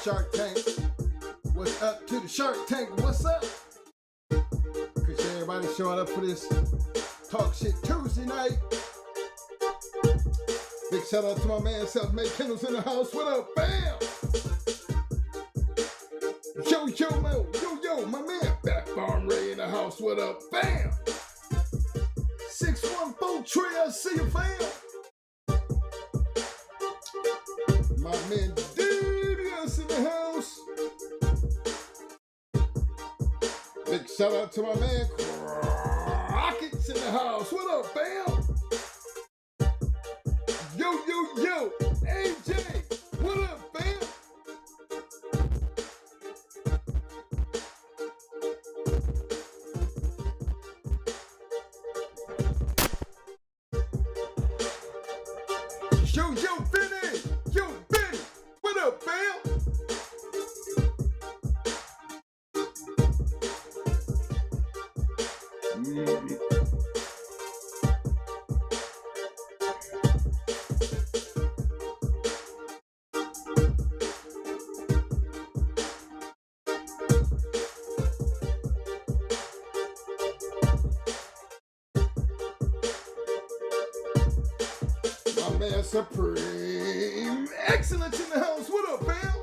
Shark Tank. What's up to the Shark Tank? What's up? Appreciate everybody showing up for this Talk Shit Tuesday night. Big shout out to my man Self-Made Kennels in the house. What up, bam? Yo, my man Back Farm Ray in the house. What up, bam? 614 Trey, I see you, fam. My man DBS in the house. Big shout out to my man Crockett's in the house. What up, fam? Yo, AJ. What up, fam? Yo, Benny. Yo, Benny. What up, fam? My man Supreme Excellence in the house. What up, fam?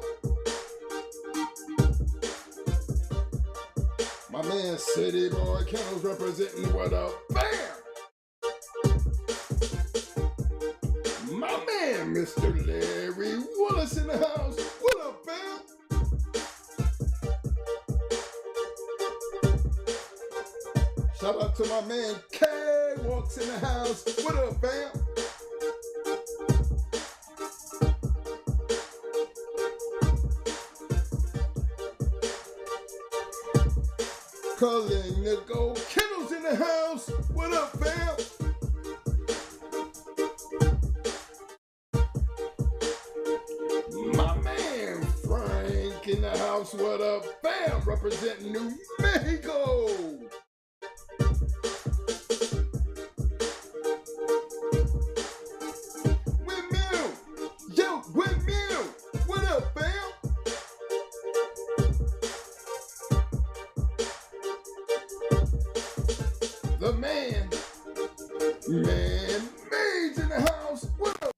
My man City Boy Kennels representing. What up, bam? My man Mr. Larry Wallace in the house. What up, fam? Shout out to my man K Walks in the house. What up, fam? Calling the Gold Kennels in the house. What up, fam? My man Frank in the house. What up, fam? Representing New Mexico. Windmill. Yo, Windmill. What up, fam? The man Made's in the house. What up?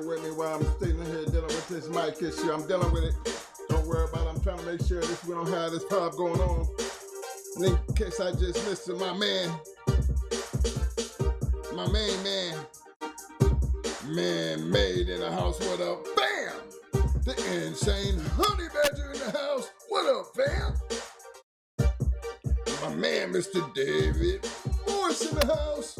With me while I'm sitting here dealing with this mic issue. I'm dealing with it. Don't worry about it. I'm trying to make sure we don't have this problem going on. And in case I just missed it, my main man Made in the house. What up, bam? The insane honey badger in the house. What up, fam? My man Mr. David Morris in the house.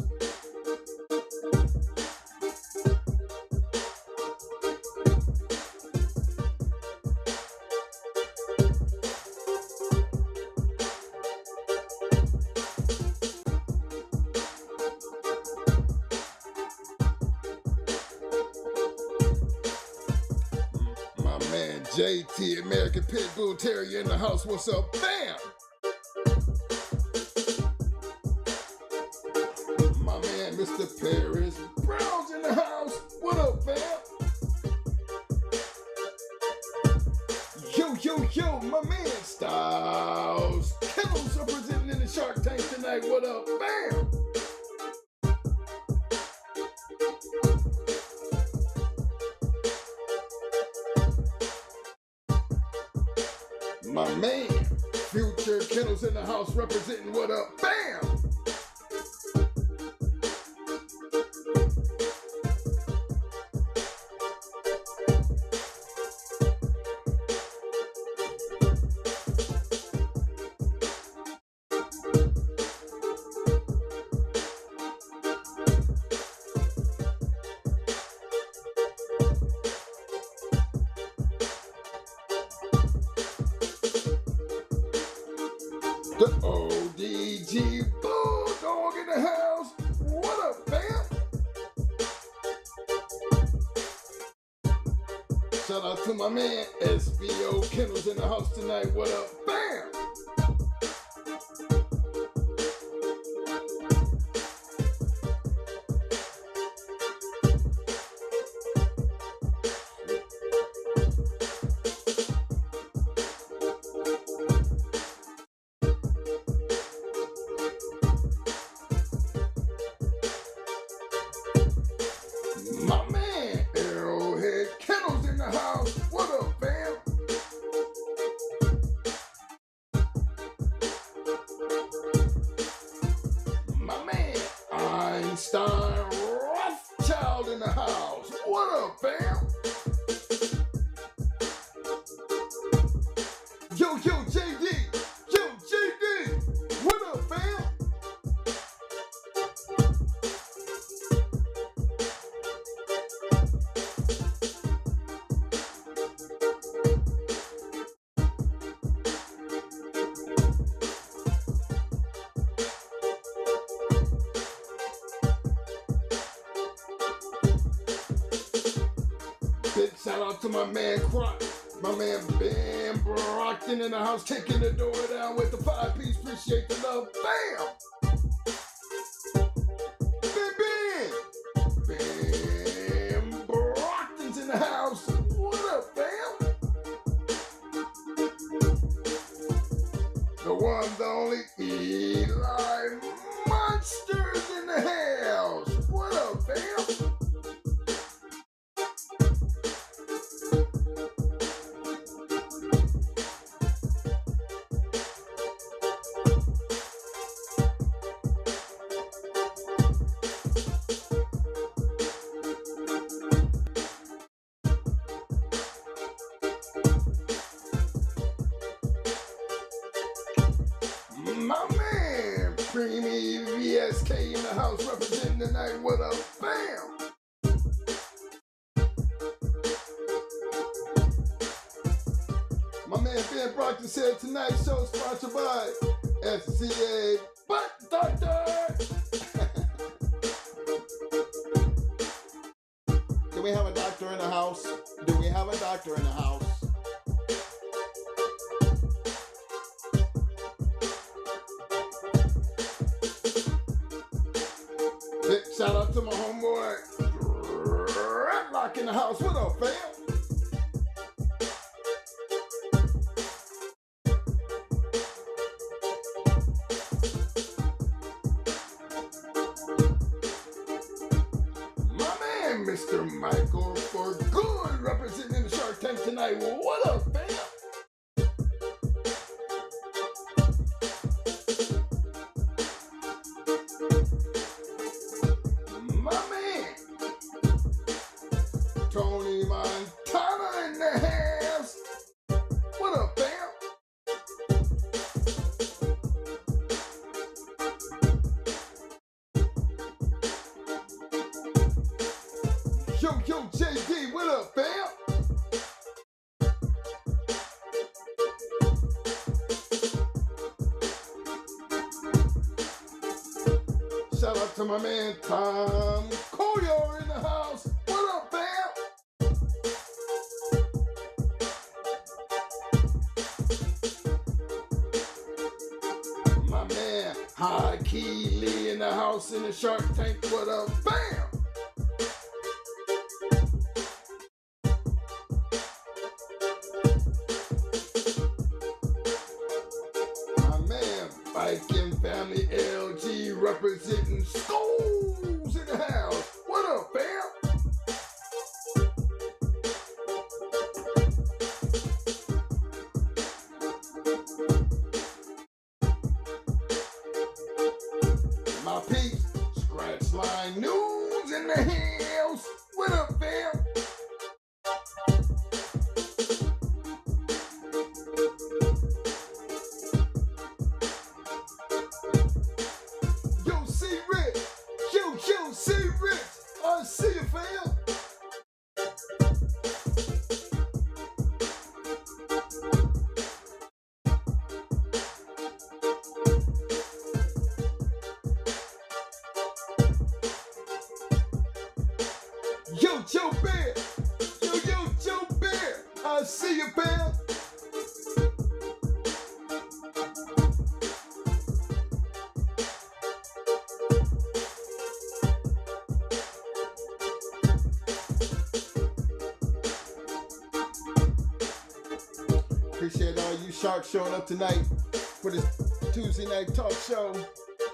Man, JT, American Pit Bull Terrier in the house. What's up, bam? My man, Mr. Paris Brown's in the house. What up, fam? Yo, my man Styles Kennels representing in the Shark Tank tonight. What up, bam? My man, Future Kennels in the house representing. What up, bam? shout out to my man SBO Kennels in the house tonight. What up? Bam! My man, Arrowhead Kennels in the house. What up, fam? My man, Einstein Rothschild in the house. What up, fam? Yo, JD. Yo, JD. What up, fam? Big shout out to my man Croc, my man Ben Brockton in the house, kicking the door down with the 5-piece. Appreciate the love, bam! Ben Brockton's in the house. What up, fam? The one, the only Eli Monsters in the house. What up, fam? My man, Creamy VSK in the house representing tonight. What up, fam? My man Ben Brockton said tonight's show is sponsored by SCA Butt Doctor. Do we have a doctor in the house? Do we have a doctor in the house? Big shout out to my homeboy Ratlock in the house. What up, fam? My man, Mr. Michael for good representing the Shark Tank tonight. What up, fam? My man, Tony Montana in the house. What up, fam? Yo, JD, what up, fam? Shout out to my man Tom Coyer in the house. What up, fam? My man High Key Lee in the house in the Shark Tank. What up, fam? My man Viking Family LG representing schools in the house. What up, fam? My peeps, Scratch Line News in the house. What up, fam? Yo, C-Rit, it, fam. Appreciate all you sharks showing up tonight for this Tuesday night talk show.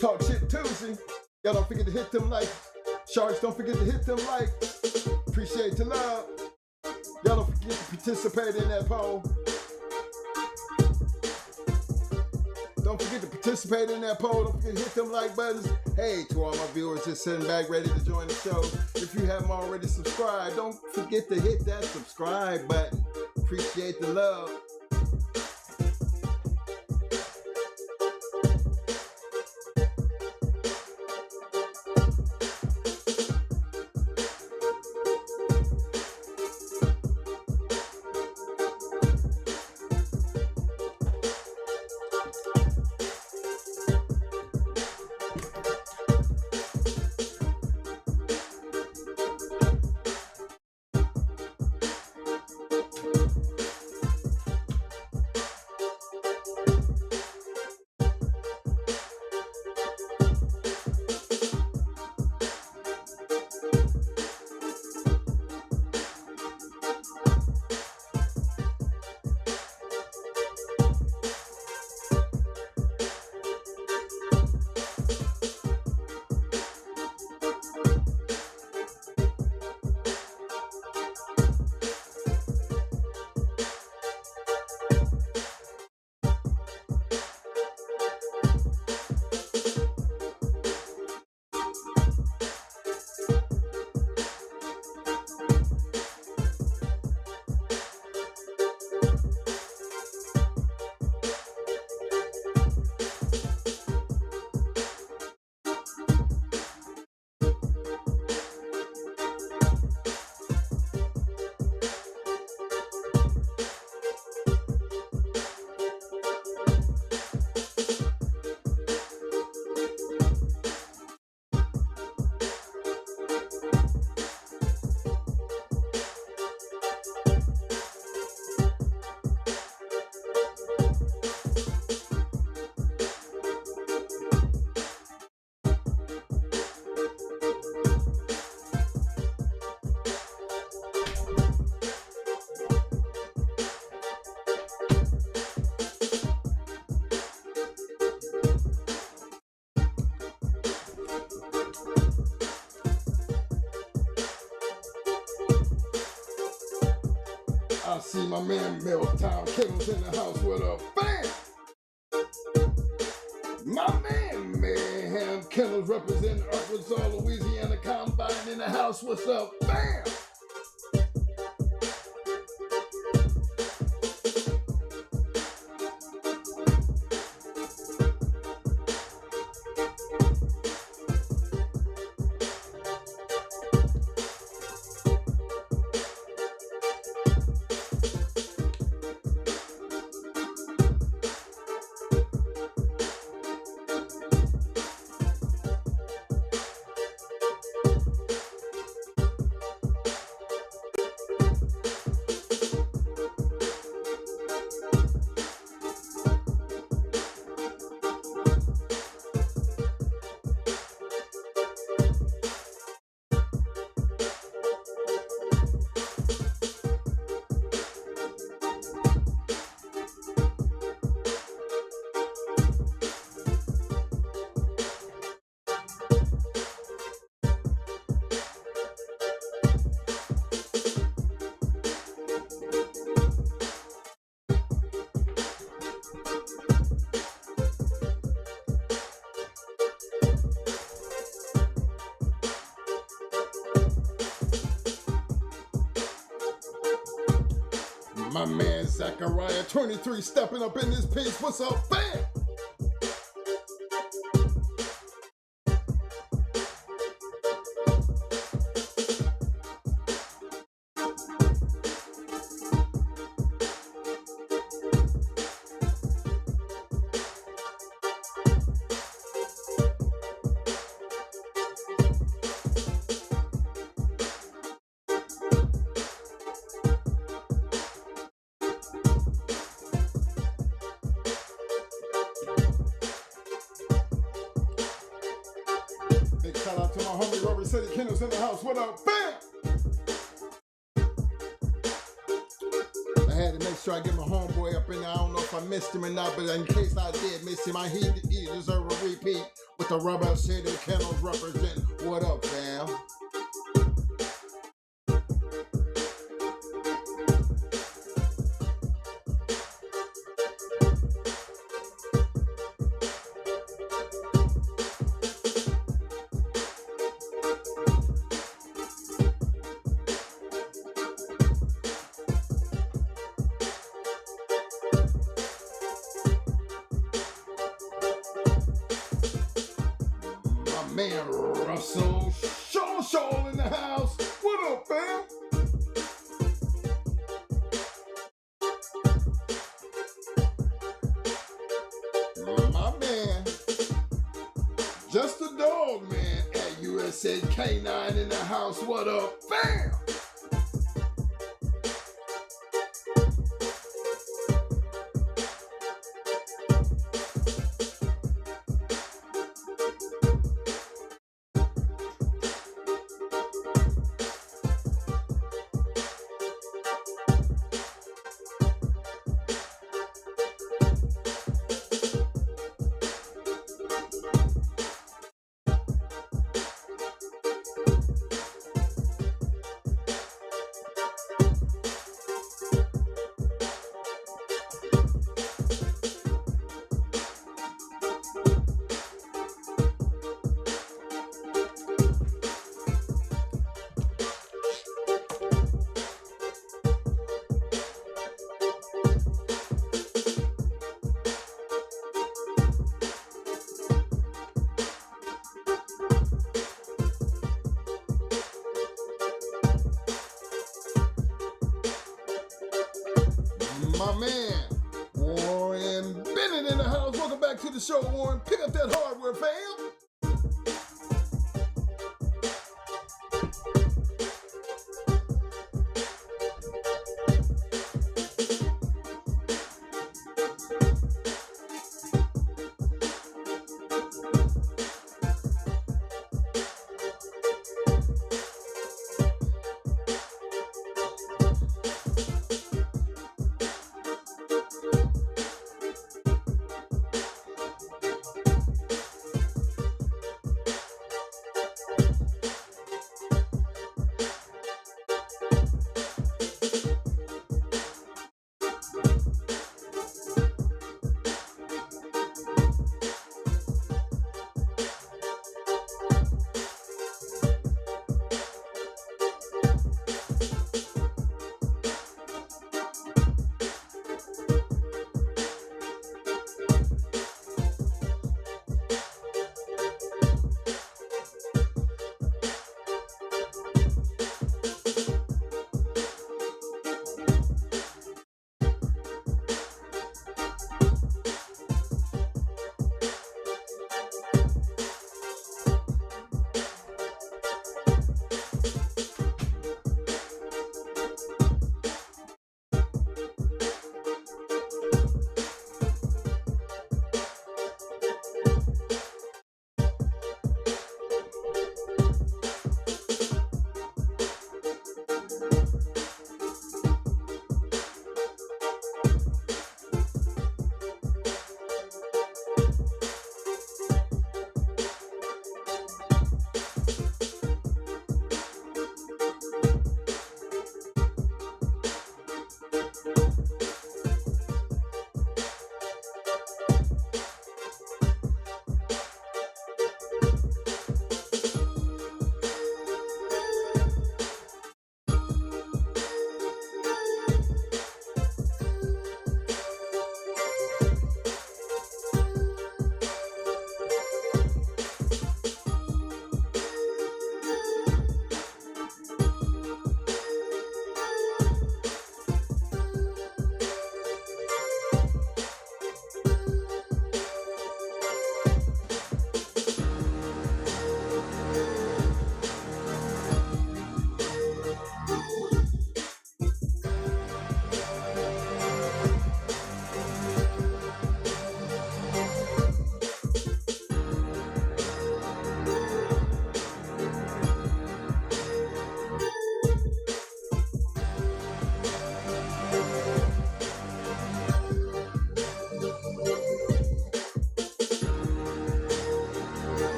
Talk Shit Tuesday. Y'all don't forget to hit them likes. Sharks, don't forget to hit them likes. Appreciate the love. Y'all don't forget to participate in that poll. Don't forget to participate in that poll. Don't forget to hit them like buttons. Hey, to all my viewers just sitting back ready to join the show. If you haven't already subscribed, don't forget to hit that subscribe button. Appreciate the love. I see my man Meltdown Kennels in the house with a bam! My man Mayhem Kennels representing Arkansas, Louisiana Combine in the house. What's up? Bam! My man Zachariah 23 stepping up in this piece. What's up, fam? said the Kennels in the house. What up? Bam! I had to make sure I get my homeboy up in there. I don't know if I missed him or not, but in case I did miss him, he deserve a repeat with the rubber city Kennels represent. What up, fam? Man, Russell Shaw in the house. What up, fam? My man, just a dog, man, at USA K9 in the house. What up, fam? My man, Warren Bennett in the house. Welcome back to the show, Warren. Pick up that hardware, fam.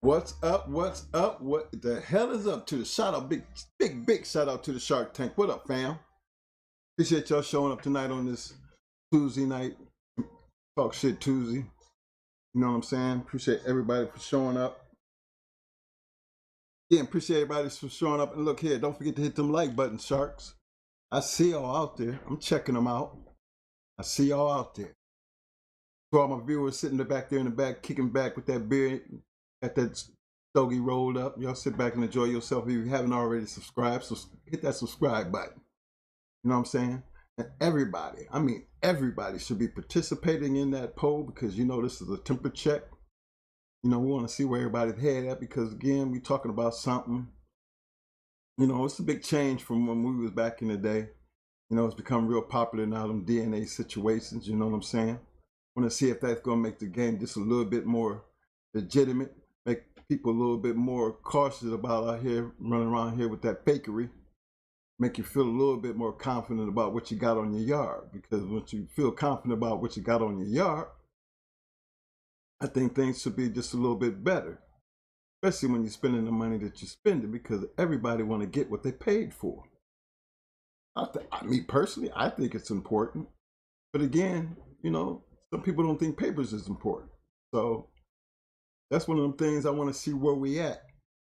What's up? What's up? What the hell is up to the shout out? Big shout out to the Shark Tank. What up, fam? Appreciate y'all showing up tonight on this Tuesday night. Talk shit Tuesday. You know what I'm saying? Appreciate everybody for showing up. Yeah, appreciate everybody for showing up. And look here, don't forget to hit them like buttons, Sharks. I see y'all out there. I'm checking them out. I see y'all out there. To all my viewers sitting back there in the back, kicking back with that beard, got that stogie rolled up. Y'all sit back and enjoy yourself. If you haven't already subscribed, so hit that subscribe button. You know what I'm saying? And everybody, I mean everybody should be participating in that poll, because you know this is a temper check. You know, we want to see where everybody's head at, because again, we talking about something. You know, it's a big change from when we was back in the day. You know, it's become real popular now, them DNA situations, you know what I'm saying? Want to see if that's going to make the game just a little bit more legitimate, make people a little bit more cautious about out here running around here with that fakery, make you feel a little bit more confident about what you got on your yard. Because once you feel confident about what you got on your yard, I think things should be just a little bit better, especially when you're spending the money that you're spending, because everybody want to get what they paid for. Me personally, I think it's important, but again, you know, some people don't think papers is important. So that's one of them things I want to see where we at,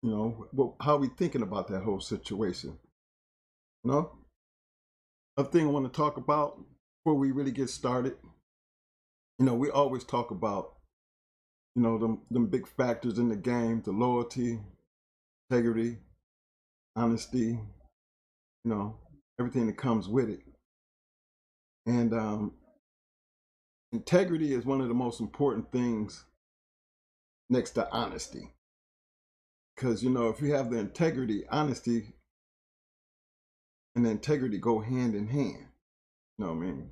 you know, how we thinking about that whole situation. You know, another thing I want to talk about before we really get started, you know, we always talk about, you know, them big factors in the game: the loyalty, integrity, honesty, you know, everything that comes with it. And integrity is one of the most important things next to honesty. Because, you know, if you have the integrity, honesty and the integrity go hand in hand. You know what I mean?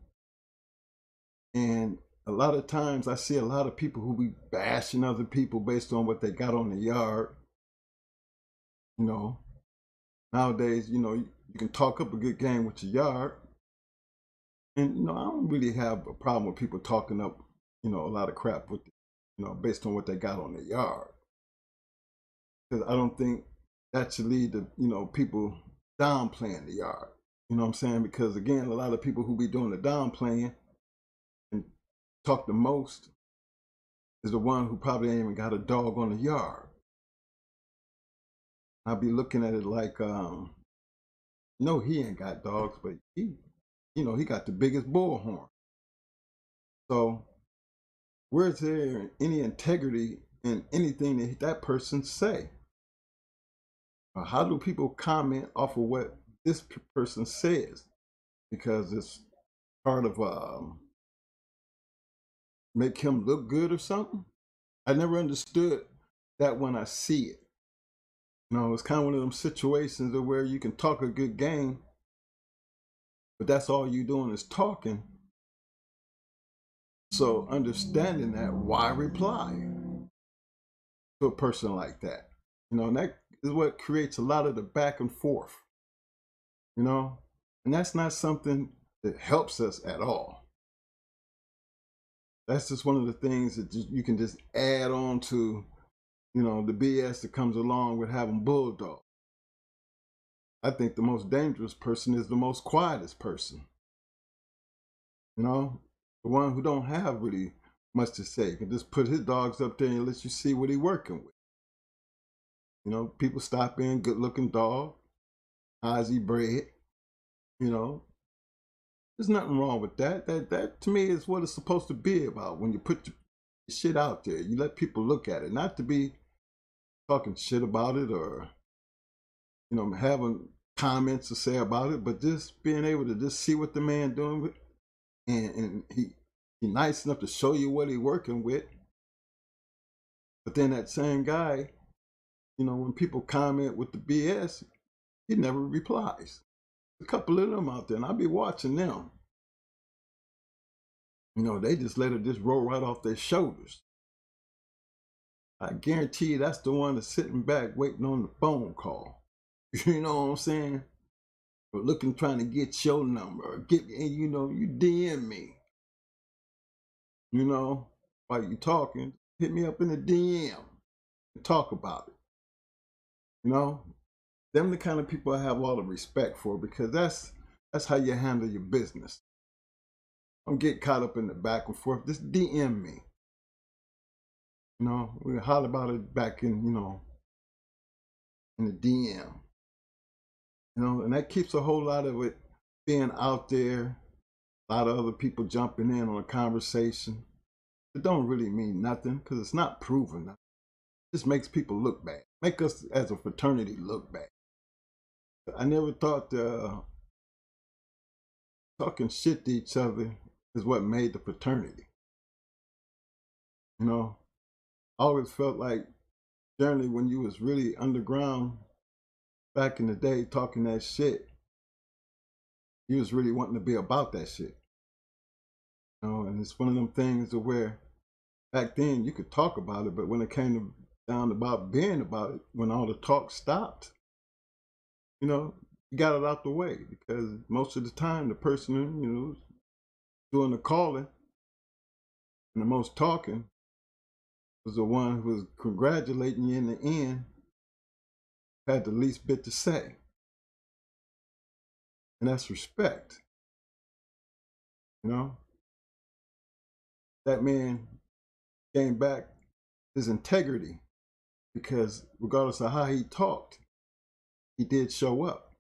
And a lot of times I see a lot of people who be bashing other people based on what they got on the yard. You know, nowadays, you know, you can talk up a good game with your yard. And, you know, I don't really have a problem with people talking up, you know, a lot of crap with, you know, based on what they got on their yard. Because I don't think that should lead to, you know, people downplaying the yard. You know what I'm saying? Because again, a lot of people who be doing the downplaying and talk the most is the one who probably ain't even got a dog on the yard. I'll be looking at it like, no, he ain't got dogs, but he, you know, he got the biggest bullhorn. So where's there any integrity in anything that that person say? Or how do people comment off of what this person says? Because it's part of make him look good or something. I never understood that when I see it. You know, it's kind of one of them situations where you can talk a good game, but that's all you doing is talking. So understanding that, why reply to a person like that? You know, and that is what creates a lot of the back and forth. You know, and that's not something that helps us at all. That's just one of the things that you can just add on to, you know, the BS that comes along with having bulldogs. I think the most dangerous person is the most quietest person. You know, the one who don't have really much to say, can just put his dogs up there and let you see what he working with. You know, people stop in, good looking dog, how's he bred? You know, there's nothing wrong with that. That to me is what it's supposed to be about. When you put your shit out there, you let people look at it, not to be talking shit about it or, you know, having comments to say about it, but just being able to just see what the man doing with, and he nice enough to show you what he working with. But then that same guy, you know, when people comment with the BS, he never replies. A couple of them out there, and I'll be watching them. You know, they just let it just roll right off their shoulders. I guarantee you that's the one that's sitting back waiting on the phone call. You know what I'm saying? Or looking, trying to get your number, or get, and you know, you DM me. You know, while you talking, hit me up in the DM. and talk about it. You know, them the kind of people I have all the respect for, because that's how you handle your business. Don't get caught up in the back and forth. Just DM me. You know, we holler about it back in, in the DM. You know, and that keeps a whole lot of it being out there, a lot of other people jumping in on a conversation. It don't really mean nothing because it's not proven. It just makes people look bad. Make us as a fraternity look bad. I never thought talking shit to each other is what made the fraternity. You know, I always felt like generally when you was really underground back in the day talking that shit, you was really wanting to be about that shit. You know, and it's one of them things to where back then you could talk about it, but when it came down about being about it, when all the talk stopped, you know, you got it out the way, because most of the time the person, doing the calling and the most talking was the one who was congratulating you in the end, had the least bit to say. And that's respect. You know, that man gained back his integrity because regardless of how he talked, he did show up.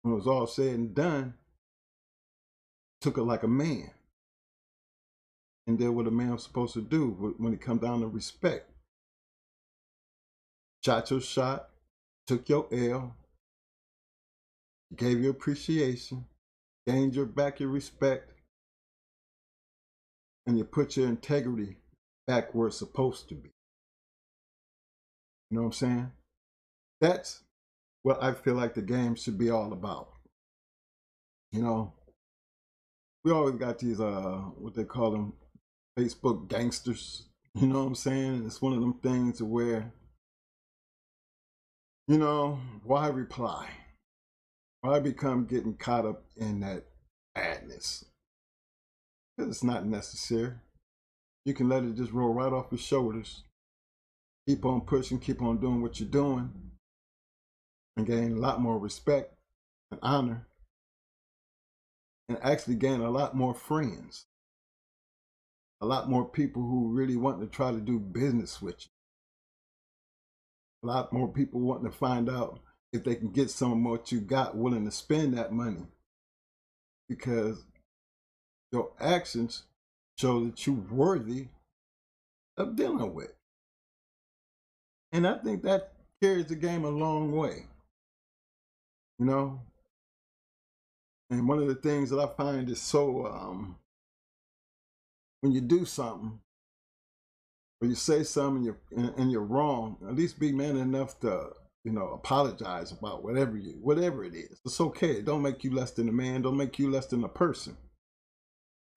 When it was all said and done, took it like a man and did what a man was supposed to do when it comes down to respect. Shot your shot, took your L, gave you appreciation, gained your back your respect, and you put your integrity back where it's supposed to be. You know what I'm saying? That's what I feel like the game should be all about. You know, we always got these what they call them, Facebook gangsters. You know what I'm saying? It's one of them things where, why reply? Why become getting caught up in that madness? Because it's not necessary. You can let it just roll right off your shoulders. Keep on pushing, keep on doing what you're doing, and gain a lot more respect and honor, and actually gain a lot more friends. A lot more people who really want to try to do business with you. A lot more people wanting to find out if they can get some of what you got, willing to spend that money, because your actions show that you're worthy of dealing with. And I think that carries the game a long way. You know? And one of the things that I find is so, when you do something, or you say something and you're wrong, at least be man enough to, apologize about whatever it is. It's okay. Don't make you less than a man. Don't make you less than a person.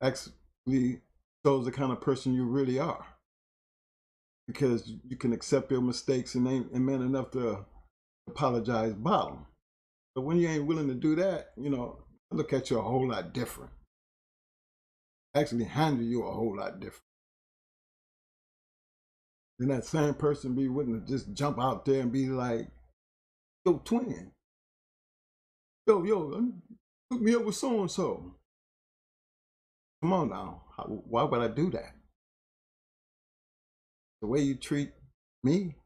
Actually shows the kind of person you really are, because you can accept your mistakes and man enough to apologize about them. But when you ain't willing to do that, I look at you a whole lot different. Actually handle you a whole lot different. Then that same person be willing to just jump out there and be like, yo, twin. Yo, hook me up with so-and-so. Come on now. Why would I do that? The way you treat me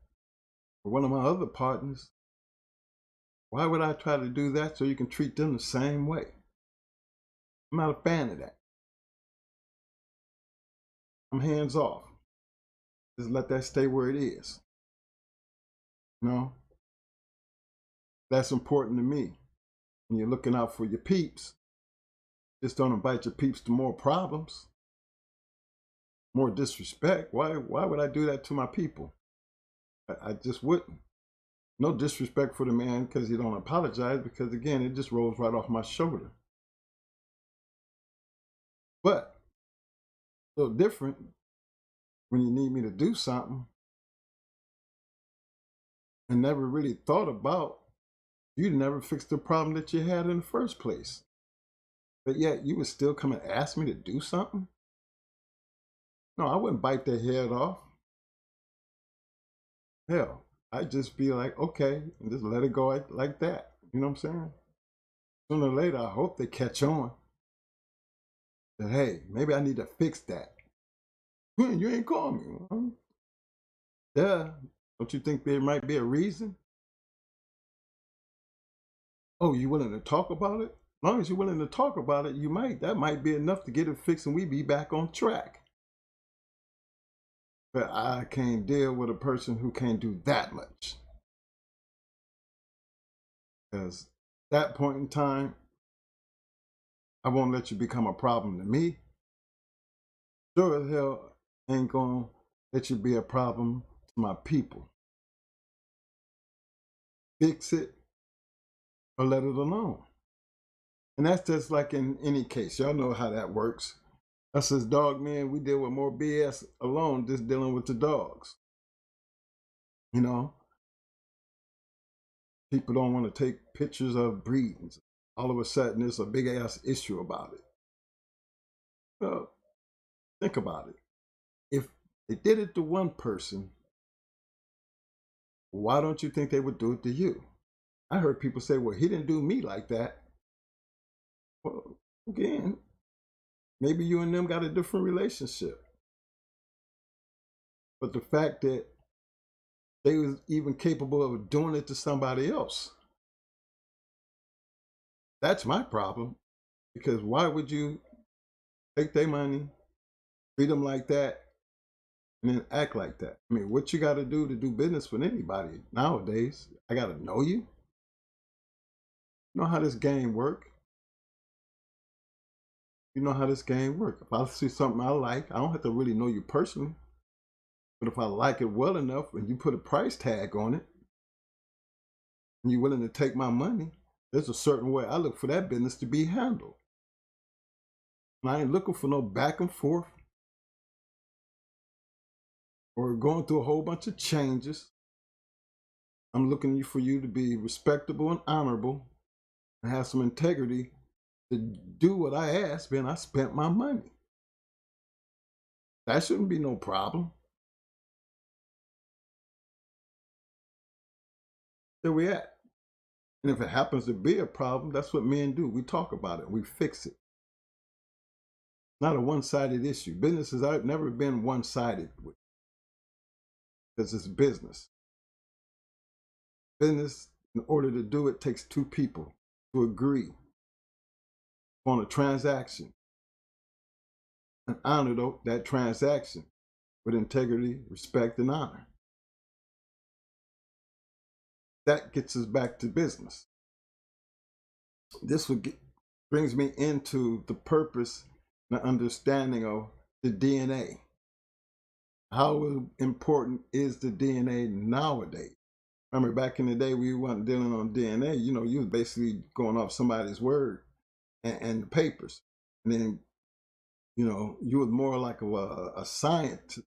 or one of my other partners, why would I try to do that so you can treat them the same way? I'm not a fan of that. I'm hands off. Just let that stay where it is. That's important to me. When you're looking out for your peeps, just don't invite your peeps to more problems, more disrespect. Why would I do that to my people? I just wouldn't. No disrespect for the man because he don't apologize, because again, it just rolls right off my shoulder. But a little different when you need me to do something and never really thought about, you never fixed the problem that you had in the first place. But yet you would still come and ask me to do something? No, I wouldn't bite their head off. hell, I'd just be like, okay, and just let it go like that. You know what I'm saying? Sooner or later, I hope they catch on that, hey, maybe I need to fix that. You ain't call me. Yeah. Don't you think there might be a reason? Oh, you willing to talk about it? As long as you're willing to talk about it, that might be enough to get it fixed and we be back on track. But I can't deal with a person who can't do that much. Because at that point in time, I won't let you become a problem to me. Sure as hell ain't gonna let you be a problem to my people. Fix it or let it alone. And that's just like in any case. Y'all know how that works. Us as dog men, we deal with more BS alone just dealing with the dogs. You know, people don't want to take pictures of breedings. All of a sudden, there's a big ass issue about it. Well, think about it. If they did it to one person, why don't you think they would do it to you? I heard people say, well, he didn't do me like that. Well, again, maybe you and them got a different relationship. But the fact that they was even capable of doing it to somebody else, that's my problem. Because why would you take their money, treat them like that, and then act like that? I mean, what you got to do business with anybody nowadays? I got to know you. You know how this game work. You know how this game work. If I see something I like, I don't have to really know you personally. But if I like it well enough and you put a price tag on it and you're willing to take my money, there's a certain way I look for that business to be handled. And I ain't looking for no back and forth or going through a whole bunch of changes. I'm looking for you to be respectable and honorable and have some integrity to do what I asked, man. I spent my money. That shouldn't be no problem. There we at. And if it happens to be a problem, that's what men do. We talk about it. We fix it. Not a one-sided issue. Business has never been one-sided because it's business. Business, in order to do it, takes two people to agree on a transaction and honor that transaction with integrity, respect, and honor. That gets us back to business. This brings me into the purpose and the understanding of the DNA. How important is the DNA nowadays? Remember back in the day, we weren't dealing on DNA. You know, you was basically going off somebody's word and the papers. And then, you know, you was more like a scientist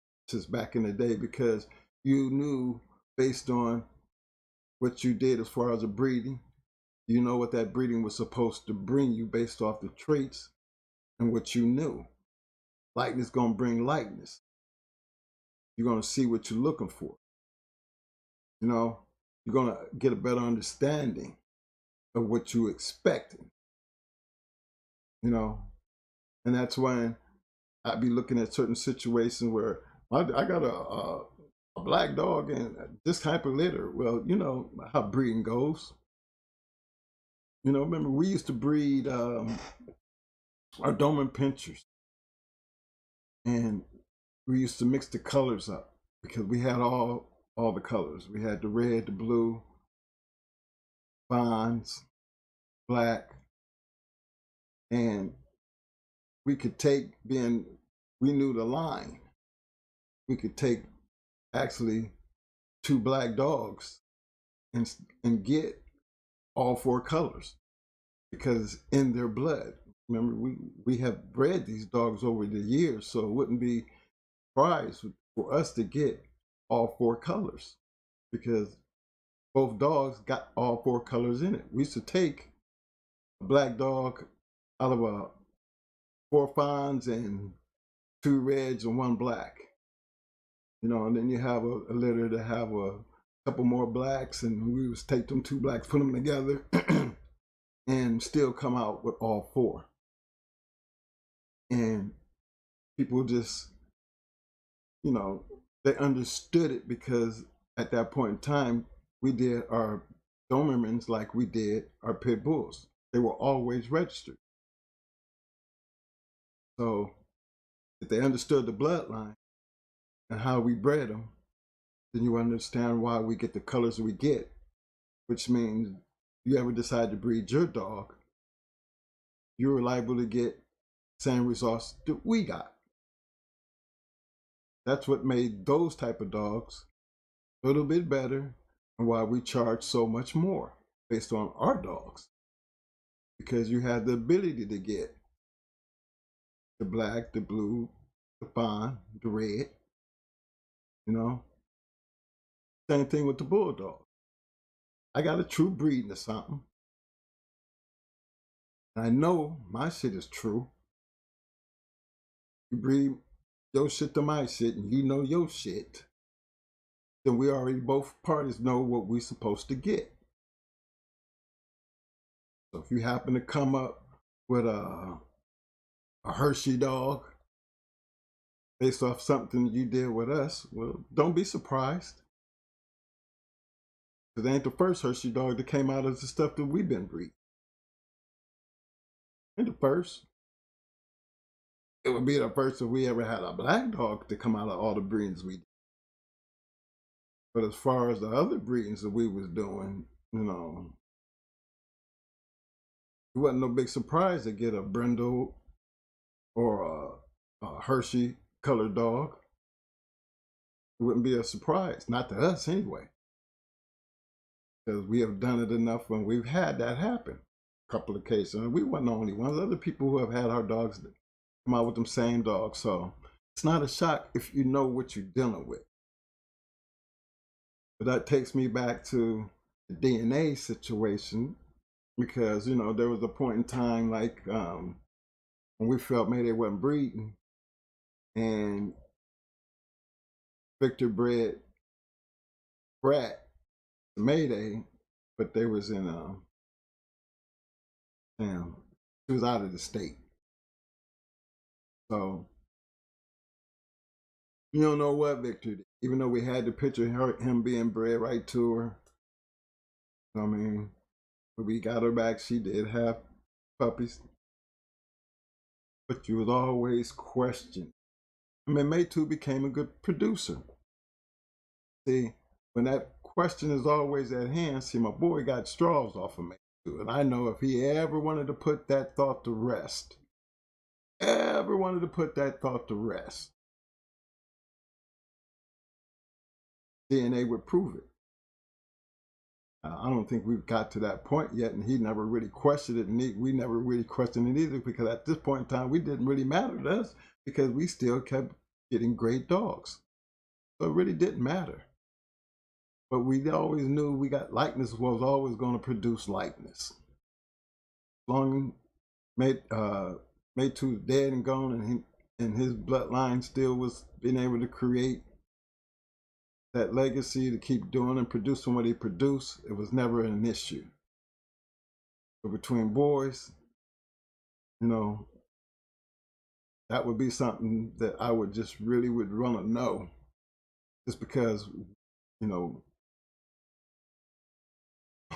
back in the day because you knew based on what you did as far as a breeding, you know what that breeding was supposed to bring you based off the traits and what you knew. Likeness gonna bring likeness. You're gonna see what you're looking for. You know, you're gonna get a better understanding of what you expecting. You know, and that's when I'd be looking at certain situations where I got a black dog and this type of litter. Well, you know how breeding goes. You know, remember we used to breed our Doberman pinchers, and we used to mix the colors up because we had all the colors. We had the red, the blue, bonds, black, and we could take we knew the line. We could take actually two black dogs and get all four colors because in their blood. Remember, we have bred these dogs over the years, so it wouldn't be surprised for us to get all four colors because both dogs got all four colors in it. We used to take a black dog out of a 4 fawns and 2 reds and 1 black. You know, and then you have a litter to have a couple more blacks, and we was take them 2 blacks, put them together, and still come out with all 4. And people just, you know, they understood it because at that point in time, we did our Dobermans like we did our pit bulls. They were always registered. So if they understood the bloodline and how we bred them, then you understand why we get the colors we get, which means if you ever decide to breed your dog, you're liable to get the same results that we got. That's what made those type of dogs a little bit better and why we charge so much more based on our dogs. Because you have the ability to get the black, the blue, the fawn, the red, you know. Same thing with the bulldog. I got a true breeding or something. I know my shit is true. You breed your shit to my shit and you know your shit, then we already both parties know what we're supposed to get. So if you happen to come up with a Hershey dog based off something you did with us, well, don't be surprised. Because it ain't the first Hershey dog that came out of the stuff that we've been breeding. Ain't the first. It would be the first if we ever had a black dog to come out of all the breedings we did. But as far as the other breedings that we was doing, you know, it wasn't no big surprise to get a brindle or a Hershey colored dog. It wouldn't be a surprise, not to us anyway, because we have done it enough when we've had that happen. A couple of cases, and we weren't the only ones. Other people who have had our dogs come out with them same dogs, so it's not a shock if you know what you're dealing with. But that takes me back to the DNA situation, because you know there was a point in time like when we felt maybe they wasn't breeding, and Victor bred Brat Mayday, but they was in she was out of the state. So you don't know what Victor did. Even though we had the picture of him being bred right to her. I mean, when we got her back, she did have puppies. But you was always questioned. I mean, Maytu became a good producer. See, when that question is always at hand, see, my boy got straws off of Maytu. And I know if he ever wanted to put that thought to rest, DNA would prove it. I don't think we've got to that point yet, and he never really questioned it, and we never really questioned it either, because at this point in time, we didn't really matter to us because we still kept getting great dogs. So it really didn't matter. But we always knew we got likeness was always going to produce likeness. As long as Maytu's dead and gone, and his bloodline still was being able to create that legacy to keep doing and producing what he produced, it was never an issue. But between boys, you know, that would be something that I would just really would want to know, just because, you know,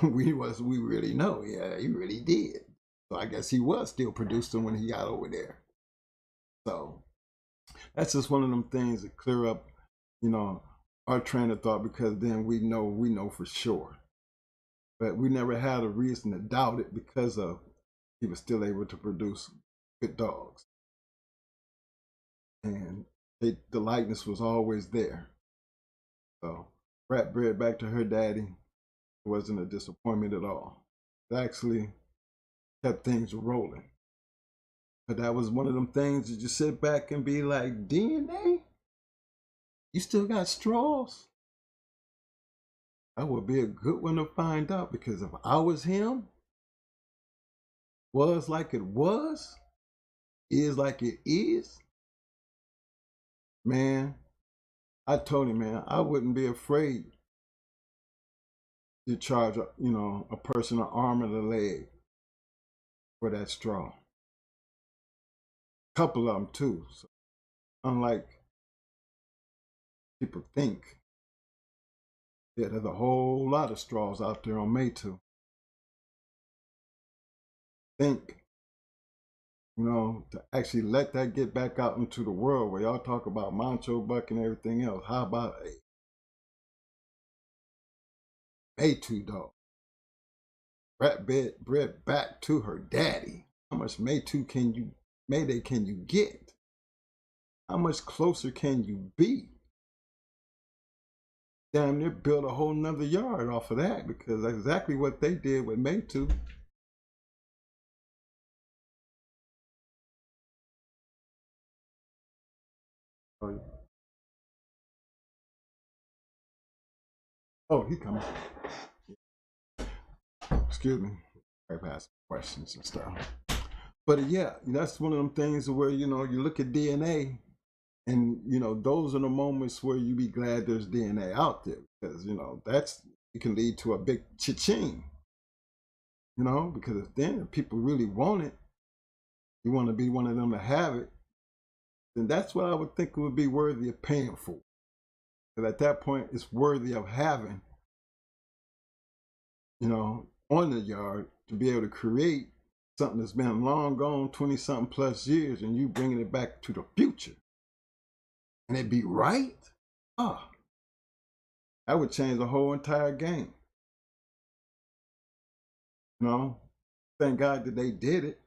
we really know, yeah, he really did. So I guess he was still producing when he got over there. So that's just one of them things that clear up, you know, our train of thought, because then we know for sure. But we never had a reason to doubt it because of he was still able to produce good dogs. And the likeness was always there. So Brat bred back to her daddy. It wasn't a disappointment at all. It actually kept things rolling. But that was one of them things that you sit back and be like, DNA? You still got straws? That would be a good one to find out, because if I was him, was like it was, is like it is, man, I told him, man, I wouldn't be afraid you charge, a person an arm and a leg for that straw. A couple of them too. So unlike people think, yeah, there's a whole lot of straws out there on Maytu. Think, to actually let that get back out into the world where y'all talk about Mancho Buck and everything else. How about a Maytu dog? Bred back to her daddy. How much Mayday can you get? How much closer can you be? Damn near build a whole nother yard off of that, because that's exactly what they did with Maytu. Oh, he coming. Excuse me. I've asked questions and stuff. But yeah, that's one of them things where, you look at DNA and, those are the moments where you be glad there's DNA out there, because, it can lead to a big cha-ching, because then if people really want it, you want to be one of them to have it, then that's what I would think would be worthy of paying for. Because at that point, it's worthy of having, on the yard to be able to create something that's been long gone, 20-something plus years, and you bringing it back to the future. And it be right? That would change the whole entire game. Thank God that they did it.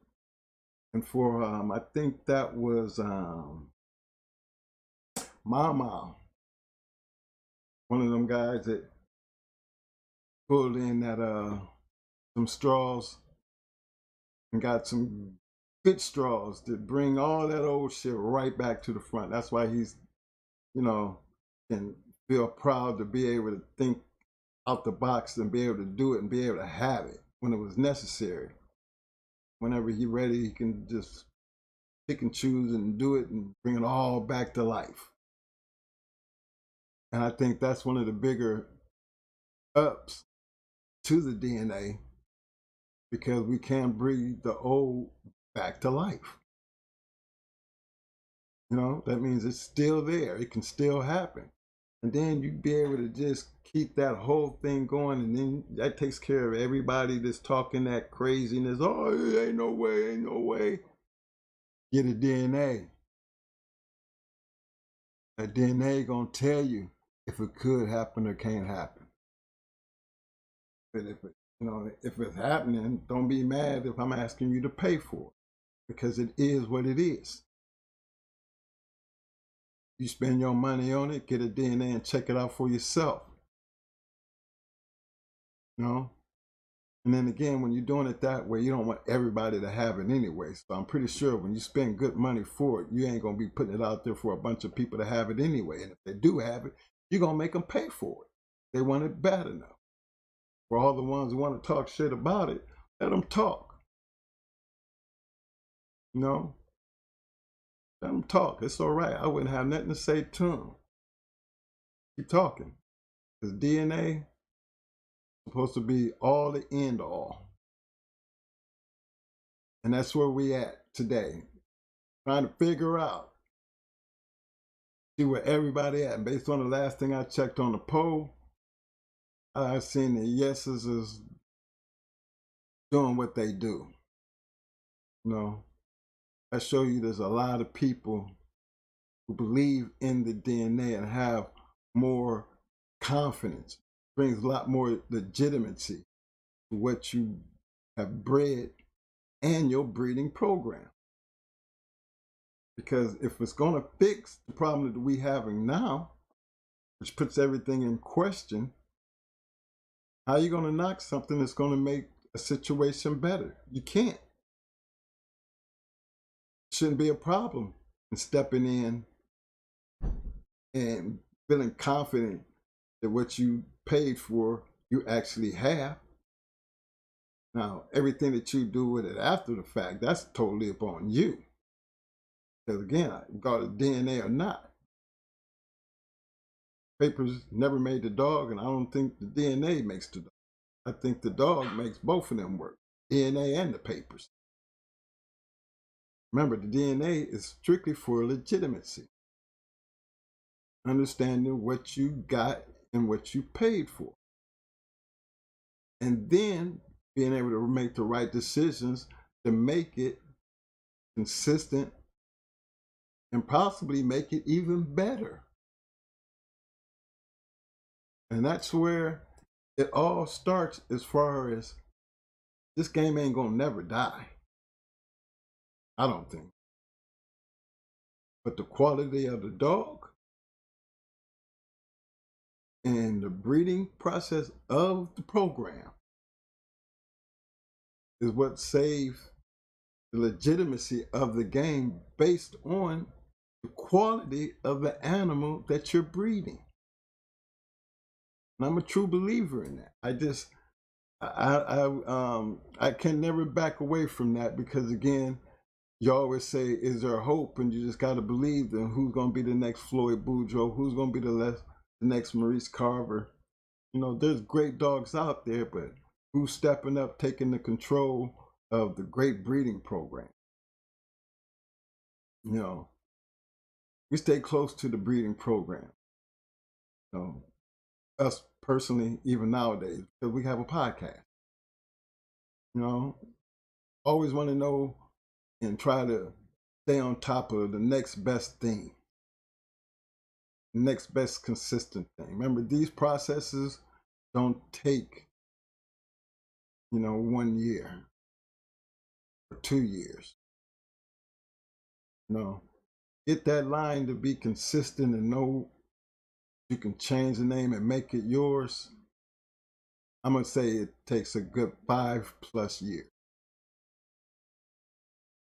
And for, I think that was Mama, one of them guys that pulled in that some straws and got some good straws that bring all that old shit right back to the front. That's why he's, can feel proud to be able to think out the box and be able to do it and be able to have it when it was necessary. Whenever he's ready, he can just pick and choose and do it and bring it all back to life. And I think that's one of the bigger ups to the DNA, because we can bring the old back to life. That means it's still there. It can still happen. And then you'd be able to just keep that whole thing going, and then that takes care of everybody that's talking that craziness. Oh, ain't no way. Get a DNA. That DNA gonna tell you if it could happen or can't happen. But if it's happening, don't be mad if I'm asking you to pay for it, because it is what it is. You spend your money on it, get a DNA and check it out for yourself. And then again, when you're doing it that way, you don't want everybody to have it anyway. So I'm pretty sure when you spend good money for it, you ain't going to be putting it out there for a bunch of people to have it anyway. And if they do have it, you're going to make them pay for it. They want it bad enough. For all the ones who want to talk shit about it, let them talk. Let them talk. It's all right. I wouldn't have nothing to say to them. Keep talking. Because DNA is supposed to be all the end all. And that's where we at today. Trying to figure out, see where everybody at. And based on the last thing I checked on the poll, I've seen the yeses is doing what they do. I show you there's a lot of people who believe in the DNA and have more confidence, brings a lot more legitimacy to what you have bred and your breeding program. Because if it's going to fix the problem that we having now, which puts everything in question, how are you going to knock something that's going to make a situation better? You can't. Shouldn't be a problem in stepping in and feeling confident that what you paid for, you actually have. Now, everything that you do with it after the fact, that's totally upon you. Because again, regardless of DNA or not, papers never made the dog, and I don't think the DNA makes the dog. I think the dog makes both of them work, DNA and the papers. Remember, the DNA is strictly for legitimacy, understanding what you got and what you paid for, and then being able to make the right decisions to make it consistent and possibly make it even better. And that's where it all starts, as far as this game ain't gonna never die. I don't think. But the quality of the dog and the breeding process of the program is what saves the legitimacy of the game, based on the quality of the animal that you're breeding. And I'm a true believer in that. I can never back away from that, because again, you always say, is there hope? And you just got to believe that who's going to be the next Floyd Boudreaux, who's going to be the next Maurice Carver. You know, there's great dogs out there, but who's stepping up, taking the control of the great breeding program? You know, we stay close to the breeding program. You know, us personally, even nowadays, because we have a podcast. You know, always want to know and try to stay on top of the next best thing, next best consistent thing. Remember, these processes don't take, 1 year or 2 years. Get that line to be consistent and know you can change the name and make it yours. I'm going to say it takes a good 5+ years.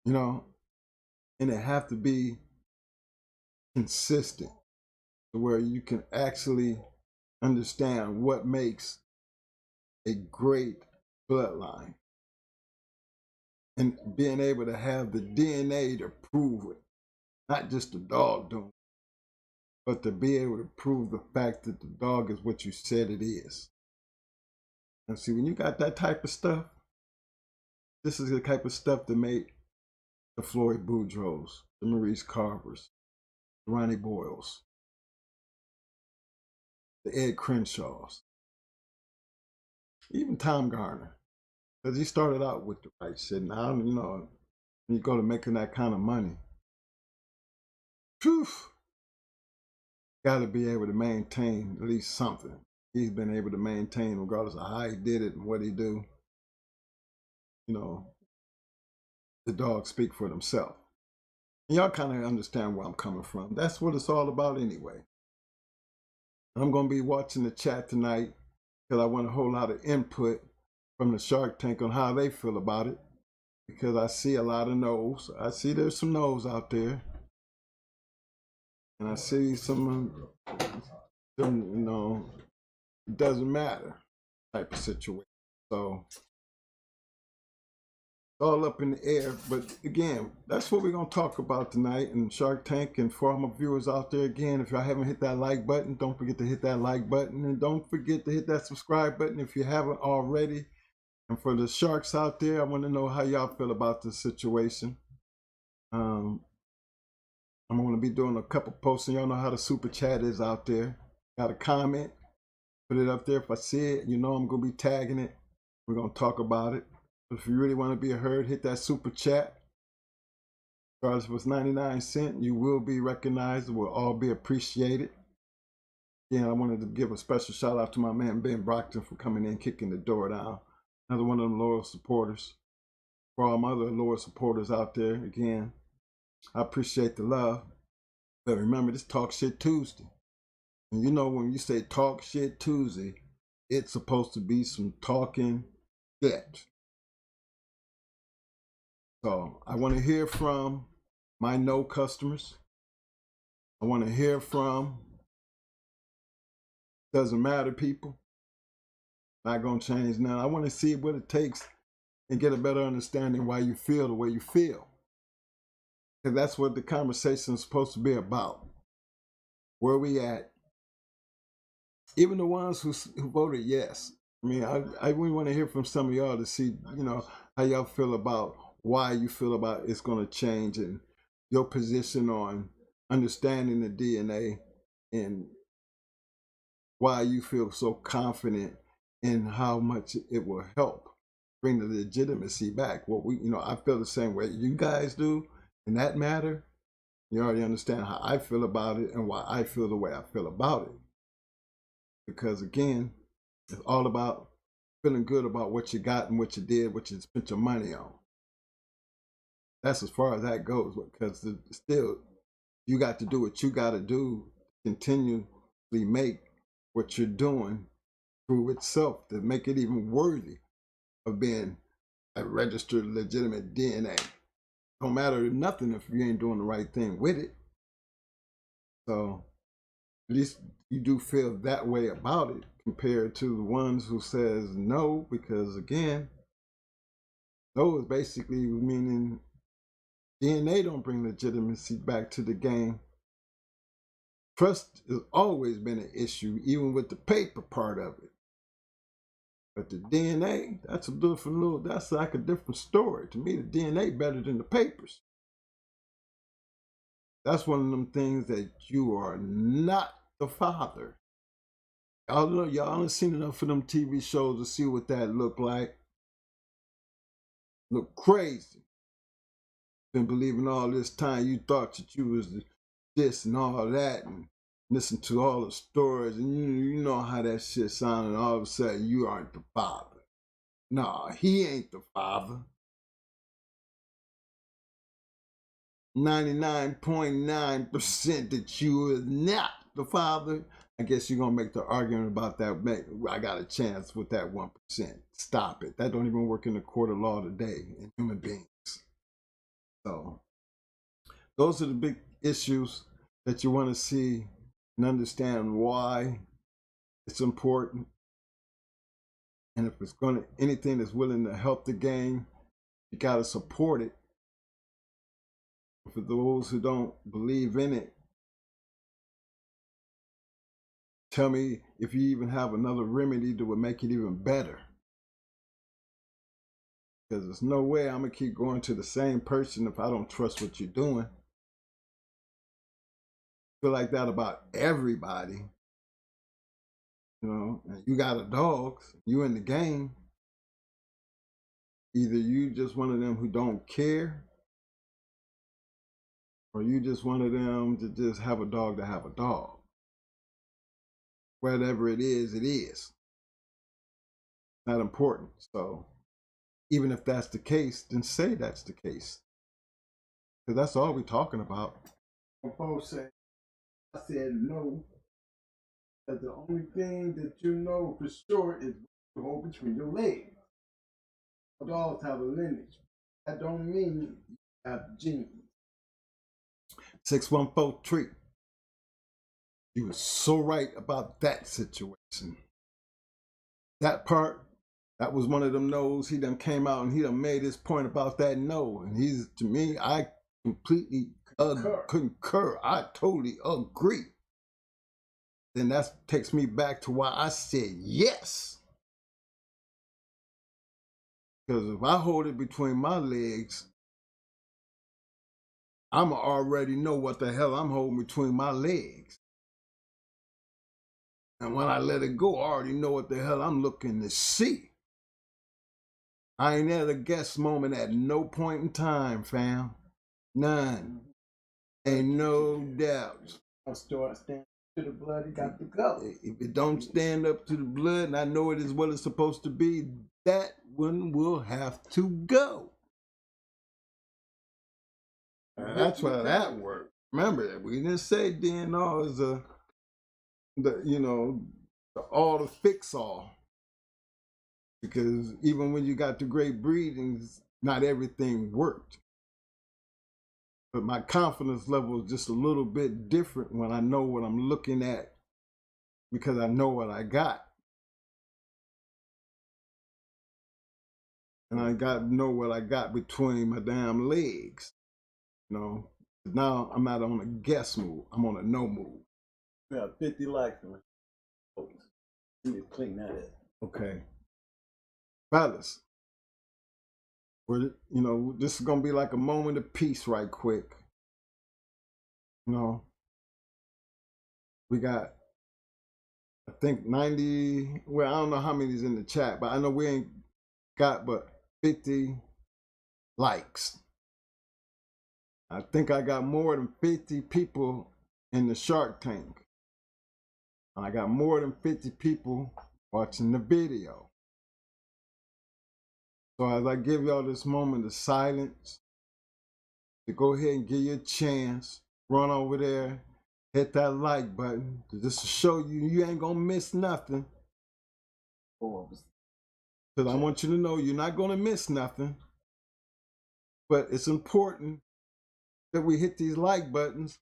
And it have to be consistent to where you can actually understand what makes a great bloodline, and being able to have the DNA to prove it, not just the dog doing it, but to be able to prove the fact that the dog is what you said it is. And see, when you got that type of stuff, this is the type of stuff that made the Floyd Boudreaux, the Maurice Carvers, the Ronnie Boyles, the Ed Crenshaws, even Tom Garner, because he started out with the right shit. Now, when you go to making that kind of money, phew, got to be able to maintain at least something. He's been able to maintain, regardless of how he did it and what he do. The dogs speak for themselves. And y'all kind of understand where I'm coming from. That's what it's all about anyway. I'm going to be watching the chat tonight, because I want a whole lot of input from the Shark Tank on how they feel about it, because I see a lot of no's. I see there's some no's out there. And I see some it doesn't matter type of situation. So it's all up in the air. But again, that's what we're going to talk about tonight in Shark Tank. And for all my viewers out there, again, if y'all haven't hit that like button, don't forget to hit that like button. And don't forget to hit that subscribe button if you haven't already. And for the sharks out there, I want to know how y'all feel about this situation. I'm going to be doing a couple posts, and y'all know how the super chat is out there. Got a comment, put it up there. If I see it, I'm going to be tagging it. We're going to talk about it. But if you really want to be heard, hit that super chat. Regardless if it's 99 cents, you will be recognized. It will all be appreciated. Again, I wanted to give a special shout out to my man Ben Brockton for coming in, kicking the door down. Another one of them loyal supporters. For all my other loyal supporters out there, again, I appreciate the love. But remember, this Talk Shit Tuesday. And when you say Talk Shit Tuesday, it's supposed to be some talking shit. So I want to hear from my no customers. I want to hear from doesn't matter people. Not going to change now. I want to see what it takes and get a better understanding why you feel the way you feel. Because that's what the conversation is supposed to be about. Where we at? Even the ones who voted yes. I mean, I we want to hear from some of y'all to see, you know, how y'all feel about why you feel about it's going to change and your position on understanding the DNA and why you feel so confident in how much it will help bring the legitimacy back. What we, you know, I feel the same way you guys do in that matter. You already understand how I feel about it and why I feel the way I feel about it. Because again, it's all about feeling good about what you got and what you did, what you spent your money on. That's as far as that goes, because still, you got to do what you got to do to continually make what you're doing prove itself, to make it even worthy of being a registered legitimate DNA. Don't matter nothing if you ain't doing the right thing with it. So at least you do feel that way about it compared to the ones who says no, because again, no is basically meaning DNA don't bring legitimacy back to the game. Trust has always been an issue, even with the paper part of it. But the DNA, that's a different that's like a different story. To me, the DNA better than the papers. That's one of them things that you are not the father. Y'all done seen enough of them TV shows to see what that look like. Look crazy. Been believing all this time you thought that you was this and all that, and listen to all the stories, and you know how that shit sounded. All of a sudden, you aren't the father. Nah, he ain't the father. 99.9% that you is not the father. I guess you're gonna make the argument about that. I got a chance with that 1%. Stop it. That don't even work in the court of law today in human beings. So those are the big issues that you want to see and understand why it's important. And if it's going to anything that's willing to help the game, you got to support it. For those who don't believe in it, tell me if you even have another remedy that would make it even better. Because there's no way I'm going to keep going to the same person if I don't trust what you're doing. I feel like that about everybody. You know, and you got a dog, you in the game. Either you just one of them who don't care, or you just one of them to just have a dog to have a dog. Whatever it is, it is. Not important. So even if that's the case, then say that's the case. Because that's all we're talking about. Folks say, I said no. But the only thing that you know for sure is the hole between your legs. Dogs have a lineage. That don't mean you have genes. 614 Treat. You were so right about that situation. That part, that was one of them no's. He done came out and he done made his point about that no. And he's, to me, I completely concur. I totally agree. Then that takes me back to why I said yes. Because if I hold it between my legs, I'ma already know what the hell I'm holding between my legs. And when I let it go, I already know what the hell I'm looking to see. I ain't at a guess moment at no point in time, fam. None. Ain't no doubt. I start standing to the blood, it got to go. If it don't stand up to the blood, and I know it is what it's supposed to be, that one will have to go. That's why that worked. Remember, we didn't say DNA is all the fix all. Because even when you got the great breedings, not everything worked. But my confidence level is just a little bit different when I know what I'm looking at, because I know what I got. And I got to know what I got between my damn legs. You know, now I'm not on a guess move. I'm on a no move. We have 50 likes on it. You need to clean that up. Okay, fellas, this is gonna be like a moment of peace, right quick. You know, we got, I think 90. Well, I don't know how many's in the chat, but I know we ain't got but 50 likes. I think I got more than 50 people in the Shark Tank. I got more than 50 people watching the video. So as I give y'all this moment of silence, to go ahead and give you a chance, run over there, hit that like button, just to show you ain't gonna miss nothing. Because I want you to know you're not gonna miss nothing. But it's important that we hit these like buttons,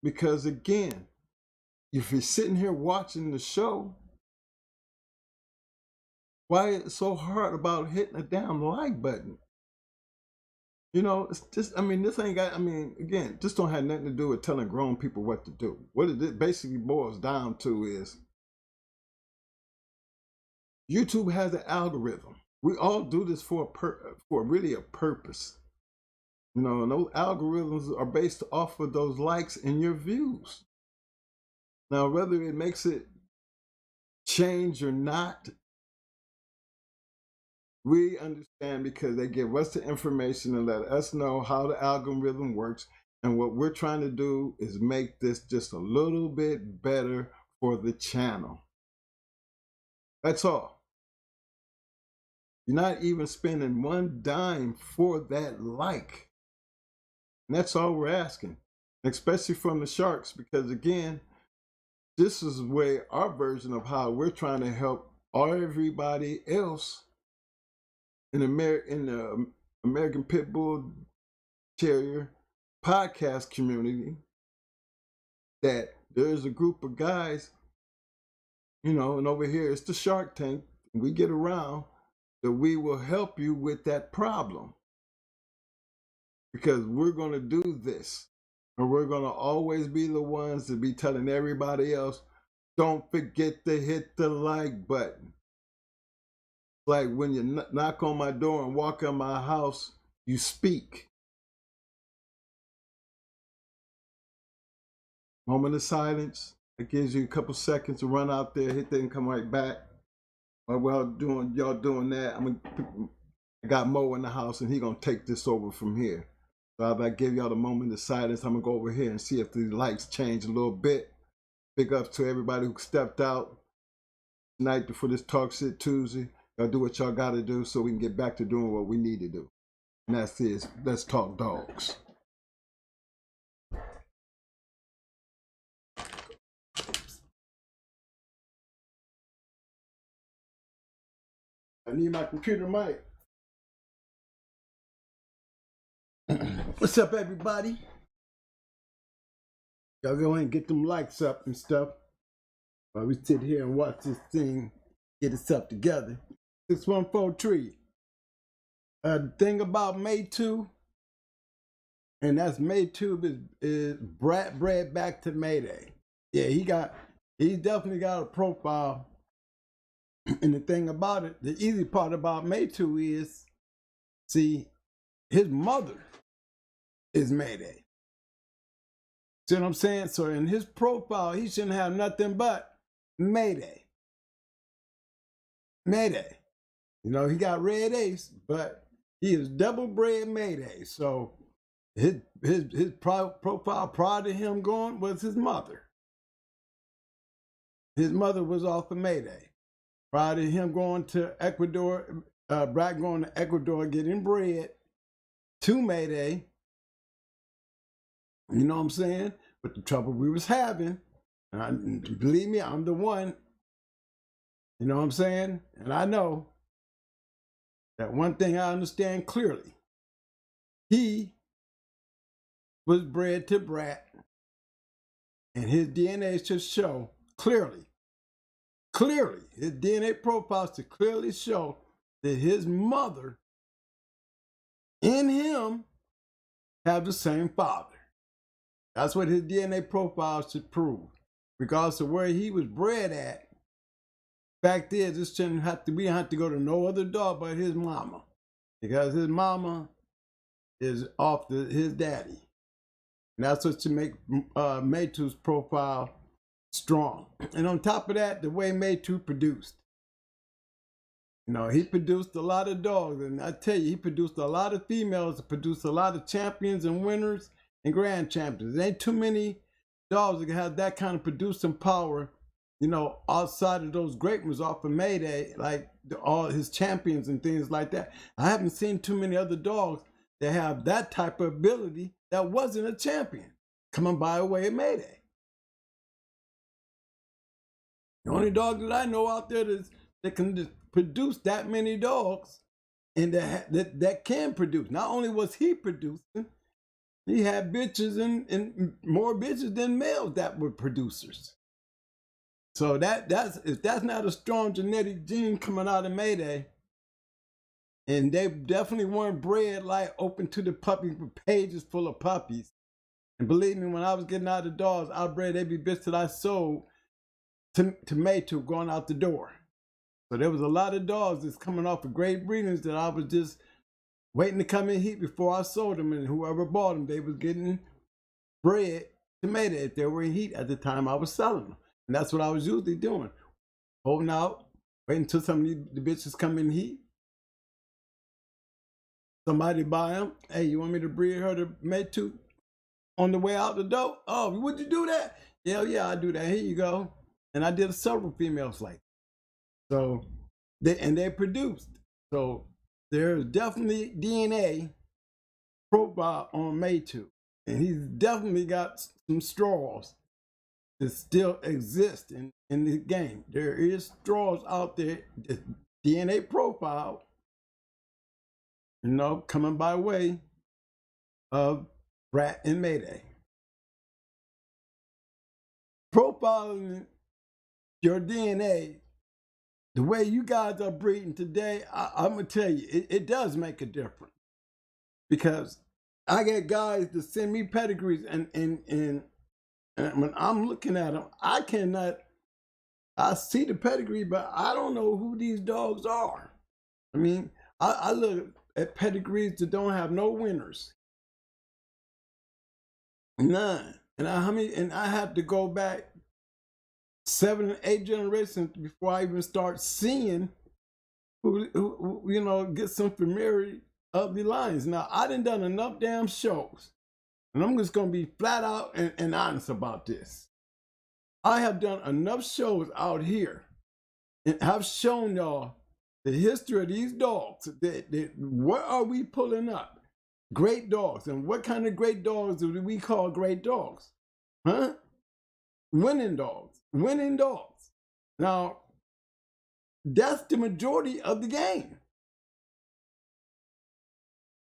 because again, if you're sitting here watching the show, why is it so hard about hitting a damn like button? You know, it's just, this ain't got, again, this don't have nothing to do with telling grown people what to do. What it basically boils down to is YouTube has an algorithm. We all do this for really a purpose. You know, and those algorithms are based off of those likes and your views. Now, whether it makes it change or not, we understand, because they give us the information and let us know how the algorithm works. And what we're trying to do is make this just a little bit better for the channel. That's all. You're not even spending one dime for that like. And that's all we're asking, especially from the Sharks, because again, this is where our version of how we're trying to help everybody else in the American Pit Bull Terrier podcast community, that there's a group of guys, and over here it's the Shark Tank, we get around, that we will help you with that problem, because we're going to do this, and we're going to always be the ones to be telling everybody else, don't forget to hit the like button. Like when you knock on my door and walk in my house, you speak. Moment of silence. It gives you a couple seconds to run out there, hit that, and come right back. While y'all doing that, I got Mo in the house, and he gonna take this over from here. So if I give y'all the moment of silence, I'm gonna go over here and see if the lights change a little bit. Big ups to everybody who stepped out tonight before this Talk Shit Tuesday. Y'all do what y'all gotta do so we can get back to doing what we need to do. And that's this. Let's talk dogs. I need my computer mic. What's up, everybody? Y'all go ahead and get them likes up and stuff while we sit here and watch this thing get itself together. 6143. The thing about Maytube, and that's Maytube, is bred back to Mayday. Yeah, he definitely got a profile. And the thing about it, the easy part about Maytube is, see, his mother is Mayday. See what I'm saying? So in his profile, he shouldn't have nothing but Mayday. Mayday. You know, he got Red Ace, but he is double bred Mayday. So his profile prior to him going was his mother. His mother was off of Mayday. Prior to him going to Ecuador, Brad going to Ecuador getting bred to Mayday. You know what I'm saying? But the trouble we was having, and believe me, I'm the one. You know what I'm saying? And I know that one thing I understand clearly. He was bred to Brat, and his DNA should show clearly, his DNA profiles to clearly show that his mother and him have the same father. That's what his DNA profile should prove. Regardless of where he was bred at, Fact is, this shouldn't have to. We don't have to go to no other dog but his mama, because his mama is off his daddy, and that's what should make Maytu's profile strong. And on top of that, the way Maytu produced. You know, he produced a lot of dogs, and I tell you, he produced a lot of females, produced a lot of champions and winners and grand champions. There ain't too many dogs that can have that kind of producing power, you know, outside of those great ones off of Mayday, like all his champions and things like that. I haven't seen too many other dogs that have that type of ability that wasn't a champion coming by way of Mayday. The only dog that I know out there that can just produce that many dogs and that can produce. Not only was he producing, he had bitches and more bitches than males that were producers. So if that's not a strong genetic gene coming out of Mayday, and they definitely weren't bred like open to the puppy with pages full of puppies. And believe me, when I was getting out of dogs, I bred every bitch that I sold to Maytu going out the door. So there was a lot of dogs that's coming off of great breedings that I was just waiting to come in heat before I sold them, and whoever bought them, they was getting bred to Mayday if they were in heat at the time I was selling them. And that's what I was usually doing. Holding out, waiting until some of the bitches come in heat. Somebody buy them. Hey, you want me to breed her to Maytu on the way out the door? Oh, would you do that? Yeah, I do that. Here you go. And I did several females like that. So, they produced. So there's definitely DNA profile on Maytu. And he's definitely got some straws that still exist in the game. There is straws out there, DNA profile, you know, coming by way of Rat and Mayday. Profiling your DNA, the way you guys are breeding today, I'm gonna tell you, it does make a difference. Because I get guys to send me pedigrees, and when I'm looking at them, I see the pedigree, but I don't know who these dogs are. I mean, I look at pedigrees that don't have no winners. None. And I have to go back 7 and 8 generations before I even start seeing who you know, get some familiarity of the lines. Now, I done enough damn shows, and I'm just gonna be flat out and honest about this. I have done enough shows out here, and I've shown y'all the history of these dogs. What are we pulling up? Great dogs. And what kind of great dogs do we call great dogs? Huh? Winning dogs. Winning dogs. Now, that's the majority of the game.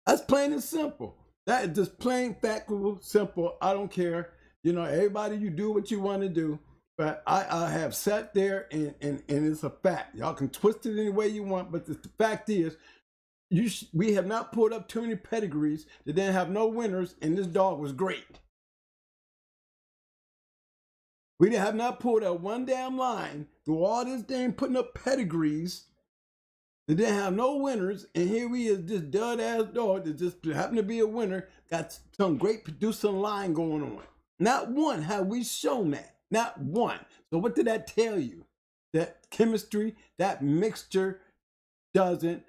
That's plain and simple. That is just plain, factual, simple. I don't care. You know, everybody, you do what you want to do. But I have sat there and it's a fact. Y'all can twist it any way you want, but the fact is, we have not pulled up too many pedigrees that didn't have no winners, and this dog was great. We have not pulled up one damn line through all this damn putting up pedigrees that didn't have no winners, and here we is, this dud-ass dog that just happened to be a winner, got some great producing line going on. Not one have we shown that. Not one. So what did that tell you? That chemistry, that mixture doesn't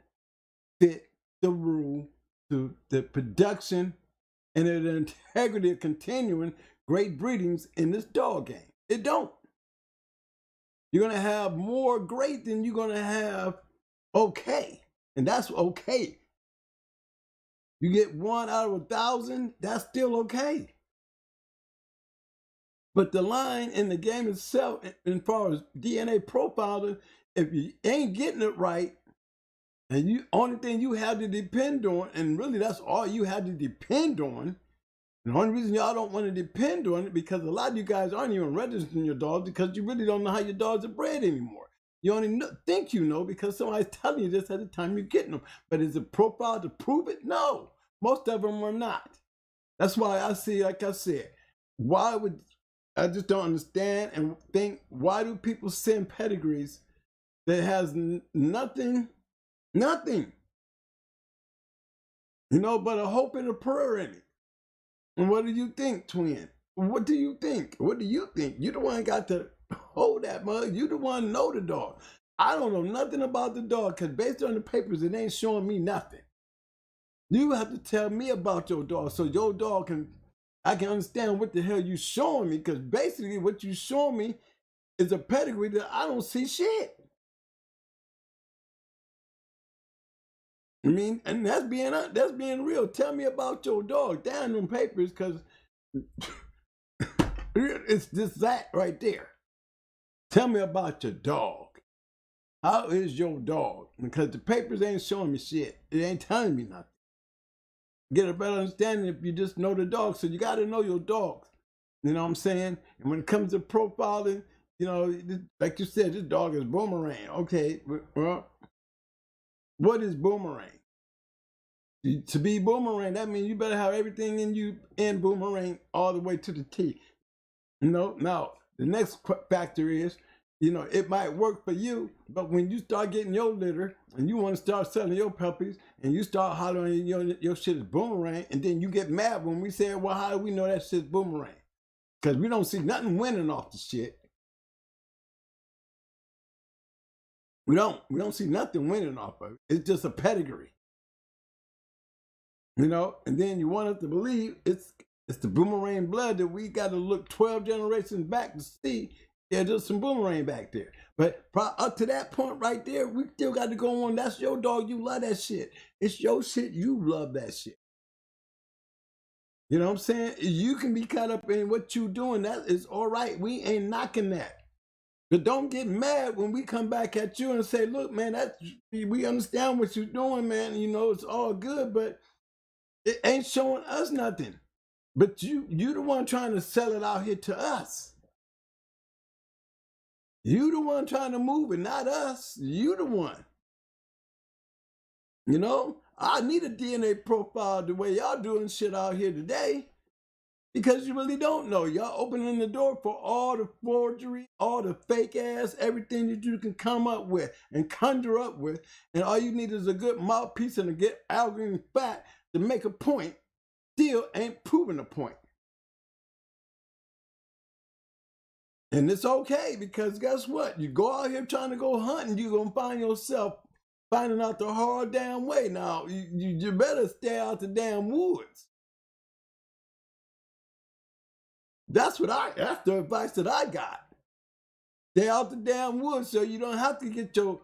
fit the rule to the production and the integrity of continuing great breedings in this dog game. It don't. You're going to have more great than you're going to have okay. And that's okay. You get 1 out of 1,000, that's still okay. But the line in the game itself, as far as DNA profiling, if you ain't getting it right, and you only thing you have to depend on, and really that's all you have to depend on, and the only reason y'all don't want to depend on it, because a lot of you guys aren't even registering your dogs because you really don't know how your dogs are bred anymore. You only think you know because somebody's telling you this at the time you're getting them. But is it profiled to prove it? No. Most of them are not. That's why I see, like I said, I just don't understand and think, why do people send pedigrees that has nothing, but a hope and a prayer in it. And what do you think, twin? What do you think? What do you think? You the one got to hold that mug. You the one know the dog. I don't know nothing about the dog because based on the papers, it ain't showing me nothing. You have to tell me about your dog so your dog I can understand what the hell you showing me, because basically what you showing me is a pedigree that I don't see shit. I mean, and that's being real. Tell me about your dog. Down them papers, because it's just that right there. Tell me about your dog. How is your dog? Because the papers ain't showing me shit. It ain't telling me nothing. Get a better understanding if you just know the dog. So you got to know your dogs. You know what I'm saying? And when it comes to profiling, like you said, this dog is Boomerang. Okay, well, what is Boomerang? To be Boomerang, that means you better have everything in you in Boomerang all the way to the T. Now, the next factor is, it might work for you, but when you start getting your litter and you want to start selling your puppies and you start hollering your shit is Boomerang, and then you get mad when we say, well, how do we know that shit's Boomerang? Because we don't see nothing winning off the shit. We don't see nothing winning off of it. It's just a pedigree. And then you want us to believe it's the Boomerang blood that we got to look 12 generations back to see there's some Boomerang back there. But up to that point right there, we still got to go on. That's your dog. You love that shit. It's your shit. You love that shit. You know what I'm saying? You can be caught up in what you doing. That is all right. We ain't knocking that. But don't get mad when we come back at you and say, look, man, we understand what you're doing, man. It's all good, but it ain't showing us nothing. But you the one trying to sell it out here to us. You the one trying to move it, not us. You the one. I need a DNA profile the way y'all doing shit out here today, because you really don't know. Y'all opening the door for all the forgery, all the fake ass, everything that you can come up with and conjure up with. And all you need is a good mouthpiece and a good algorithm fat to make a point. Still ain't proving a point. And it's okay, because guess what? You go out here trying to go hunting, you're going to find yourself finding out the hard damn way. Now, you better stay out the damn woods. That's the advice that I got. Stay out the damn woods so you don't have to get your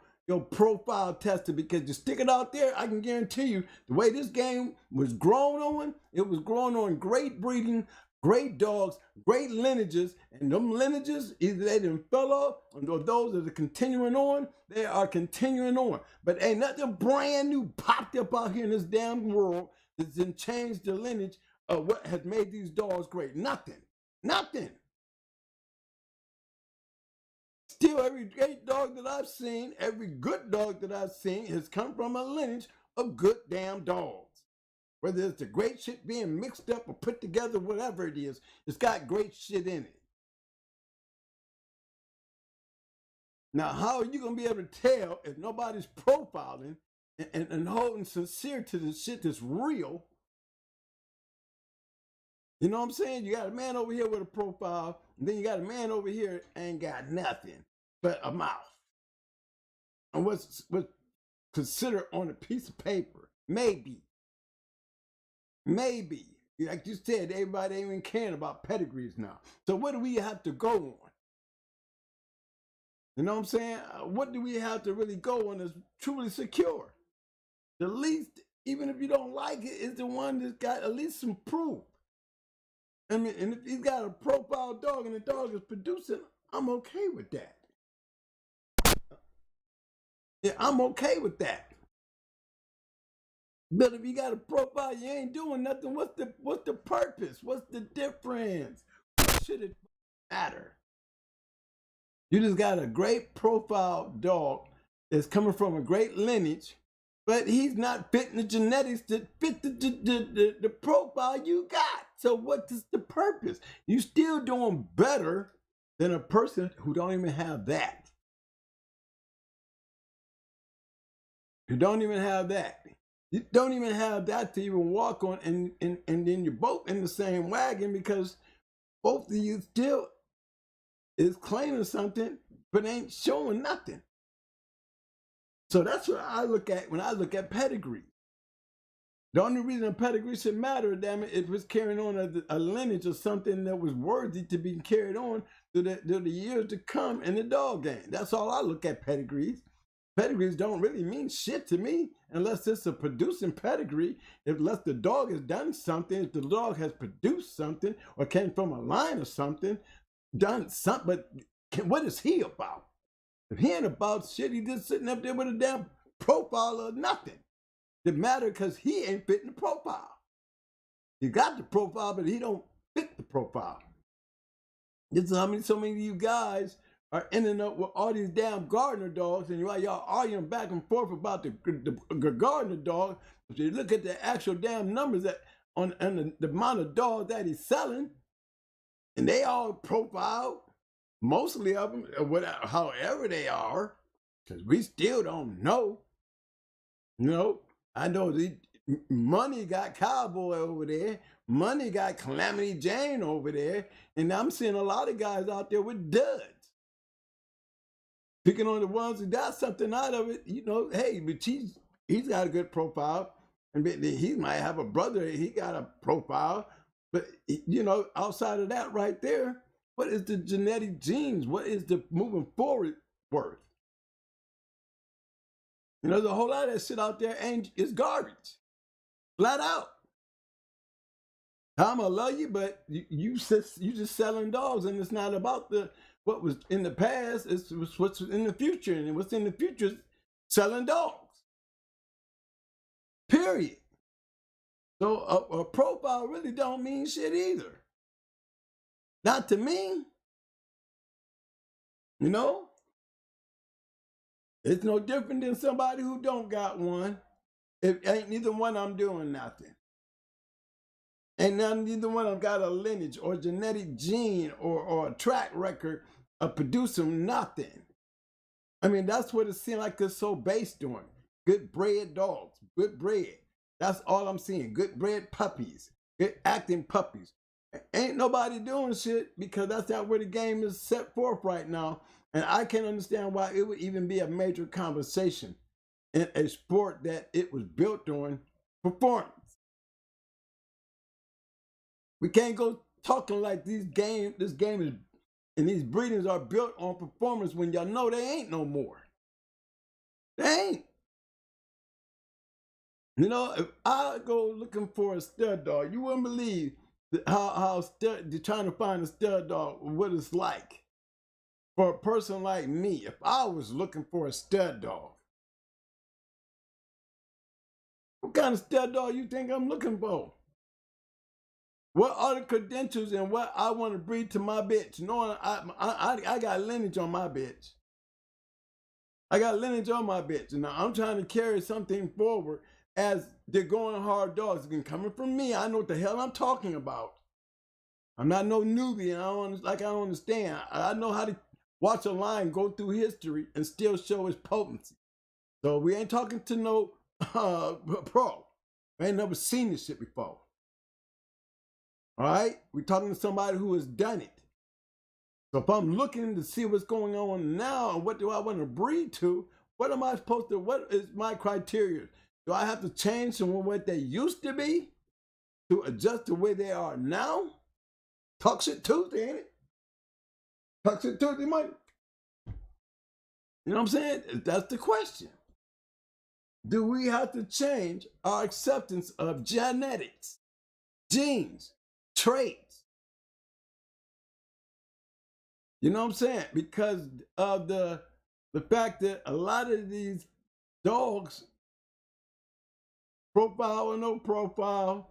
profile tested, because you stick it out there, I can guarantee you, the way this game was grown on, it was grown on great breeding, great dogs, great lineages, and them lineages, either they done fell off, or those that are continuing on, they are continuing on. But ain't nothing brand new popped up out here in this damn world that's done changed the lineage of what has made these dogs great. Nothing. Still, every great dog that I've seen, every good dog that I've seen has come from a lineage of good damn dogs. Whether it's the great shit being mixed up or put together, whatever it is, it's got great shit in it. Now, how are you going to be able to tell if nobody's profiling and holding sincere to the shit that's real? You know what I'm saying? You got a man over here with a profile, and then you got a man over here ain't got nothing but a mouth. And what's considered on a piece of paper? Maybe. Like you said, everybody ain't even caring about pedigrees now. So what do we have to go on? You know what I'm saying? What do we have to really go on that's truly secure? The least, even if you don't like it, is the one that's got at least some proof. I mean, and if he's got a profile dog and the dog is producing, I'm okay with that. Yeah, I'm okay with that. But if you got a profile, you ain't doing nothing. What's the purpose? What's the difference? What should it matter? You just got a great profile dog that's coming from a great lineage, but he's not fitting the genetics that fit the profile you got. So what is the purpose? You still doing better than a person who don't even have that. You don't even have that. You don't even have that to even walk on, and then you're both in the same wagon because both of you still is claiming something but ain't showing nothing. So that's what I look at when I look at pedigree. The only reason a pedigree should matter, damn it, if it's carrying on a lineage or something that was worthy to be carried on to the years to come in the dog game. That's all I look at pedigrees. Pedigrees don't really mean shit to me unless it's a producing pedigree, unless the dog has done something, if the dog has produced something or came from a line or something, done something, but what is he about? If he ain't about shit, he just sitting up there with a damn profile of nothing. It matters because he ain't fitting the profile. He got the profile, but he don't fit the profile. This is how many, so many of you guys are ending up with all these damn Gardner dogs, and y'all arguing back and forth about the Gardner dog. If you look at the actual damn numbers that on the amount of dogs that he's selling, and they all profiled, mostly of them, however they are, because we still don't know. You know, I know Money got Cowboy over there. Money got Calamity Jane over there. And I'm seeing a lot of guys out there with duds. Picking on the ones who got something out of it, you know, hey, but he's got a good profile. And he might have a brother, he got a profile. But, you know, outside of that right there, what is the genetic genes? What is the moving forward worth? You know, there's a whole lot of that shit out there is garbage. Flat out. I'ma love you, but you just selling dogs, and it's not about what was in the past. It's what's in the future, and what's in the future is selling dogs. Period. So a profile really don't mean shit either. Not to me. You know? It's no different than somebody who don't got one. If ain't neither one I'm doing nothing. And neither one of them got a lineage or genetic gene or a track record of producing nothing. I mean, that's what it seems like it's so based on. Good bred dogs, good bred. That's all I'm seeing. Good bred puppies, good acting puppies. Ain't nobody doing shit because that's not where the game is set forth right now. And I can't understand why it would even be a major conversation in a sport that it was built on performance. We can't go talking like this game is, and these breedings are built on performance when y'all know they ain't no more. They ain't. You know, if I go looking for a stud dog, you wouldn't believe how they're trying to find a stud dog, what it's like for a person like me. If I was looking for a stud dog, what kind of stud dog you think I'm looking for? What are the credentials and what I want to breed to my bitch? Knowing I got lineage on my bitch. I got lineage on my bitch. And I'm trying to carry something forward as they're going hard dogs. It's coming from me. I know what the hell I'm talking about. I'm not no newbie, and I don't understand. I know how to watch a lion go through history and still show its potency. So we ain't talking to no pro. I ain't never seen this shit before. All right? We're talking to somebody who has done it. So if I'm looking to see what's going on now and what do I want to breed to, what am I supposed to, what is my criteria? Do I have to change from what they used to be to adjust to where they are now? Talk shit Tuesday, ain't it? Talk shit Tuesday, Mike. You know what I'm saying? That's the question. Do we have to change our acceptance of genetics, genes, traits? You know what I'm saying? Because of the fact that a lot of these dogs, profile or no profile,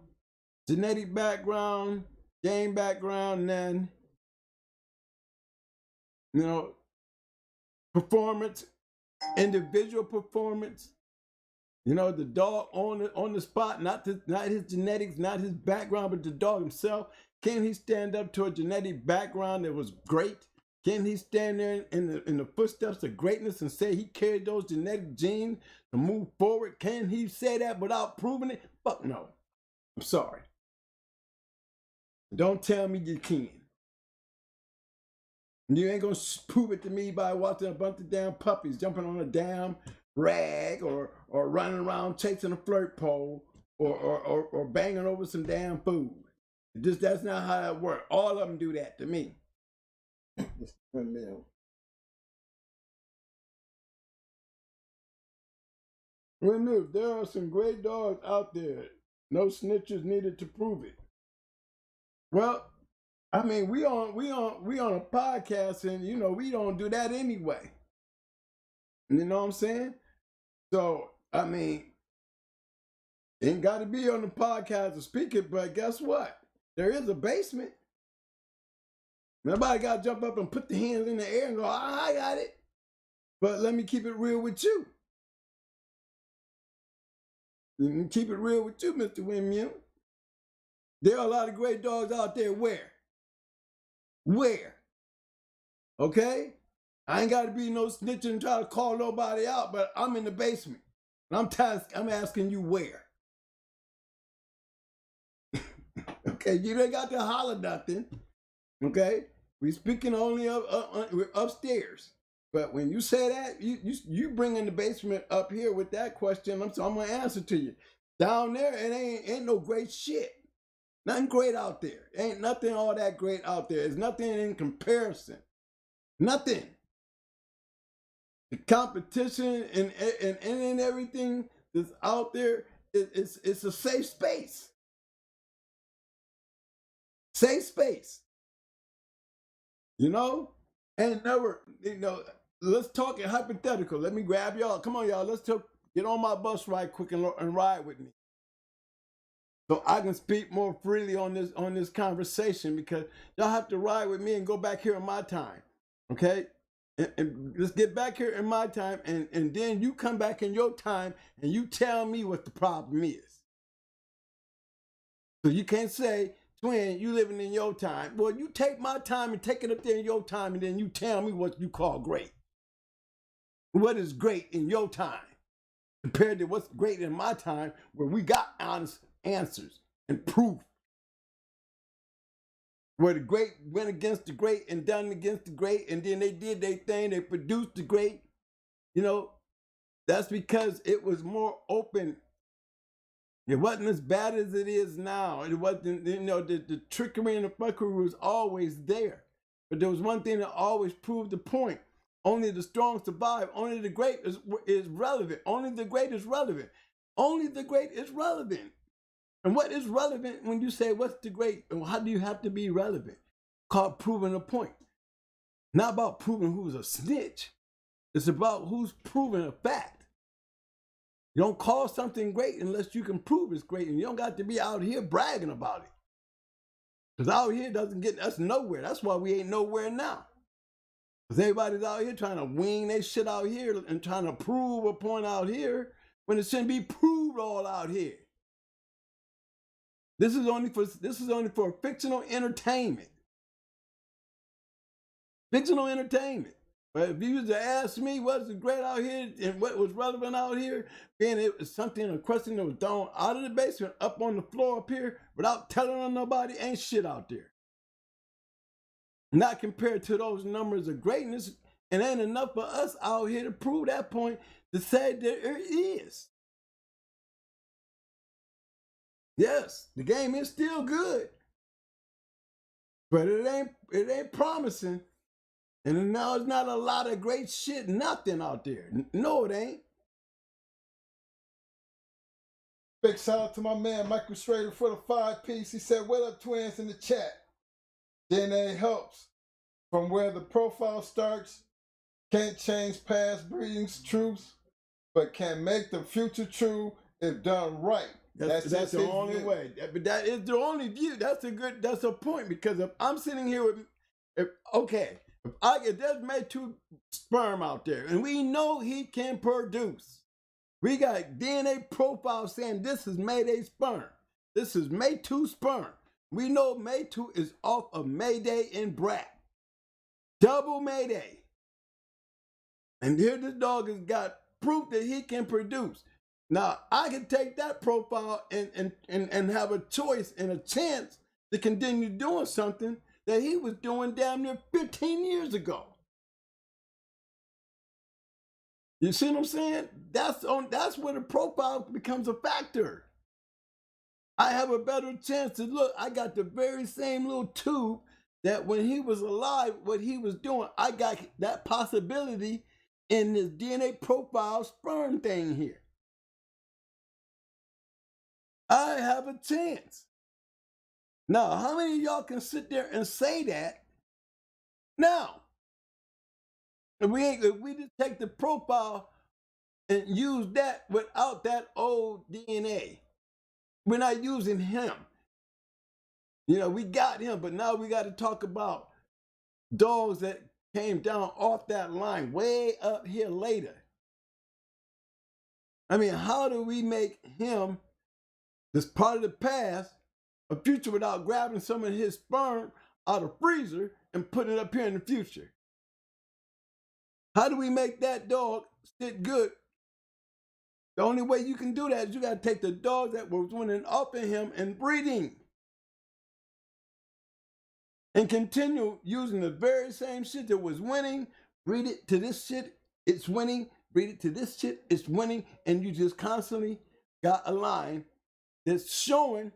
genetic background, game background, none, you know, performance, individual performance, you know, the dog on the spot, not his genetics, not his background, but the dog himself. Can he stand up to a genetic background that was great? Can he stand there in the footsteps of greatness and say he carried those genetic genes to move forward? Can he say that without proving it? Fuck no. I'm sorry. Don't tell me you can. You ain't gonna prove it to me by watching a bunch of damn puppies jumping on a damn rag or running around chasing a flirt pole or banging over some damn food. That's not how that works. All of them do that to me. Remember, there are some great dogs out there. No snitches needed to prove it. Well, I mean, we on a podcast, and you know we don't do that anyway. You know what I'm saying? So I mean, ain't got to be on the podcast to speak it, but guess what? There is a basement. Nobody got to jump up and put the hands in the air and go, I got it. But let me keep it real with you. Let me keep it real with you, Mr. Windmill. There are a lot of great dogs out there. Where? Okay? I ain't got to be no snitching and try to call nobody out, but I'm in the basement. And I'm asking you where. Okay, you ain't got to holler nothing. Okay? We speaking only we're upstairs. But when you say that, you bring in the basement up here with that question, I'm going to answer to you. Down there, it ain't no great shit. Nothing great out there. Ain't nothing all that great out there. There's nothing in comparison. Nothing. The competition and everything that's out there, it's a safe space. Safe space. You know? And never, you know, let's talk it hypothetical. Let me grab y'all. Come on, y'all. Let's get on my bus right quick and ride with me. So I can speak more freely on this conversation, because y'all have to ride with me and go back here in my time. Okay? And let's get back here in my time, and then you come back in your time and you tell me what the problem is. So you can't say, Twin, you living in your time. Well, you take my time and take it up there in your time, and then you tell me what you call great. What is great in your time compared to what's great in my time, where we got honest answers and proof. Where the great went against the great and done against the great, and then they did their thing, they produced the great. You know, that's because it was more open. It wasn't as bad as it is now. It wasn't, you know, the trickery and the fuckery was always there. But there was one thing that always proved the point. Only the strong survive. Only the great is relevant. Only the great is relevant. Only the great is relevant. And what is relevant when you say what's the great? How do you have to be relevant? Called proving a point. Not about proving who's a snitch. It's about who's proving a fact. You don't call something great unless you can prove it's great, and you don't got to be out here bragging about it. Because out here doesn't get us nowhere. That's why we ain't nowhere now. Because everybody's out here trying to wing their shit out here and trying to prove a point out here when it shouldn't be proved all out here. This is only for fictional entertainment. Fictional entertainment. But if you was to ask me what's great out here and what was relevant out here, then it was something, a question that was thrown out of the basement up on the floor up here without telling on nobody, ain't shit out there. Not compared to those numbers of greatness, and ain't enough for us out here to prove that point to say there is. Yes, the game is still good, but it ain't promising. And now it's not a lot of great shit, nothing out there. No, it ain't. Big shout out to my man Michael Schrader for the 5-piece. He said, "What up, twins?" in the chat. DNA helps. From where the profile starts, can't change past breeding's truths, but can make the future true if done right. That's the only way. But that is the only view. That's a point, because if I'm sitting here with, if there's made two sperm out there, and we know he can produce. We got DNA profile saying this is Mayday sperm. This is May2 sperm. We know May2 is off of Mayday in Brat. Double Mayday. And here this dog has got proof that he can produce. Now, I can take that profile and have a choice and a chance to continue doing something that he was doing damn near 15 years ago. You see what I'm saying? That's where the profile becomes a factor. I have a better chance to look. I got the very same little tube that when he was alive, what he was doing, I got that possibility in this DNA profile sperm thing here. I have a chance. Now, how many of y'all can sit there and say that? Now, if we just take the profile and use that without that old DNA, we're not using him. You know, we got him, but now we got to talk about dogs that came down off that line way up here later. I mean, how do we make him this part of the past, a future, without grabbing some of his sperm out of the freezer and putting it up here in the future? How do we make that dog sit good? The only way you can do that is you got to take the dog that was winning up in him and breeding, and continue using the very same shit that was winning, breed it to this shit, it's winning, breed it to this shit, it's winning, and you just constantly got a line that's showing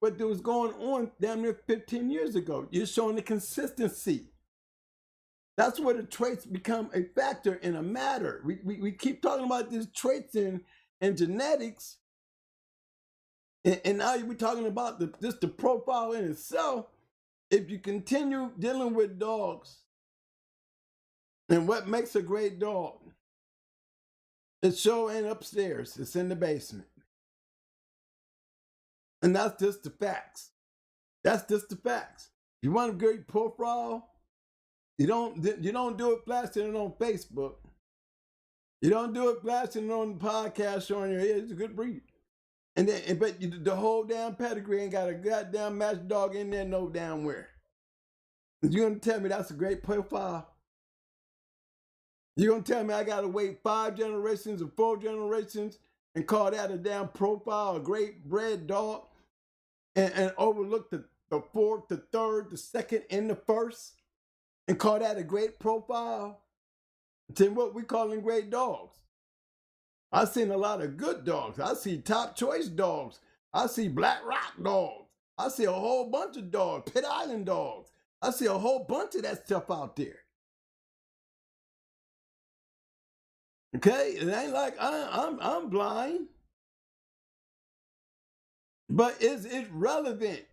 what was going on damn near 15 years ago. You're showing the consistency. That's where the traits become a factor in a matter. We keep talking about these traits and genetics, and now we're talking about just the profile in itself. If you continue dealing with dogs, and what makes a great dog, it sure ain't upstairs, it's in the basement. And that's just the facts. That's just the facts. You want a great profile, you don't do it flashing it on Facebook. You don't do it flashing it on the podcast showing your head. It's a good breed. And then, but the whole damn pedigree ain't got a goddamn match dog in there no damn where. You're gonna tell me that's a great profile? You're gonna tell me I gotta wait 5 generations or 4 generations and call that a damn profile, a great bred dog, and overlook the 4th, the 3rd, the 2nd, and the 1st, and call that a great profile? To what we calling great dogs. I've seen a lot of good dogs. I see top choice dogs. I see Black Rock dogs. I see a whole bunch of dogs, Pit Island dogs. I see a whole bunch of that stuff out there. Okay, it ain't like I'm blind, but is it relevant?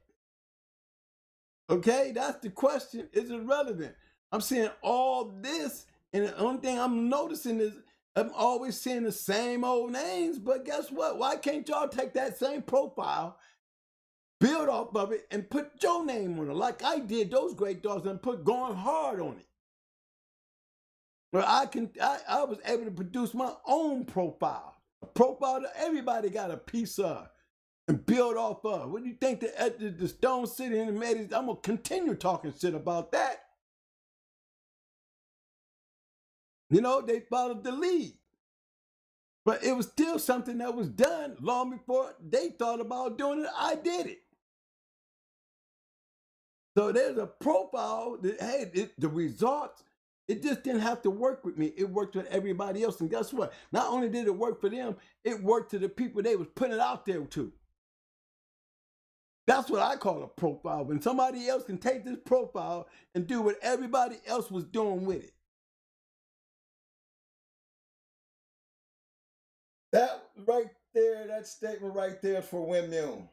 Okay, that's the question. Is it relevant? I'm seeing all this, and the only thing I'm noticing is I'm always seeing the same old names. But guess what? Why can't y'all take that same profile, build off of it, and put your name on it like I did those great dogs and put Going Hard on it? Well, I was able to produce my own profile, a profile that everybody got a piece of and build off of. What do you think the Stone City and the Medes? I'm gonna continue talking shit about that. You know, they followed the lead, but it was still something that was done long before they thought about doing it. I did it. So there's a profile that, hey, the results. It just didn't have to work with me. It worked with everybody else. And guess what? Not only did it work for them, it worked to the people they was putting it out there to. That's what I call a profile. When somebody else can take this profile and do what everybody else was doing with it. That right there, that statement right there for windmill.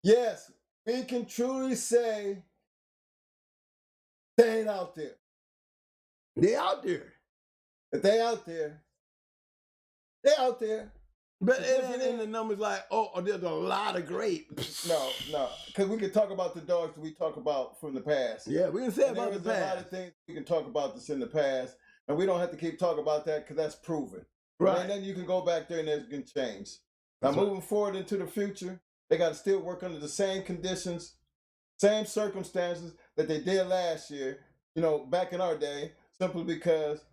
Yes, we can truly say they ain't out there. They out there. If they out there, they out there. But it ain't in the numbers like, oh, there's a lot of great. No, because we can talk about the dogs that we talk about from the past. Yeah, we can say about the past. There's a lot of things we can talk about that's in the past, and we don't have to keep talking about that because that's proven. Right. And then you can go back there and there's going to change. Now, moving forward into the future, they got to still work under the same conditions, same circumstances that they did last year, back in our day, simply because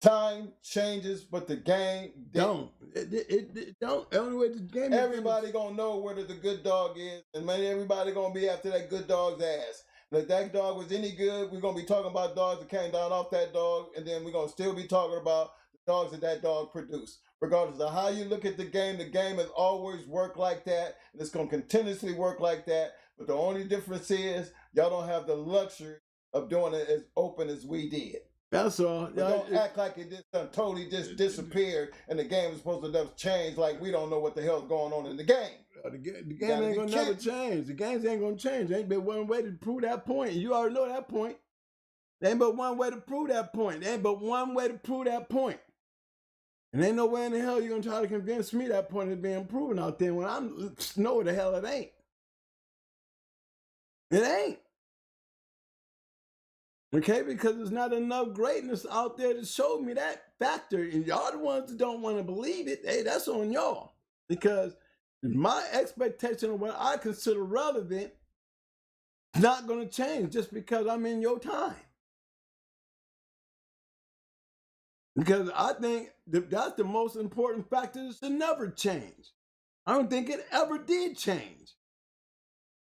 time changes, but the game don't. It don't. The only way the game. Everybody gonna know whether the good dog is, and man, everybody gonna be after that good dog's ass. And if that dog was any good, we're gonna be talking about dogs that came down off that dog, and then we're gonna still be talking about the dogs that dog produced. Regardless of how you look at the game has always worked like that, and it's gonna continuously work like that. But the only difference is y'all don't have the luxury of doing it as open as we did. That's all. Don't act like it just totally just disappeared and the game is supposed to just change like we don't know what the hell's going on in the game. The game ain't gonna never change. The games ain't gonna change. There ain't but one way to prove that point. You already know that point. There ain't but one way to prove that point. There ain't but one way to prove that point. And ain't no way in the hell you're gonna try to convince me that point is being proven out there when I know the hell it ain't. It ain't. Okay, because there's not enough greatness out there to show me that factor. And y'all the ones that don't want to believe it, hey, that's on y'all. Because my expectation of what I consider relevant is not going to change just because I'm in your time. Because I think that's the most important factor that should never change. I don't think it ever did change.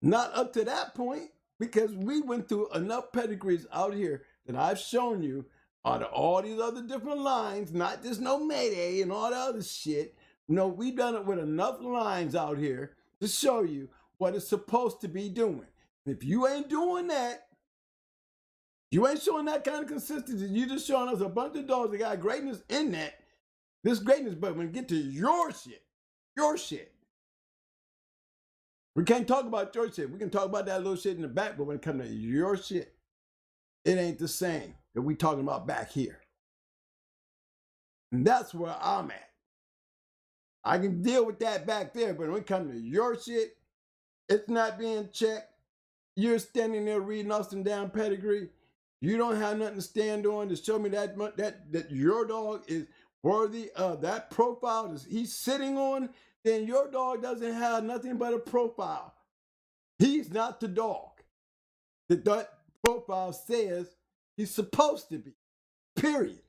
Not up to that point. Because we went through enough pedigrees out here that I've shown you out of all these other different lines, not just no Mayday and all the other shit. No, we've done it with enough lines out here to show you what it's supposed to be doing. If you ain't doing that, you ain't showing that kind of consistency, you just showing us a bunch of dogs that got greatness in that. This greatness, but when it get to your shit, we can't talk about your shit. We can talk about that little shit in the back, but when it comes to your shit, it ain't the same that we talking about back here. And that's where I'm at. I can deal with that back there, but when it comes to your shit, it's not being checked. You're standing there reading off some damn pedigree. You don't have nothing to stand on to show me that your dog is worthy of that profile that he's sitting on. Then your dog doesn't have nothing but a profile. He's not the dog that profile says he's supposed to be, period.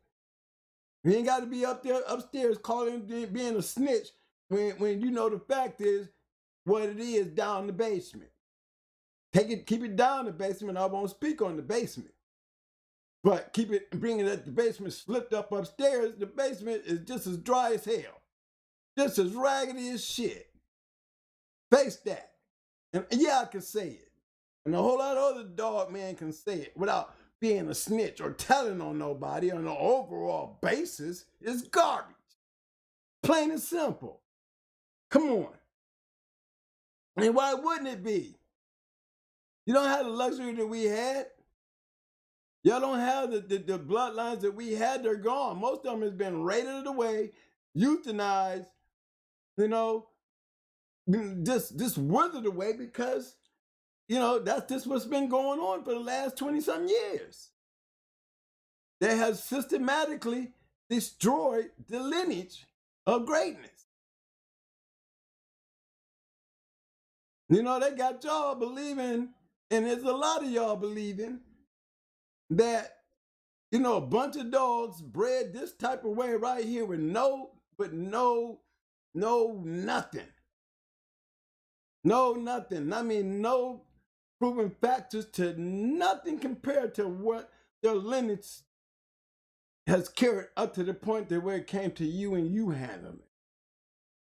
You ain't got to be up there upstairs calling being a snitch when you know the fact is what it is down in the basement. Keep it down in the basement. I won't speak on the basement. But bring it at the basement, slipped up upstairs. The basement is just as dry as hell. Just as raggedy as shit. Face that. And yeah, I can say it. And a whole lot of other dog man can say it without being a snitch or telling on nobody on an overall basis. It's garbage. Plain and simple. Come on. And why wouldn't it be? You don't have the luxury that we had. Y'all don't have the bloodlines that we had. They're gone. Most of them has been raided away, euthanized, just withered away because, that's just what's been going on for the last 20-some years. They have systematically destroyed the lineage of greatness. They got y'all believing, and there's a lot of y'all believing that, a bunch of dogs bred this type of way right here with no nothing. No, nothing. I mean, no proven factors to nothing compared to what their lineage has carried up to the point that where it came to you and you handle it.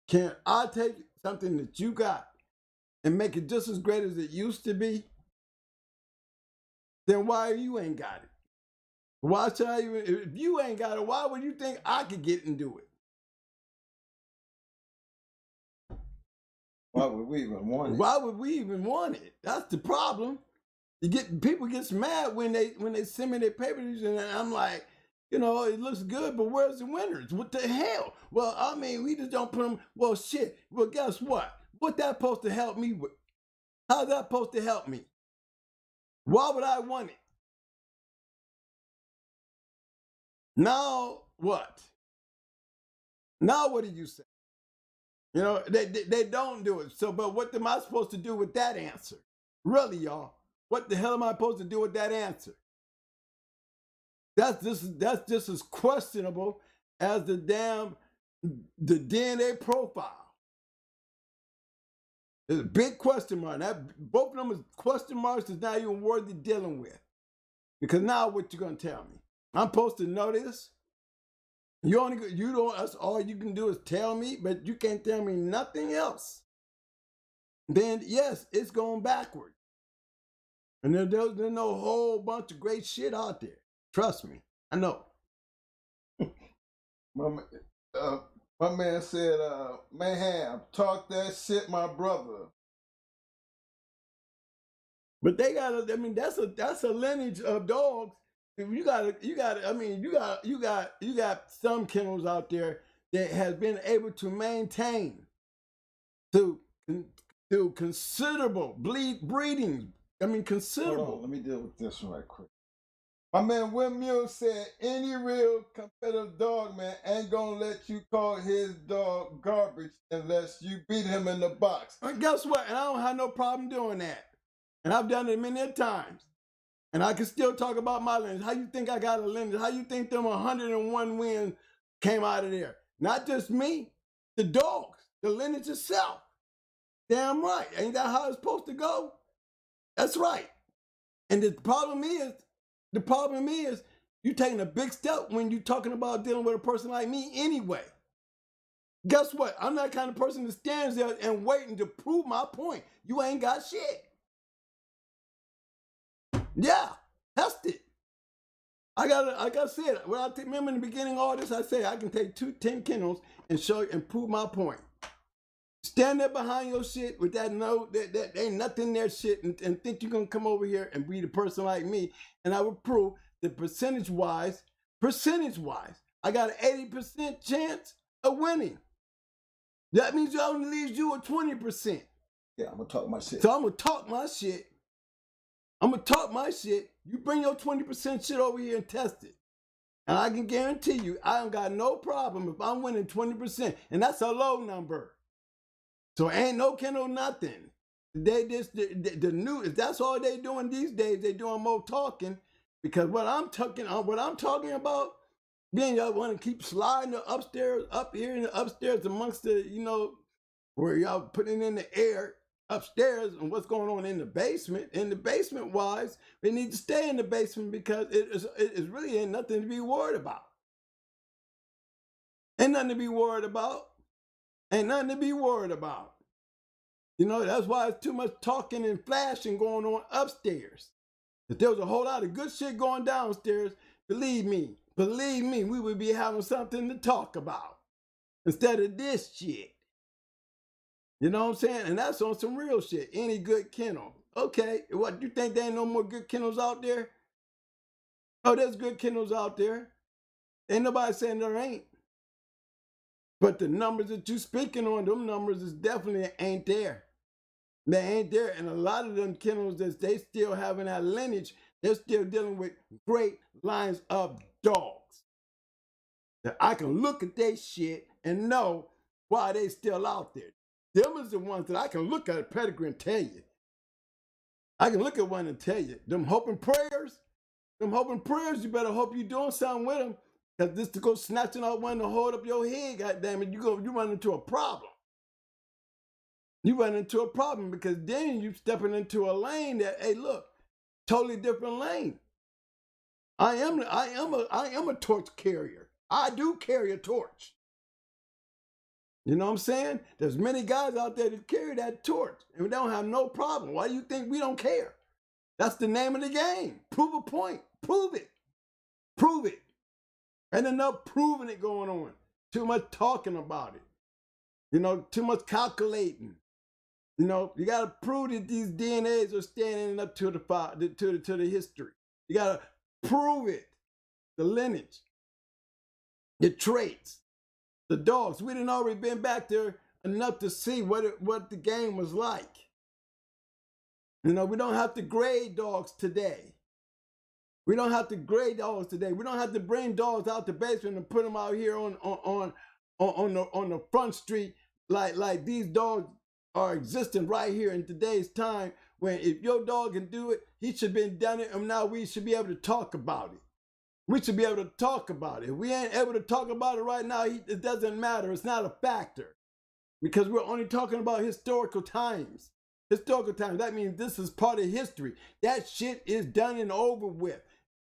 Can I take something that you got and make it just as great as it used to be? Then why you ain't got it? Why should I even, if you ain't got it, why would you think I could get and do it? Why would we even want it? Why would we even want it? That's the problem. People get mad when they send me their papers, and I'm like, it looks good, but where's the winners? What the hell? Well, I mean, we just don't put them. Well, shit. Well, guess what? What that supposed to help me with? How's that supposed to help me? Why would I want it? Now what? Now what do you say? They don't do it. So, but what am I supposed to do with that answer? Really, y'all? what the hell am I supposed to do with that answer? That's just as questionable as the DNA profile. There's a big question mark. Both of them is question marks that's not even worthy dealing with. Because now what you gonna tell me? I'm supposed to know this? That's all you can do is tell me, but you can't tell me nothing else. Then yes, it's going backward. And there's no whole bunch of great shit out there. Trust me, I know. My man said, "Mayhem, talk that shit, my brother." But they got. I mean, that's a lineage of dogs. You got some kennels out there that has been able to maintain through considerable breeding. I mean, considerable. Hold on, let me deal with this right quick. My man Windmill said, any real competitive dog man ain't gonna let you call his dog garbage unless you beat him in the box. And guess what? And I don't have no problem doing that. And I've done it many times. And I can still talk about my lineage. How you think I got a lineage? How you think them 101 wins came out of there? Not just me, the dogs, the lineage itself. Damn right. Ain't that how it's supposed to go? That's right. And the problem is, you're taking a big step when you're talking about dealing with a person like me anyway. Guess what? I'm that kind of person that stands there and waiting to prove my point. You ain't got shit. Yeah, test it. Like I said, when I remember in the beginning of all this, I said I can take 10 kennels and show you and prove my point. Stand there behind your shit with that that ain't nothing there shit and think you're gonna come over here and be the person like me, and I will prove that percentage-wise, I got an 80% chance of winning. That means it only leaves you with 20%. Yeah, I'm gonna talk my shit. So I'm gonna talk my shit. You bring your 20% shit over here and test it. And I can guarantee you, I don't got no problem if I'm winning 20%. And that's a low number. So ain't no kennel nothing. They just, the new, if that's all they doing these days, they doing more talking. Because what I'm talking about, then y'all want to keep sliding the upstairs, up here and the upstairs amongst the, where y'all putting in the air upstairs and what's going on in the basement. In the basement wise, they need to stay in the basement because it really ain't nothing to be worried about. Ain't nothing to be worried about. Ain't nothing to be worried about. That's why it's too much talking and flashing going on upstairs. If there was a whole lot of good shit going downstairs, believe me, we would be having something to talk about instead of this shit. You know what I'm saying? And that's on some real shit. Any good kennel. Okay, what, you think there ain't no more good kennels out there? Oh, there's good kennels out there. Ain't nobody saying there ain't. But the numbers that you speaking on, them numbers is definitely ain't there. They ain't there. And a lot of them kennels that they still having that lineage, they're still dealing with great lines of dogs. That I can look at their shit and know why they still out there. Them is the ones that I can look at a pedigree and tell you. I can look at one and tell you. Them hoping prayers, you better hope you're doing something with them. Because this to go snatching out one to hold up your head, goddammit, you run into a problem. You run into a problem because then you stepping into a lane that, hey, look, totally different lane. I am a torch carrier. I do carry a torch. You know what I'm saying? There's many guys out there that carry that torch and we don't have no problem. Why do you think we don't care? That's the name of the game. Prove a point. Prove it. Prove it. And enough proving it going on. Too much talking about it. Too much calculating. You got to prove that these DNAs are standing up to the history. You got to prove it. The lineage. The traits. The dogs. We done already been back there enough to see what the game was like. We don't have to grade dogs today. We don't have to grade dogs today. We don't have to bring dogs out the basement and put them out here on the front street like these dogs are existing right here in today's time when if your dog can do it, he should have been done it, and now we should be able to talk about it. We should be able to talk about it. If we ain't able to talk about it right now, it doesn't matter. It's not a factor because we're only talking about historical times. Historical times. That means this is part of history. That shit is done and over with.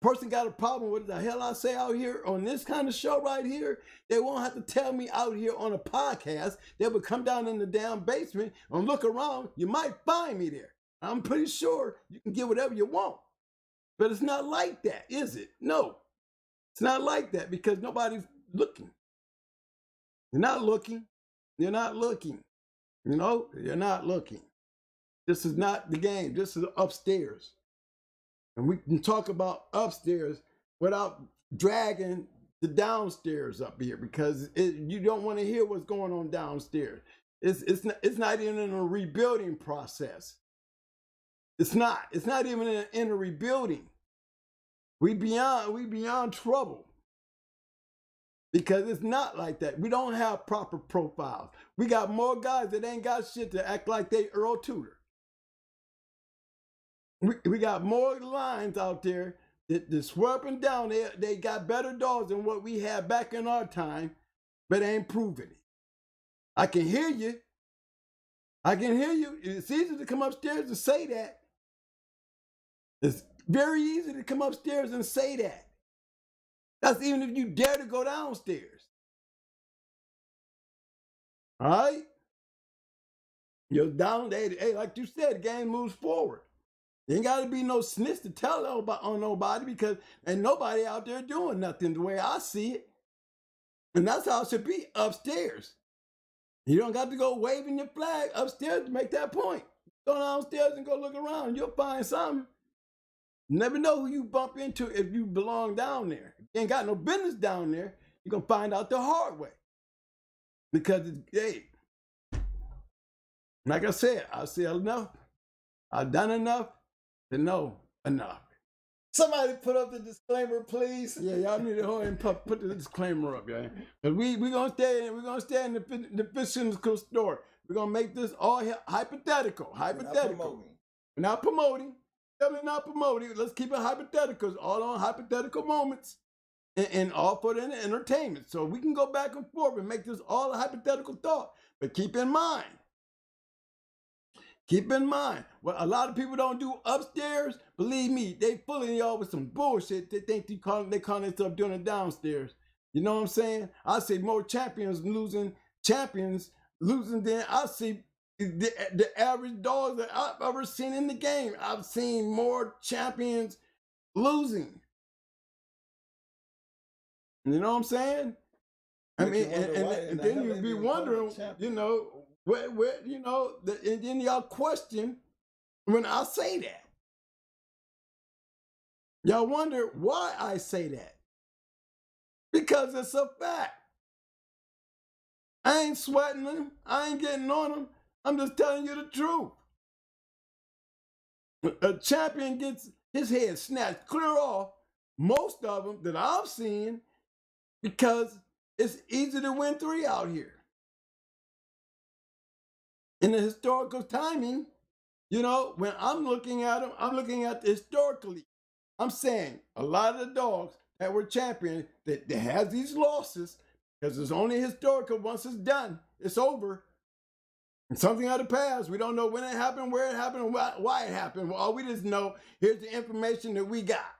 Person got a problem with the hell I say out here on this kind of show right here, they won't have to tell me out here on a podcast. They would come down in the damn basement and look around. You might find me there. I'm pretty sure you can get whatever you want. But it's not like that, is it? No. It's not like that because nobody's looking. You're not looking. You're not looking. You know, you're not looking. This is not the game. This is upstairs. And we can talk about upstairs without dragging the downstairs up here because you don't want to hear what's going on downstairs. It's not even in a rebuilding process. It's not even in a rebuilding. We beyond trouble because it's not like that. We don't have proper profiles. We got more guys that ain't got shit to act like they Earl Tudor. We got more lines out there that swerving down. They got better dogs than what we had back in our time, but ain't proving it. I can hear you. I can hear you. It's easy to come upstairs and say that. It's very easy to come upstairs and say that. That's even if you dare to go downstairs. All right? You're down there. Hey, like you said, the game moves forward. There ain't got to be no snitch to tell on nobody because ain't nobody out there doing nothing the way I see it. And that's how it should be upstairs. You don't got to go waving your flag upstairs to make that point. Go downstairs and go look around. You'll find something. You never know who you bump into if you belong down there. If you ain't got no business down there, you're going to find out the hard way. Because, hey, like I said, I've said enough. I've done enough to know enough. Somebody put up the disclaimer, please. Yeah, y'all need to go ahead and put the disclaimer up, yeah. But we're gonna stay in the physical store. We're gonna make this all hypothetical. Hypothetical. We're not promoting. Definitely not promoting. Let's keep it hypotheticals, all on hypothetical moments, and all for the entertainment. So we can go back and forth and make this all a hypothetical thought. But keep in mind. Keep in mind, what a lot of people don't do upstairs, believe me, they fooling y'all with some bullshit. They think they call themselves doing it downstairs. You know what I'm saying? I see more champions losing than I see the average dogs that I've ever seen in the game. I've seen more champions losing. You know what I'm saying? I mean, and then you'd be wondering, you know, where you know, and then y'all question when I say that. Y'all wonder why I say that. Because it's a fact. I ain't sweating them. I ain't getting on them. I'm just telling you the truth. A champion gets his head snatched clear off, most of them that I've seen, because it's easy to win 3 out here. In the historical timing, you know, when I'm looking at them, I'm looking at the historically. I'm saying a lot of the dogs that were champions that has these losses, because it's only historical. Once it's done, it's over. And something out of the past. We don't know when it happened, where it happened, and why it happened. Well, all we just know, here's the information that we got.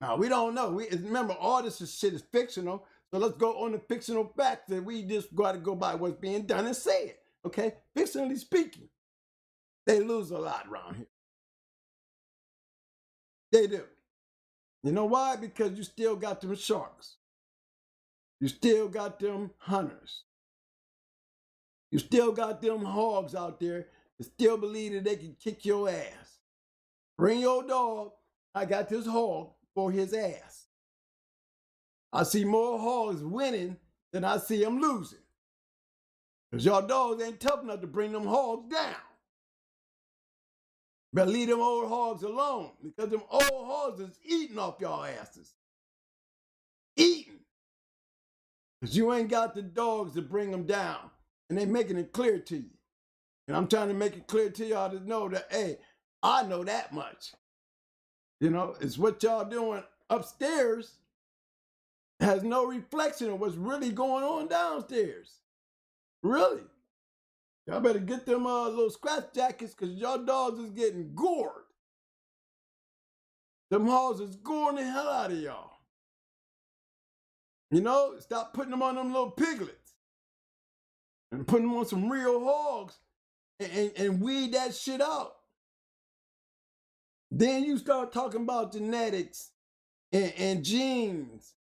Now, we don't know. Remember, all this shit is fictional. So let's go on the fictional facts that we just got to go by what's being done and say it. Okay? Fictionally speaking, they lose a lot around here. They do. You know why? Because you still got them sharks. You still got them hunters. You still got them hogs out there that still believe that they can kick your ass. Bring your dog. I got this hog for his ass. I see more hogs winning than I see them losing. Because y'all dogs ain't tough enough to bring them hogs down. Better leave them old hogs alone, because them old hogs is eating off y'all asses. Eating. Because you ain't got the dogs to bring them down. And they making it clear to you. And I'm trying to make it clear to y'all to know that, hey, I know that much. You know, it's what y'all doing upstairs has no reflection of what's really going on downstairs. Really. Y'all better get them little scratch jackets because y'all dogs is getting gored. Them hogs is goring the hell out of y'all. You know, stop putting them on them little piglets and putting them on some real hogs and weed that shit out. Then you start talking about genetics and genes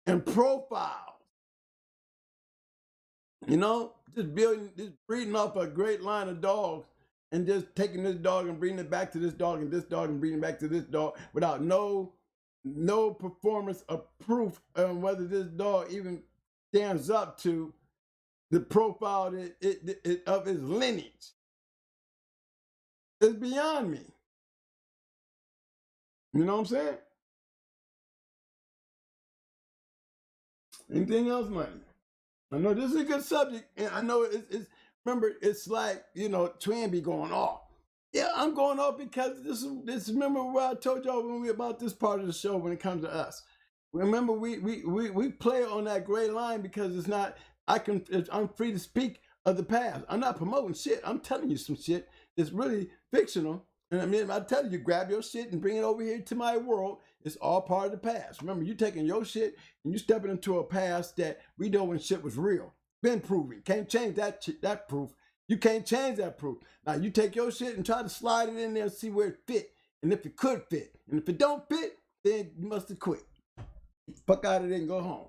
and profiles. You know, just breeding off a great line of dogs and just taking this dog and bringing it back to this dog and this dog and bringing it back to this dog without no performance of proof on whether this dog even stands up to the profile of his lineage. It's beyond me. You know what I'm saying? Anything else, man? I know this is a good subject, and I know it's remember, it's like, you know, Twin be going off. Yeah, I'm going off because this remember what I told y'all when we about this part of the show when it comes to us. Remember, we play on that gray line because it's not, I'm free to speak of the past. I'm not promoting shit. I'm telling you some shit that's really fictional. And I mean, I tell you, grab your shit and bring it over here to my world. It's all part of the past. Remember, you taking your shit and you stepping into a past that we know when shit was real. Been proven. Can't change that proof. You can't change that proof. Now, you take your shit and try to slide it in there and see where it fit. And if it could fit. And if it don't fit, then you must have quit. Fuck out of there and go home.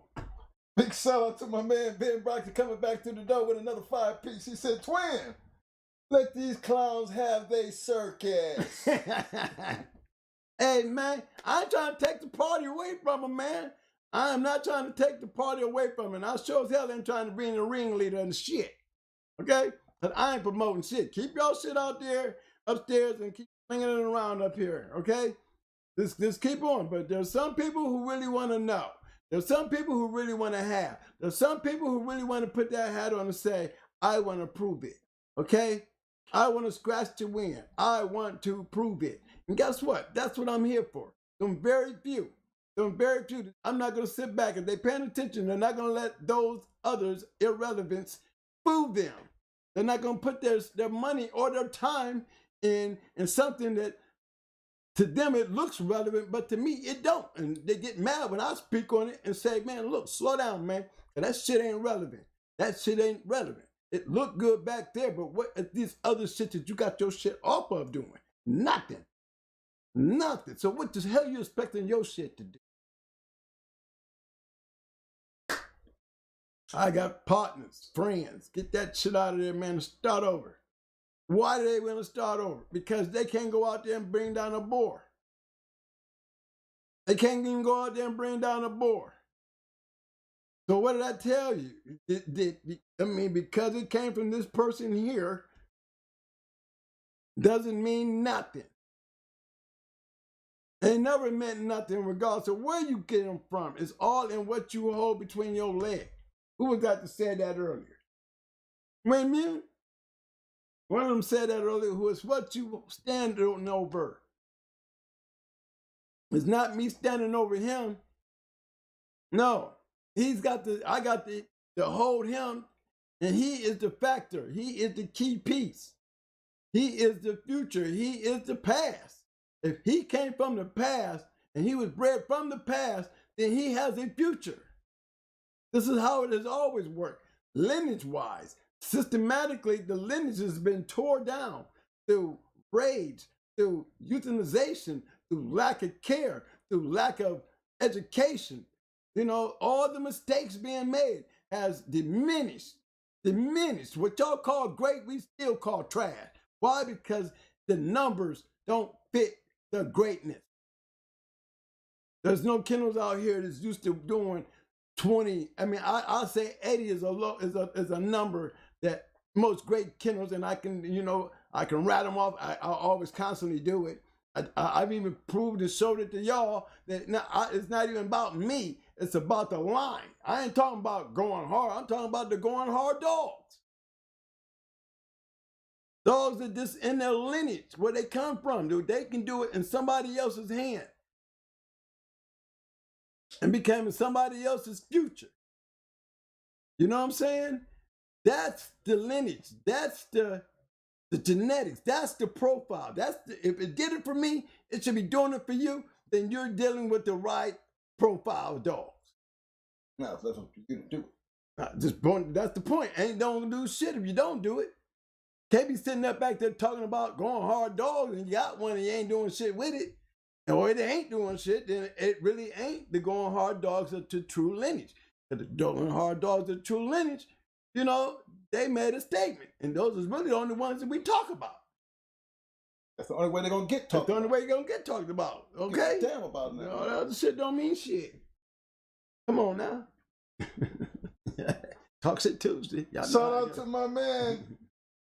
Big shout out to my man Ben Brockton coming back through the door with another 5-piece. He said, Twin, let these clowns have their circus. Hey, man, I ain't trying to take the party away from him, man. I am not trying to take the party away from him. And I sure as hell ain't trying to bring the ringleader and the shit. Okay? But I ain't promoting shit. Keep y'all shit out there upstairs and keep slinging it around up here. Okay? Just keep on. But there's some people who really want to know. There's some people who really want to have. There's some people who really want to put that hat on and say, I want to prove it. Okay? I want to scratch to win. I want to prove it. And guess what? That's what I'm here for. Them very few. I'm not going to sit back. If they're paying attention, they're not going to let those others, irrelevance, fool them. They're not going to put their money or their time in something that to them it looks relevant, but to me it don't. And they get mad when I speak on it and say, man, look, slow down, man. That shit ain't relevant. That shit ain't relevant. It looked good back there, but what is this other shit that you got your shit off of doing? Nothing. Nothing. So what the hell you expecting your shit to do? I got partners, friends. Get that shit out of there, man, and start over. Why do they want to start over? Because they can't go out there and bring down a boar. They can't even go out there and bring down a boar. So what did I tell you? Because it came from this person here, doesn't mean nothing. It never meant nothing regardless of where you get them from. It's all in what you hold between your legs. Who was that said that earlier? Wayne Mune? One of them said that earlier, who is what you stand over. It's not me standing over him. No. I got to hold him, and he is the factor. He is the key piece. He is the future. He is the past. If he came from the past and he was bred from the past, then he has a future. This is how it has always worked. Lineage-wise, systematically, the lineage has been torn down through rage, through euthanization, through lack of care, through lack of education. You know, all the mistakes being made has diminished. What y'all call great, we still call trash. Why? Because the numbers don't fit the greatness. There's no Kennels out here that's used to doing 20. I mean, I'll say 80 is a number that most great Kennels, and I can rat them off. I always constantly do it. I've even proved and showed it to y'all that it's not even about me. It's about the line. I ain't talking about going hard. I'm talking about the going hard dogs. Dogs are just in their lineage, where they come from, dude. They can do it in somebody else's hand and becoming somebody else's future. You know what I'm saying? That's the lineage. That's the genetics. That's the profile. If it did it for me, it should be doing it for you. Then you're dealing with the right profile of dogs. No, that's what you do. That's the point. Ain't don't do shit if you don't do it. Can't be sitting up back there talking about going hard dogs and you got one and you ain't doing shit with it. Or it ain't doing shit, then it really ain't the going hard dogs of the true lineage. If the going hard dogs of the true lineage, you know, they made a statement. And those is really the only ones that we talk about. That's the only way they're going to get talked about. That's the only way you're going to get talked about. Okay? Damn about it now. All that other shit don't mean shit. Come on now. Talk Shit Tuesday. Shout out to my man,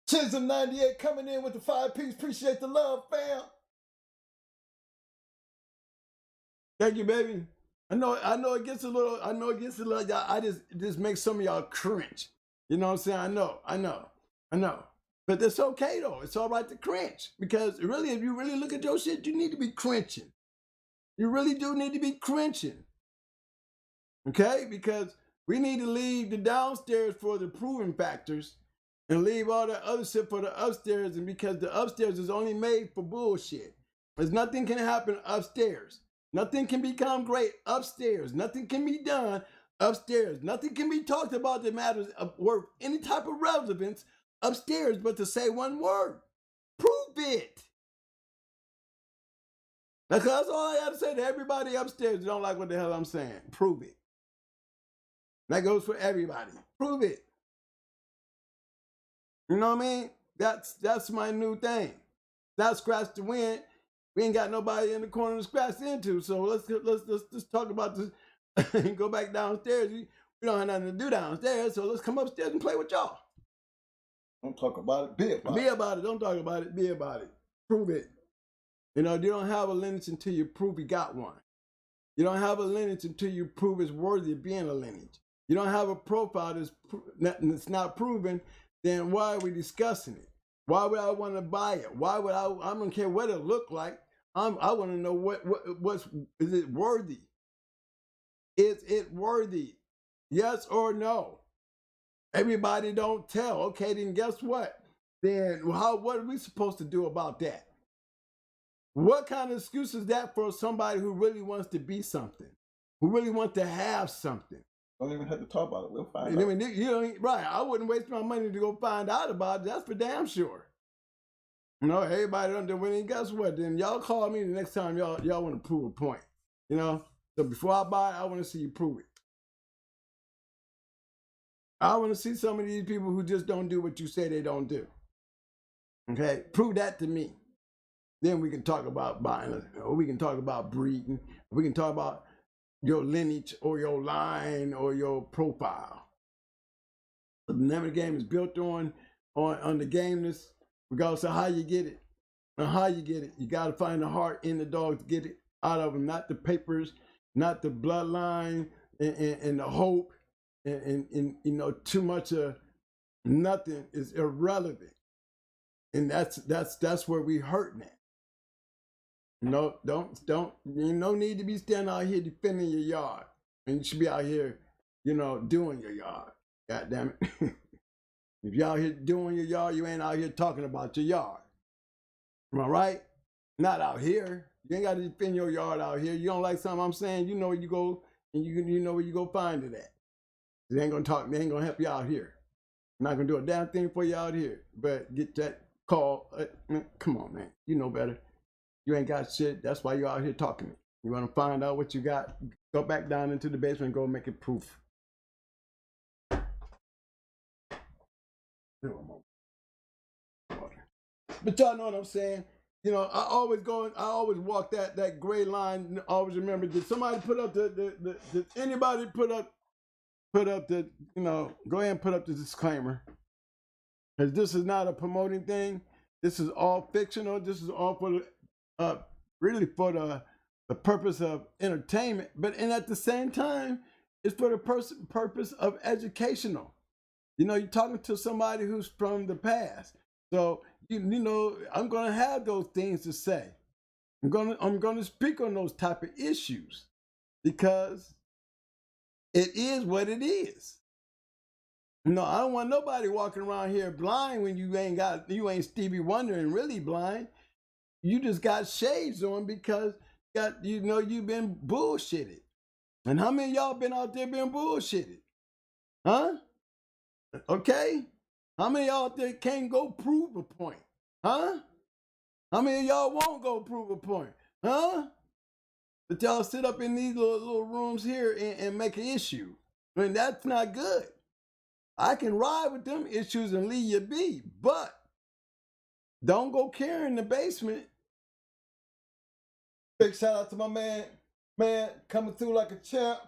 Chisholm98 coming in with the 5-piece. Appreciate the love, fam. Thank you, baby. I know it gets a little, y'all, I just make some of y'all cringe. You know what I'm saying? I know. But it's okay though. It's all right to cringe. Because really, if you really look at your shit, you need to be cringing. You really do need to be cringing. Okay? Because we need to leave the downstairs for the proving factors and leave all that other shit for the upstairs. And because the upstairs is only made for bullshit. There's nothing can happen upstairs. Nothing can become great upstairs. Nothing can be done upstairs. Nothing can be talked about that matters of worth any type of relevance upstairs but to say one word. Prove it. That's all I have to say to everybody upstairs who don't like what the hell I'm saying. Prove it. That goes for everybody. Prove it. You know what I mean? That's my new thing. Not scratch the wind. We ain't got nobody in the corner to scratch into. So let's talk about this and go back downstairs. We don't have nothing to do downstairs, so let's come upstairs and play with y'all. Don't talk about it, be about it. Be about it. Don't talk about it, be about it. Prove it. You know, you don't have a lineage until you prove you got one. You don't have a lineage until you prove it's worthy of being a lineage. You don't have a profile that's not proven, then why are we discussing it? Why would I want to buy it? Why would I don't care what it looked like. I want to know what's is it worthy? Is it worthy? Yes or no? Everybody don't tell. Okay, then guess what? Then what are we supposed to do about that? What kind of excuse is that for somebody who really wants to be something? Who really wants to have something? Don't even have to talk about it. We'll find out. I mean, you know, right. I wouldn't waste my money to go find out about it. That's for damn sure. You know, everybody don't do it. Guess what? Then y'all call me the next time y'all want to prove a point. You know? So before I buy it, I want to see you prove it. I want to see some of these people who just don't do what you say they don't do. Okay? Prove that to me. Then we can talk about buying it, or we can talk about breeding. We can talk about your lineage or your line or your profile. But the name of the game is built on the gameness, regardless of how you get it. And how you get it, you got to find the heart in the dog to get it out of them, not the papers, not the bloodline and the hope. And you know, too much of nothing is irrelevant. And that's where we hurting at. No, you no need to be standing out here defending your yard. And you should be out here, you know, doing your yard. God damn it. If you're out here doing your yard, you ain't out here talking about your yard. Am I right? Not out here. You ain't got to defend your yard out here. You don't like something I'm saying, you know where you go, and you know where you go find it at. They ain't gonna help you out here. I'm not gonna do a damn thing for you out here. But get that call. Man, come on, man. You know better. You ain't got shit. That's why you're out here talking. You want to find out what you got? Go back down into the basement and go make it proof. But y'all know what I'm saying. You know, I always walk that gray line. Always remember, did somebody put up did anybody put up the, you know, go ahead and put up the disclaimer. Because this is not a promoting thing. This is all fictional. This is all for really for the purpose of entertainment. And at the same time, it's for the purpose of educational. You know, you're talking to somebody who's from the past. So I'm gonna have those things to say. I'm gonna speak on those type of issues because it is what it is. No, I don't want nobody walking around here blind when you ain't Stevie Wonder and really blind. You just got shades on because you've been bullshitted. And how many of y'all been out there being bullshitted? Huh? Okay? How many of y'all out there can't go prove a point? Huh? How many of y'all won't go prove a point? Huh? But y'all sit up in these little rooms here and make an issue. I mean, that's not good. I can ride with them issues and leave you be, but don't go carrying the basement. Big shout out to my man, coming through like a champ.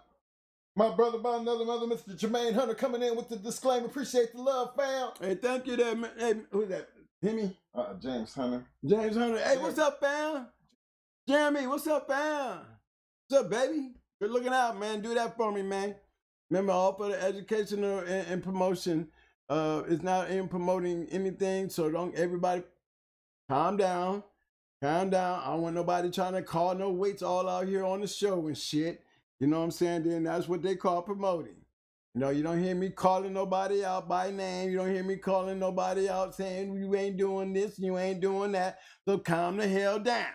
My brother by another mother, Mr. Jermaine Hunter, coming in with the disclaimer. Appreciate the love, fam. Hey, thank you there, man. Hey, who's that? Himmy? James Hunter. James Hunter. Hey, what's up, fam? Jeremy, what's up, fam? What's up, baby? Good looking out, man. Do that for me, man. Remember, all for the educational and promotion. It's not in promoting anything, so don't everybody calm down. Calm down. I don't want nobody trying to call no weights all out here on the show and shit. You know what I'm saying? Then that's what they call promoting. You don't hear me calling nobody out by name. You don't hear me calling nobody out saying you ain't doing this, you ain't doing that. So calm the hell down.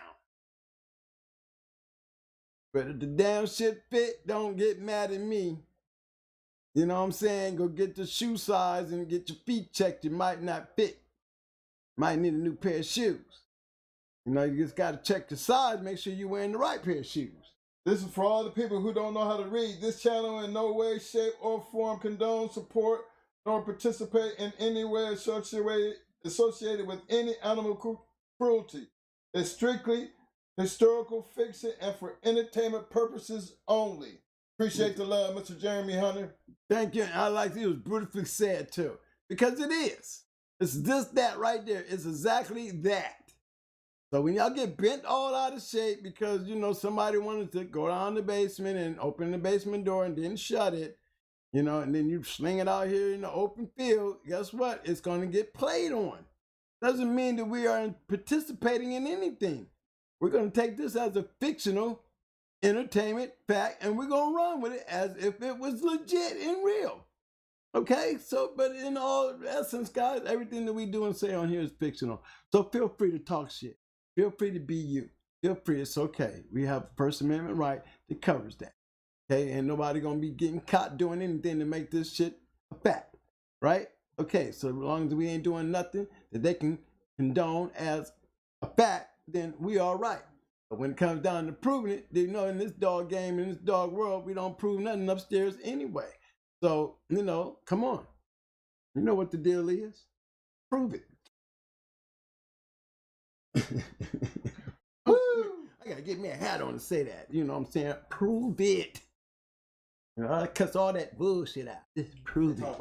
But if the damn shit fit, don't get mad at me. You know what I'm saying? Go get the shoe size and get your feet checked. You might not fit. Might need a new pair of shoes. You just got to check the size, make sure you're wearing the right pair of shoes. This is for all the people who don't know how to read. This channel in no way, shape, or form condones, support, nor participate in any way associated with any animal cruelty. It's strictly historical fiction and for entertainment purposes only. Appreciate the love, Mr. Jeremy Hunter. Thank you. I like it was beautifully said too. Because it is. It's just that right there. It's exactly that. So when y'all get bent all out of shape because, somebody wanted to go down the basement and open the basement door and didn't shut it, and then you sling it out here in the open field, guess what? It's going to get played on. Doesn't mean that we are participating in anything. We're going to take this as a fictional entertainment fact and we're going to run with it as if it was legit and real. Okay? So, but in all essence, guys, everything that we do and say on here is fictional. So feel free to talk shit. Feel free to be you. Feel free. It's okay. We have a First Amendment right that covers that. Okay? And nobody going to be getting caught doing anything to make this shit a fact. Right? Okay. So as long as we ain't doing nothing that they can condone as a fact, then we all right. But when it comes down to proving it, in this dog game, in this dog world, we don't prove nothing upstairs anyway. So, come on. You know what the deal is. Prove it. Woo! I gotta get me a hat on to say that. You know what I'm saying? Prove it. I cuss all that bullshit out. Just prove it.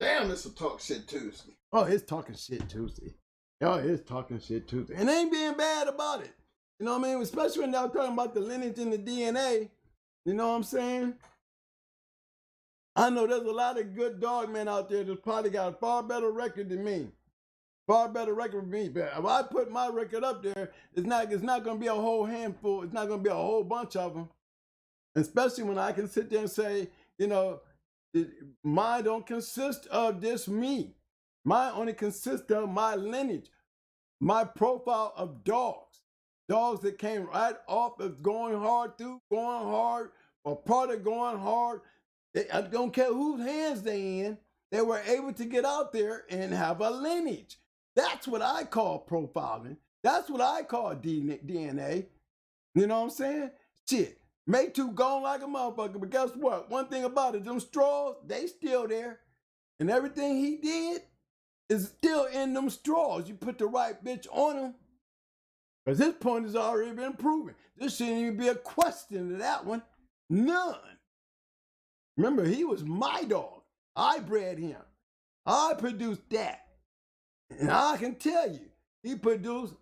Damn, this is Talk Shit Tuesday. Oh, it's Talking Shit Tuesday. Oh, it's Talking Shit Tuesday. And ain't being bad about it. You know what I mean? Especially when y'all talking about the lineage and the DNA. You know what I'm saying? I know there's a lot of good dog men out there that's probably got a far better record than me. Far better record than me. But if I put my record up there, it's not going to be a whole handful. It's not going to be a whole bunch of them. Especially when I can sit there and say, mine don't consist of just me. Mine only consists of my lineage, my profile of dogs. Dogs that came right off of going hard, or part of going hard. I don't care whose hands they in. They were able to get out there and have a lineage. That's what I call profiling. That's what I call DNA. You know what I'm saying? Shit. May 2 gone like a motherfucker, but guess what? One thing about it, them straws, they still there. And everything he did is still in them straws. You put the right bitch on him. Because his point has already been proven. There shouldn't even be a question to that one. None. Remember, he was my dog. I bred him. I produced that. And I can tell you, he produced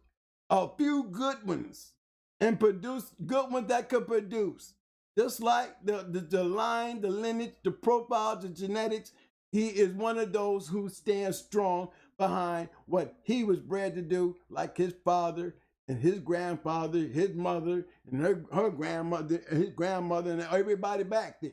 a few good ones. And produced good ones that could produce. Just like the line, the lineage, the profile, the genetics, he is one of those who stands strong behind what he was bred to do, like his father and his grandfather, his mother, and her grandmother, and his grandmother, and everybody back there.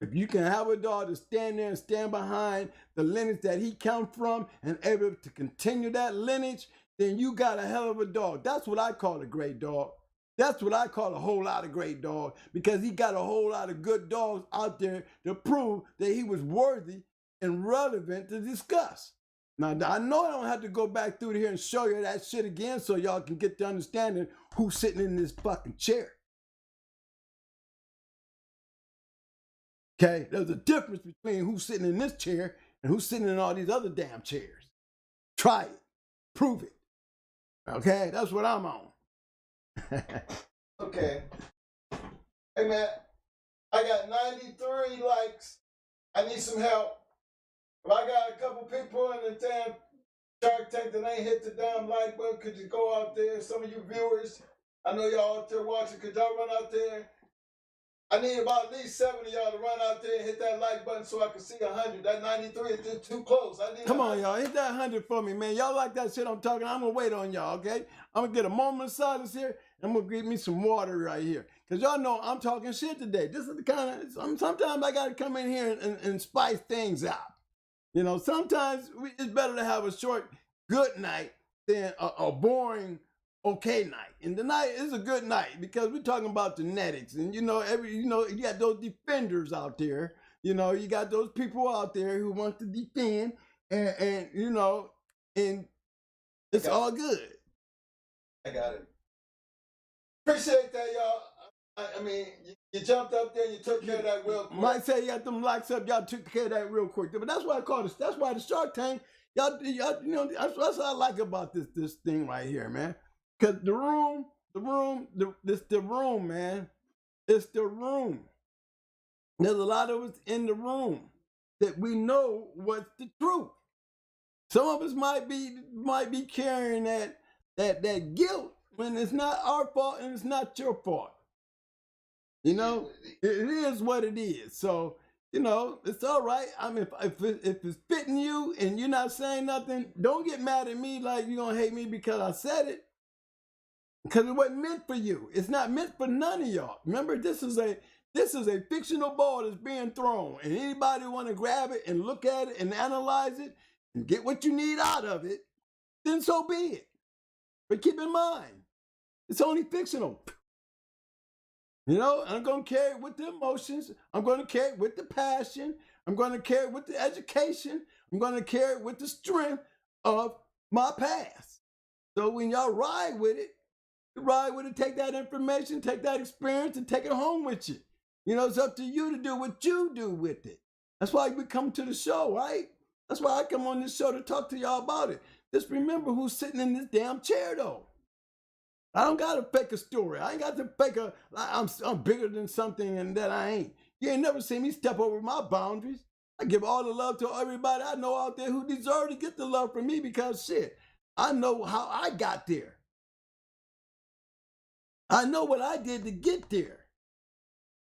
If you can have a dog to stand there and stand behind the lineage that he come from and able to continue that lineage, then you got a hell of a dog. That's what I call a great dog. That's what I call a whole lot of great dogs, because he got a whole lot of good dogs out there to prove that he was worthy and relevant to discuss. Now, I know I don't have to go back through here and show you that shit again so y'all can get the understanding who's sitting in this fucking chair. Okay? There's a difference between who's sitting in this chair and who's sitting in all these other damn chairs. Try it. Prove it. Okay? That's what I'm on. Okay. Hey, man, I got 93 likes. I need some help. If I got a couple people in the damn Shark Tank that ain't hit the damn like button, could you go out there? Some of you viewers, I know y'all out there watching, could y'all run out there? I need about at least 7 of y'all to run out there and hit that like button so I can see 100. That 93 is just too close. I need. Come on, y'all. Hit that 100 for me, man. Y'all like that shit I'm talking. I'm going to wait on y'all, okay? I'm going to get a moment of silence here, and I'm going to get me some water right here. Because y'all know I'm talking shit today. This is the kind of, sometimes I got to come in here and spice things out. You know, sometimes it's better to have a short, good night than a boring, okay night. And the night is a good night because we're talking about genetics. And, you got those defenders out there. You know, you got those people out there who want to defend and it's all good. I got it. Appreciate that, y'all. I mean, you jumped up there and you took care of that real quick. Might say you got them likes up, y'all took care of that real quick. But that's why I call this. That's why the Shark Tank, y'all, that's what I like about this thing right here, man. Because the room, it's the room, man. It's the room. There's a lot of us in the room that we know what's the truth. Some of us might be carrying that guilt when it's not our fault and it's not your fault. You know, it is what it is. So, it's all right. I mean, if it's fitting you and you're not saying nothing, don't get mad at me like you're going to hate me because I said it. Because it wasn't meant for you. It's not meant for none of y'all. Remember, this is a fictional ball that's being thrown. And anybody want to grab it and look at it and analyze it and get what you need out of it, then so be it. But keep in mind, it's only fictional. I'm going to carry it with the emotions. I'm going to carry it with the passion. I'm going to carry it with the education. I'm going to carry it with the strength of my past. So when y'all ride with it, take that information, take that experience, and take it home with you. It's up to you to do what you do with it. That's why we come to the show, right? That's why I come on this show to talk to y'all about it. Just remember who's sitting in this damn chair, though. I don't got to fake a story. I ain't got to fake I'm bigger than something and that I ain't. You ain't never seen me step over my boundaries. I give all the love to everybody I know out there who deserve to get the love from me because, shit, I know how I got there. I know what I did to get there.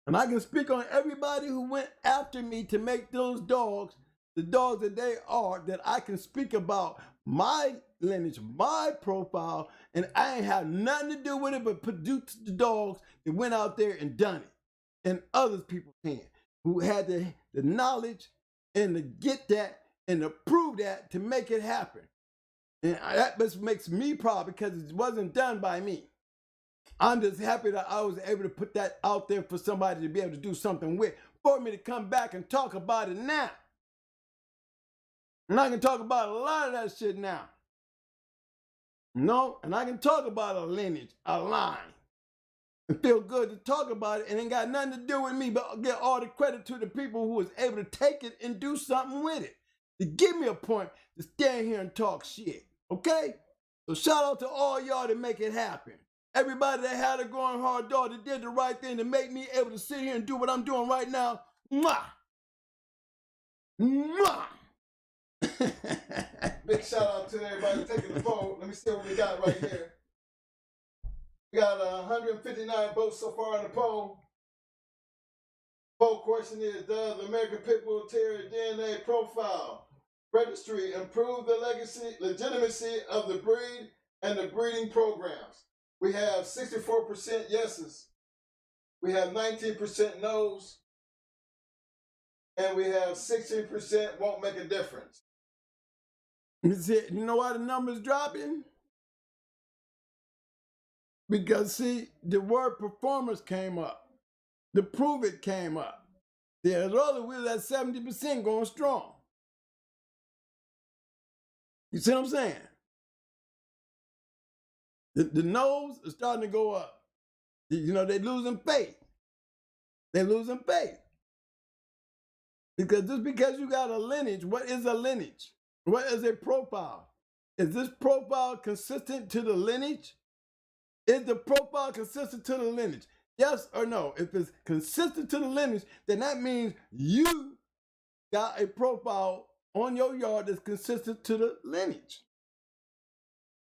And I can speak on everybody who went after me to make those dogs the dogs that they are, that I can speak about my lineage, my profile, and I ain't have nothing to do with it but produce the dogs that went out there and done it. And other people can, who had the knowledge and to get that and to prove that to make it happen. And that just makes me proud because it wasn't done by me. I'm just happy that I was able to put that out there for somebody to be able to do something with, for me to come back and talk about it now. And I can talk about a lot of that shit now. And I can talk about a lineage, a line, and feel good to talk about it, and ain't got nothing to do with me, but get all the credit to the people who was able to take it and do something with it. To give me a point to stand here and talk shit, okay? So shout out to all y'all to make it happen. Everybody that had a going hard dog that did the right thing to make me able to sit here and do what I'm doing right now. Mwah! Mwah! Big shout out to everybody taking the vote. Let me see what we got right here. We got 159 votes so far on the poll. Poll question is, does American Pit Bull Terrier DNA profile registry improve the legitimacy of the breed and the breeding programs. We have 64% yeses. We have 19% no's. And we have 16% won't make a difference. You know why the number's dropping? Because, see, the word performance came up. The prove it came up. Yeah, earlier we was at 70% going strong. You see what I'm saying? The no's are starting to go up. You know, they're losing faith. They're losing faith. Because just because you got a lineage, what is a lineage? What is a profile? Is this profile consistent to the lineage? Is the profile consistent to the lineage? Yes or no? If it's consistent to the lineage, then that means you got a profile on your yard that's consistent to the lineage.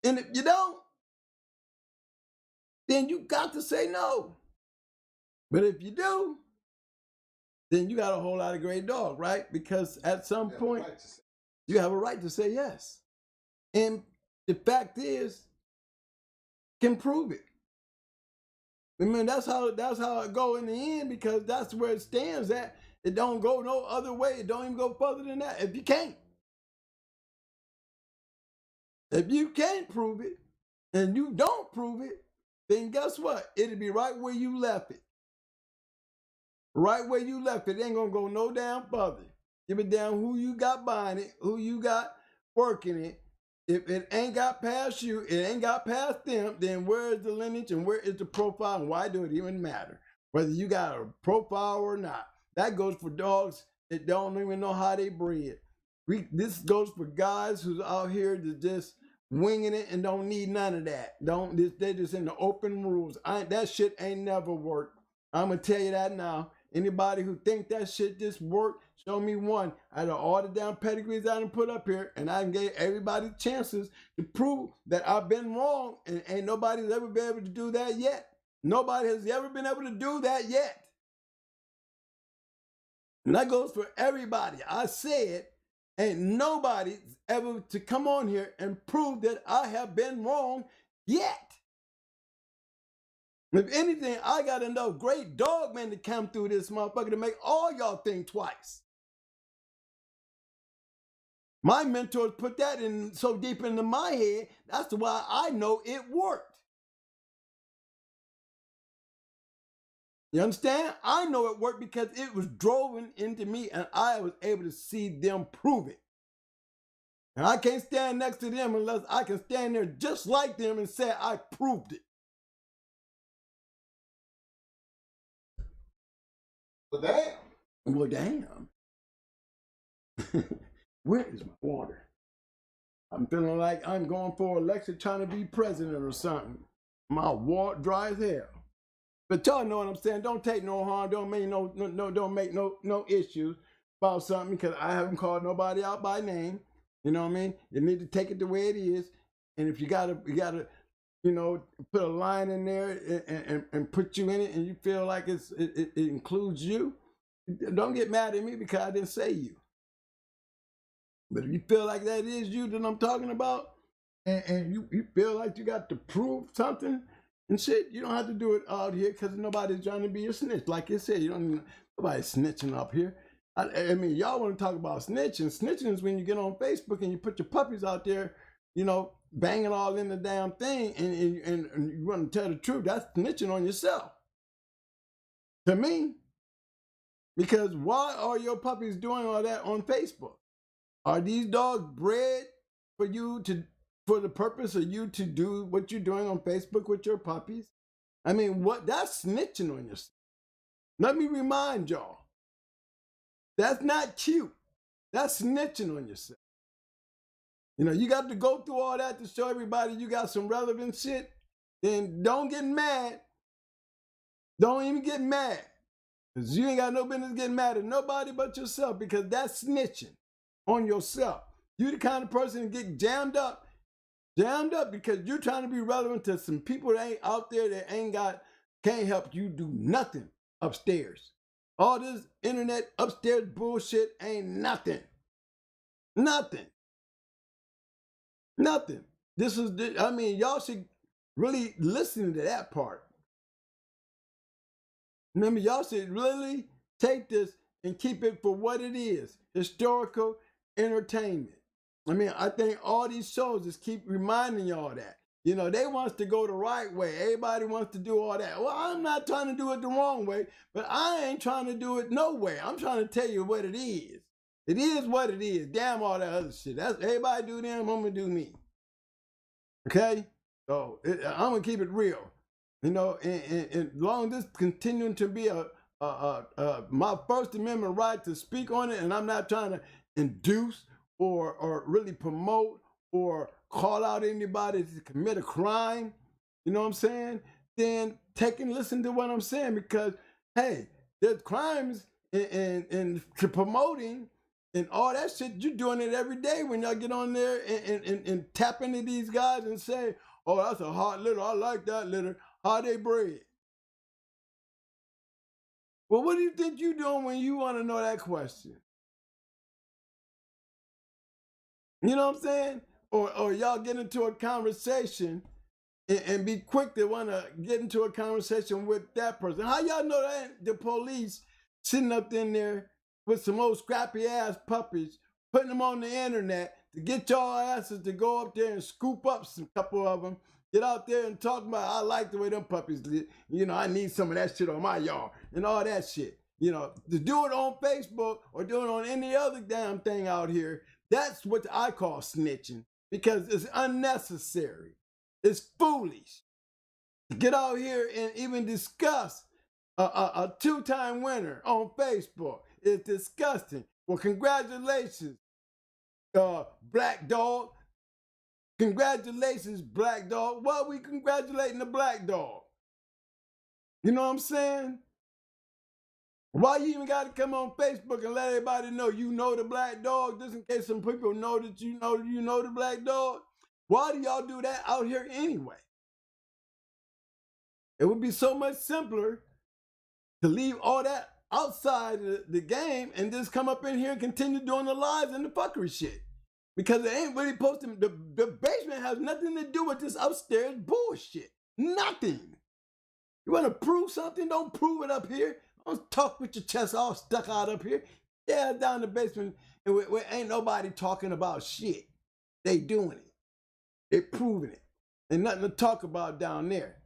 And if you don't, then you got to say no. But if you do, then you got a whole lot of great dog, right? Because at some point, you have a right to say yes. And the fact is, can prove it. I mean, that's how it go in the end, because that's where it stands at. It don't go no other way. It don't even go further than that if you can't. If you can't prove it and you don't prove it, then guess what? It'll be right where you left it. Right where you left it. It ain't gonna go no damn further. Give it down who you got buying it, who you got working it. If it ain't got past you, it ain't got past them, then where is the lineage and where is the profile, and why do it even matter? Whether you got a profile or not. That goes for dogs that don't even know how they breed. This goes for guys who's out here that just winging it and don't need none of that. They're just in the open rules. That shit ain't never worked. I'm gonna tell you that now. Anybody who think that shit just worked, show me one. Out of all the damn pedigrees I done put up here, and I gave everybody chances to prove that I've been wrong, and ain't nobody's ever been able to do that yet. Nobody has ever been able to do that yet. And that goes for everybody. I said, ain't nobody ever to come on here and prove that I have been wrong yet. If anything, I got enough great dog men to come through this motherfucker to make all y'all think twice. My mentors put that in so deep into my head, that's why I know it worked. You understand? I know it worked because it was driven into me and I was able to see them prove it. And I can't stand next to them unless I can stand there just like them and say I proved it. Well, damn. Well, damn. Where is my water? I'm feeling like I'm going for election trying to be president or something. My water dry as hell. But y'all know what I'm saying. Don't take no harm. Don't make no issues about something, because I haven't called nobody out by name. You know what I mean? You need to take it the way it is. And if you gotta, you know, put a line in there and put you in it, and you feel like it includes you, don't get mad at me because I didn't say you. But if you feel like that is you that I'm talking about, and you feel like you got to prove something and shit, you don't have to do it out here, because nobody's trying to be a snitch. Like you said, you don't need nobody snitching up here. I mean, y'all want to talk about snitching. Snitching is when you get on Facebook and you put your puppies out there, you know, banging all in the damn thing, and you want to tell the truth. That's snitching on yourself. To me. Because why are your puppies doing all that on Facebook? Are these dogs bred for the purpose of you to do what you're doing on Facebook with your puppies? I mean, that's snitching on yourself. Let me remind y'all. That's not cute. That's snitching on yourself. You know, you got to go through all that to show everybody you got some relevant shit. Then don't get mad. Don't even get mad. Because you ain't got no business getting mad at nobody but yourself, because that's snitching on yourself. You the kind of person that get jammed up because you're trying to be relevant to some people that ain't out there that can't help you do nothing upstairs. All this internet upstairs bullshit ain't nothing. Nothing. Nothing. This is, I mean, y'all should really listen to that part. Remember, y'all should really take this and keep it for what it is, historical entertainment. I mean, I think all these shows just keep reminding y'all that. You know, they want to go the right way. Everybody wants to do all that. Well, I'm not trying to do it the wrong way, but I ain't trying to do it no way. I'm trying to tell you what it is. It is what it is. Damn all that other shit. That's everybody do them, I'm gonna do me. Okay? So I'm gonna keep it real. You know, and long as this continuing to be my First Amendment right to speak on it, and I'm not trying to induce or really promote or call out anybody to commit a crime, you know what I'm saying? Then take and listen to what I'm saying, because hey, there's crimes and promoting and all that shit. You're doing it every day when y'all get on there and tap into these guys and say, oh, that's a hot litter. I like that litter. How they bred? Well, what do you think you're doing when you want to know that question? You know what I'm saying? Or y'all get into a conversation and be quick to want to get into a conversation with that person. How y'all know that the police sitting up in there with some old scrappy ass puppies, putting them on the internet to get y'all asses to go up there and scoop up some couple of them, get out there and talk about, I like the way them puppies live. You know, I need some of that shit on my yard and all that shit. You know, to do it on Facebook or do it on any other damn thing out here, that's what I call snitching, because it's unnecessary. It's foolish. Get out here and even discuss a two-time winner on Facebook. It's disgusting. Well, congratulations, Black Dog. Congratulations, Black Dog. Why are we congratulating the Black Dog? You know what I'm saying? Why you even got to come on Facebook and let everybody know you know the Black Dog, just in case some people know that you know the Black Dog? Why do y'all do that out here anyway? It would be so much simpler to leave all that outside the game and just come up in here and continue doing the lies and the fuckery shit. Because it ain't really supposed to, the basement has nothing to do with this upstairs bullshit. Nothing. You want to prove something? Don't prove it up here. Don't talk with your chest all stuck out up here. Yeah, down in the basement, and we ain't nobody talking about shit. They doing it. They proving it. Ain't nothing to talk about down there.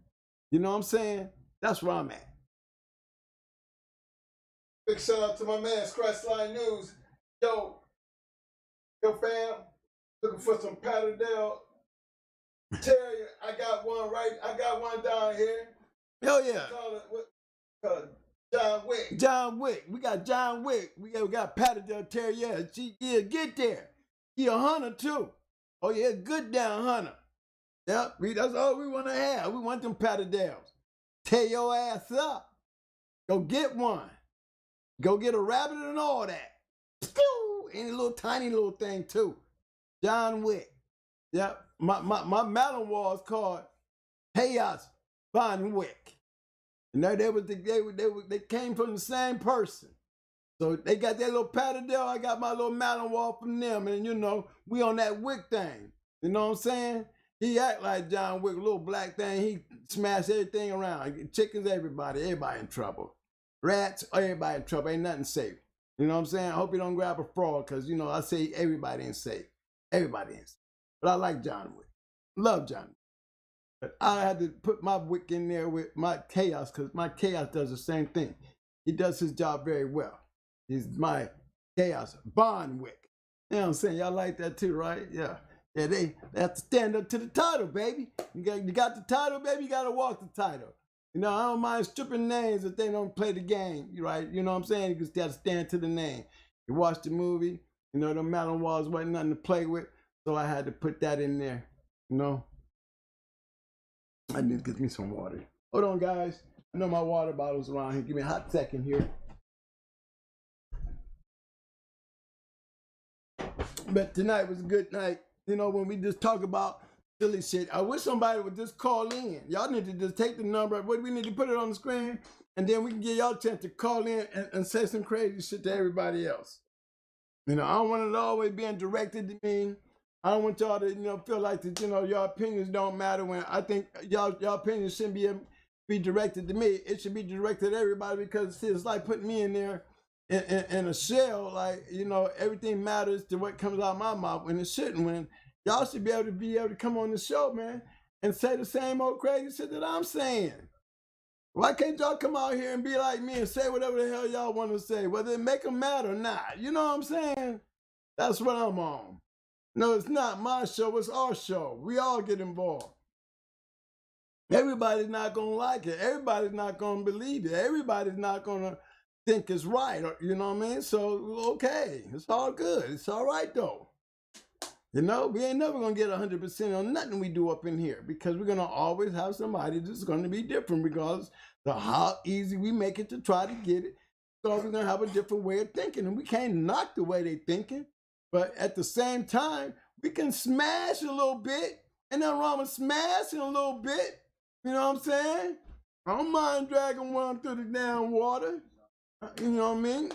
You know what I'm saying? That's where I'm at. Big shout out to my man, Scratchline News. Yo, fam, looking for some Patterdale Terrier. I got one down here. Hell yeah. John Wick. John Wick. We got John Wick. We got Patterdale Terrier. Yeah, get there. He a hunter too. Oh yeah, good down hunter. Yep, that's all we want to have. We want them Patterdales. Tear your ass up. Go get one. Go get a rabbit and all that. Any little tiny little thing too. John Wick. Yep. My Malinois is called Chaos Von Wick. And they came from the same person. So they got that little Patterdale. I got my little Malinois from them. And you know, we on that Wick thing. You know what I'm saying? He act like John Wick, a little black thing. He smash everything around. Chickens, everybody in trouble. Rats, everybody in trouble. Ain't nothing safe. You know what I'm saying? I hope you don't grab a frog, because, you know, I say everybody ain't safe. Everybody ain't safe. But I like John Wick. Love John Wick. But I had to put my Wick in there with my Chaos, because my Chaos does the same thing. He does his job very well. He's my Chaos Von Wick. You know what I'm saying? Y'all like that too, right? Yeah. Yeah, they have to stand up to the title, baby. You got the title, baby, you got to walk the title. You know, I don't mind stripping names if they don't play the game, right? You know what I'm saying? You just got to stand to the name. You watch the movie, you know, the Malinois wasn't nothing to play with, so I had to put that in there, you know? I need to get me some water. Hold on, guys. I know my water bottle's around here. Give me a hot second here. But tonight was a good night. You know, when we just talk about silly shit. I wish somebody would just call in. Y'all need to just take the number. What we need to put it on the screen, and then we can give y'all a chance to call in and say some crazy shit to everybody else. You know, I don't want it always being directed to me. I don't want y'all to, feel like that, your opinions don't matter when I think y'all opinions shouldn't be directed to me. It should be directed to everybody because see, it's like putting me in there in a shell, like, everything matters to what comes out of my mouth when it shouldn't. When y'all should be able to come on the show, man, and say the same old crazy shit that I'm saying. Why can't y'all come out here and be like me and say whatever the hell y'all want to say, whether it make them mad or not? You know what I'm saying? That's what I'm on. No, it's not my show, it's our show. We all get involved. Everybody's not going to like it. Everybody's not going to believe it. Everybody's not going to think it's right. You know what I mean? So, okay, it's all good. It's all right, though. We ain't never going to get 100% on nothing we do up in here because we're going to always have somebody that's going to be different regardless of how easy we make it to try to get it. So we're going to have a different way of thinking, and we can't knock the way they're thinking. But at the same time, we can smash a little bit. Ain't nothing wrong with smashing a little bit. You know what I'm saying? I don't mind dragging one through the damn water. You know what I mean?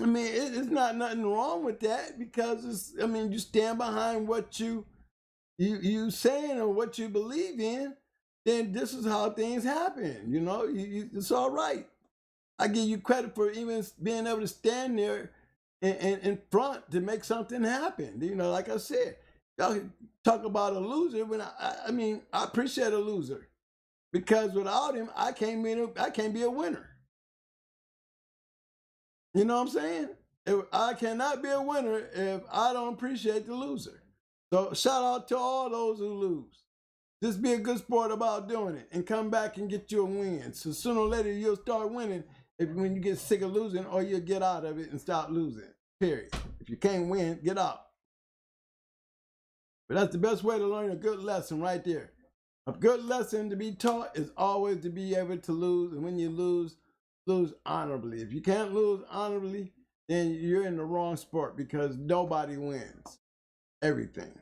I mean, it's not nothing wrong with that because you stand behind what you saying or what you believe in, then this is how things happen. It's all right. I give you credit for even being able to stand there in front to make something happen. Like I said, y'all talk about a loser when I appreciate a loser because without him, I can't be a winner. You know what I'm saying? I cannot be a winner if I don't appreciate the loser. So shout out to all those who lose. Just be a good sport about doing it and come back and get you a win. So sooner or later you'll start winning when you get sick of losing, or you'll get out of it and stop losing. Period. If you can't win, get out. But that's the best way to learn a good lesson right there. A good lesson to be taught is always to be able to lose. And when you lose honorably. If you can't lose honorably, then you're in the wrong sport because nobody wins everything.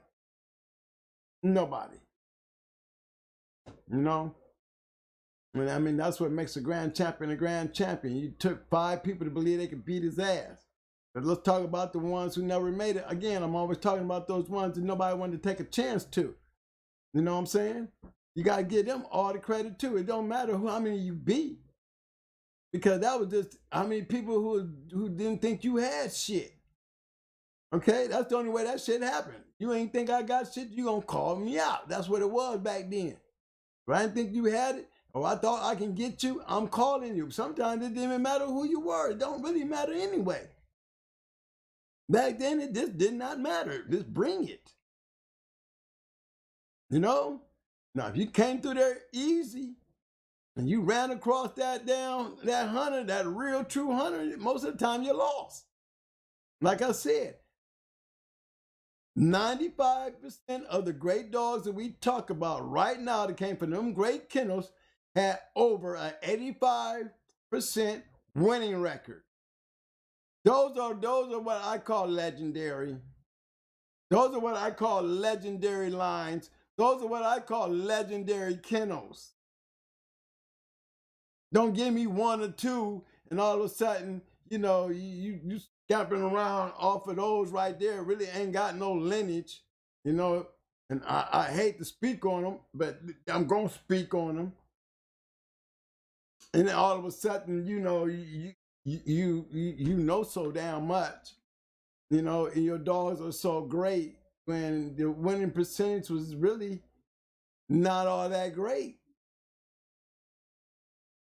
Nobody. That's what makes a grand champion a grand champion. You took 5 people to believe they could beat his ass. But let's talk about the ones who never made it. Again, I'm always talking about those ones that nobody wanted to take a chance to. You know what I'm saying? You got to give them all the credit too. It don't matter how many you beat. Because that was just how many people who didn't think you had shit. Okay? That's the only way that shit happened. You ain't think I got shit, you gonna call me out. That's what it was back then. If I didn't think you had it, or I thought I can get you, I'm calling you. Sometimes it didn't even matter who you were. It don't really matter anyway. Back then, it just did not matter. Just bring it. Now, if you came through there easy, and you ran across that hunter, that real true hunter, most of the time you lost. Like I said, 95% of the great dogs that we talk about right now that came from them great kennels had over an 85% winning record. Those are what I call legendary. Those are what I call legendary lines. Those are what I call legendary kennels. Don't give me 1 or 2 and all of a sudden, you scampering around off of those right there really ain't got no lineage, and I hate to speak on them, but I'm going to speak on them. And then all of a sudden, you know so damn much, and your dogs are so great when the winning percentage was really not all that great.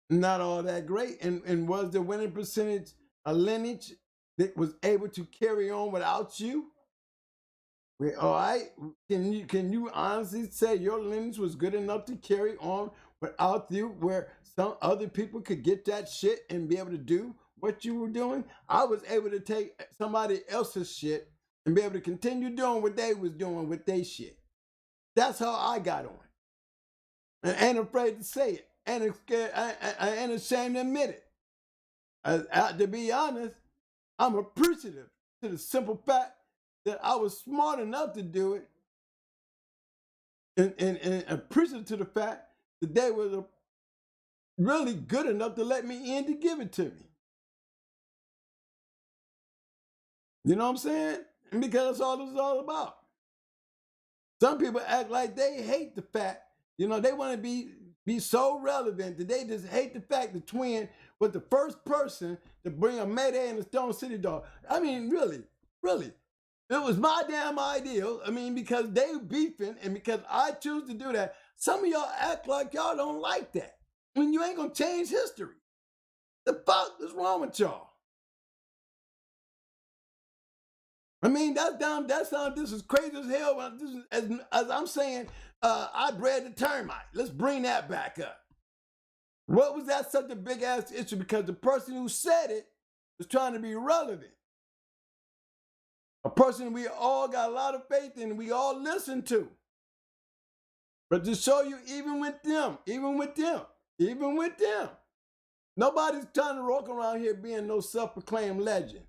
Not all that great. And was the winning percentage a lineage that was able to carry on without you? All right. Can you honestly say your lineage was good enough to carry on without you, where some other people could get that shit and be able to do what you were doing? I was able to take somebody else's shit and be able to continue doing what they was doing with their shit. That's how I got on. And I ain't afraid to say it. And I ain't ashamed to admit it. To be honest, I'm appreciative to the simple fact that I was smart enough to do it, and appreciative to the fact that they were really good enough to let me in to give it to me. You know what I'm saying? And because that's all this is all about. Some people act like they hate the fact, you know, they want to be so relevant that they just hate the fact the twin was the first person to bring a Mayday and a Stone City dog. I mean, really. It was my damn idea. I mean, because they beefing and because I choose to do that, some of y'all act like y'all don't like that. I mean, you ain't gonna change history. The fuck is wrong with y'all? I mean, that sounds this is crazy as hell. This is, as I'm saying, I bred the termite. Let's bring that back up. What was that such a big ass issue? Because the person who said it was trying to be relevant. A person we all got a lot of faith in, we all listen to. But to show you, even with them, nobody's trying to walk around here being no self-proclaimed legend.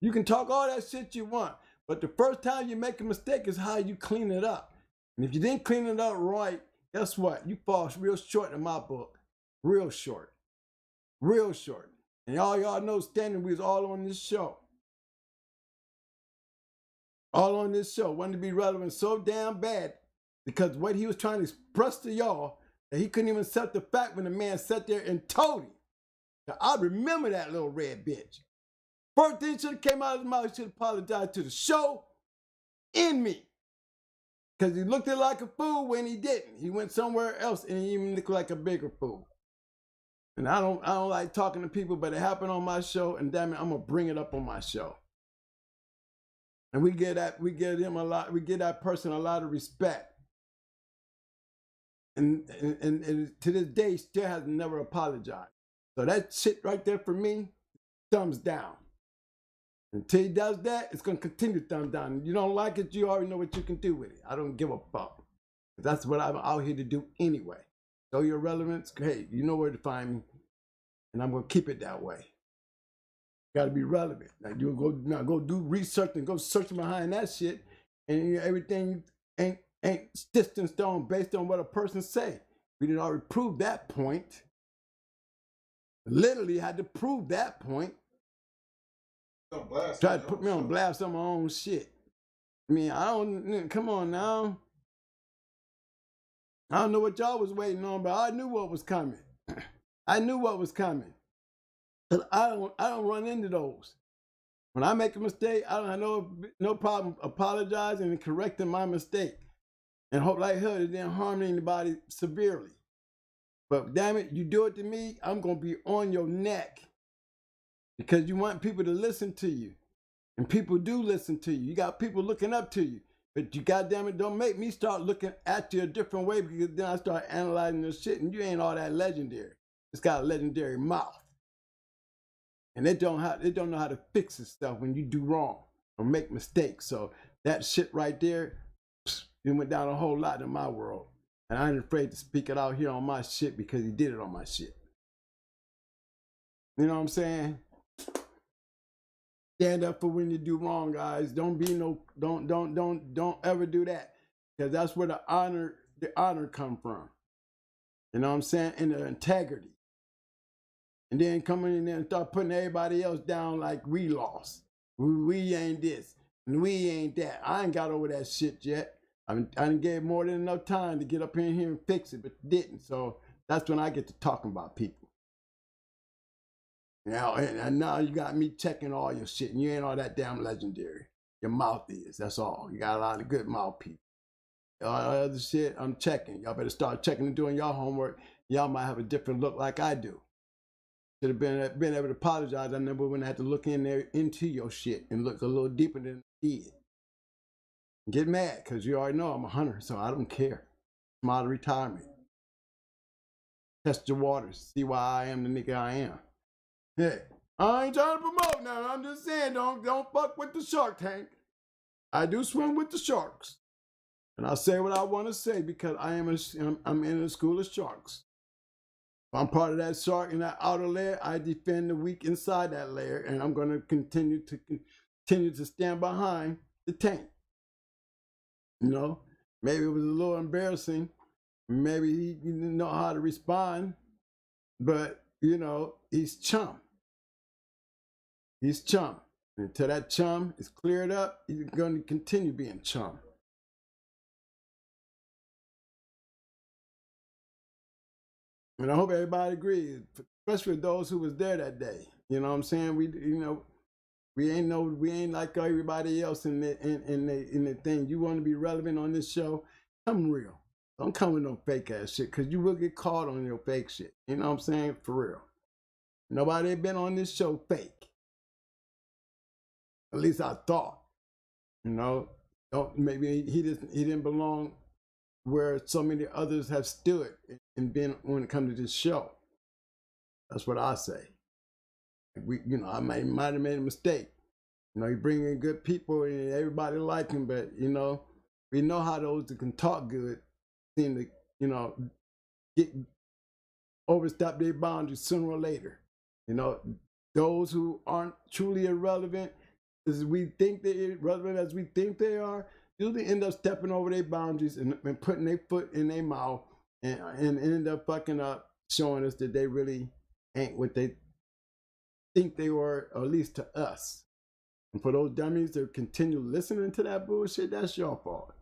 You can talk all that shit you want, but the first time you make a mistake is how you clean it up. And if you didn't clean it up right, guess what? You fall real short in my book. Real short. And all y'all know, standing, we was all on this show. Wanted to be relevant so damn bad because what he was trying to express to y'all that he couldn't even accept the fact when the man sat there and told him. Now, I remember that little red bitch. First thing should have came out of his mouth, he should apologize to the show in me. Because he looked like a fool when he didn't. He went somewhere else and he even looked like a bigger fool. And I don't like talking to people, but it happened on my show, and damn it, I'm gonna bring it up on my show. And we give that person a lot of respect. And to this day, still has never apologized. So that shit right there for me, thumbs down. Until he does that, it's gonna continue thumbs down. You don't like it, you already know what you can do with it. I don't give a fuck. That's what I'm out here to do anyway. Show your relevance. Hey, you know where to find me, and I'm gonna keep it that way. Got to be relevant. Like you go do research and go searching behind that shit, and everything ain't stitched in stone based on what a person say. We didn't already prove that point. Literally had to prove that point. Try to put me on blast on my own shit. I mean, come on now. I don't know what y'all was waiting on, but I knew what was coming. Cause I don't run into those. When I make a mistake, I don't have no problem apologizing and correcting my mistake. And hope like hell it didn't harm anybody severely. But damn it, you do it to me, I'm gonna be on your neck. Because you want people to listen to you. And people do listen to you. You got people looking up to you. But you goddamn it, don't make me start looking at you a different way, because then I start analyzing this shit and you ain't all that legendary. It's got a legendary mouth. And they don't know how to fix itself when you do wrong or make mistakes. So that shit right there, it went down a whole lot in my world. And I ain't afraid to speak it out here on my shit because he did it on my shit. You know what I'm saying? Stand up for when you do wrong, guys. Don't ever do that. Because that's where the honor come from. You know what I'm saying? And the integrity. And then coming in there and start putting everybody else down like we lost. We ain't this, and we ain't that. I ain't got over that shit yet. I didn't give more than enough time to get up in here and fix it, but didn't. So that's when I get to talking about people. You know, and now you got me checking all your shit, and you ain't all that damn legendary. Your mouth is, that's all. You got a lot of good mouth people. All that other shit, I'm checking. Y'all better start checking and doing y'all homework. Y'all might have a different look like I do. Should have been able to apologize. I never wouldn't have to look in there into your shit and look a little deeper than I did. Get mad, because you already know I'm a hunter, so I don't care. I'm out of retirement. Test your waters. See why I am the nigga I am. Hey, I ain't trying to promote now. I'm just saying, don't fuck with the Shark Tank. I do swim with the sharks. And I say what I want to say because I'm in a school of sharks. I'm part of that shark in that outer layer. I defend the weak inside that layer, and I'm going to continue to stand behind the tank. You know, maybe it was a little embarrassing. Maybe he didn't know how to respond, but you know, he's chum. And Until that chum is cleared up, he's going to continue being chum. And I hope everybody agrees, especially those who was there that day. You know what I'm saying? We ain't like everybody else in the thing. You want to be relevant on this show? Come real. Don't come with no fake ass shit, because you will get caught on your fake shit. You know what I'm saying? For real. Nobody been on this show fake. At least I thought. You know, maybe he didn't belong where so many others have stood and been when it comes to this show. That's what I say. I might have made a mistake. You know, you bring in good people and everybody like him, but we know how those that can talk good seem to, get overstep their boundaries sooner or later. Those who aren't truly irrelevant as we think they're irrelevant as we think they are, usually end up stepping over their boundaries and putting their foot in their mouth and end up fucking up, showing us that they really ain't what they think they were, or at least to us. And for those dummies that continue listening to that bullshit, that's your fault.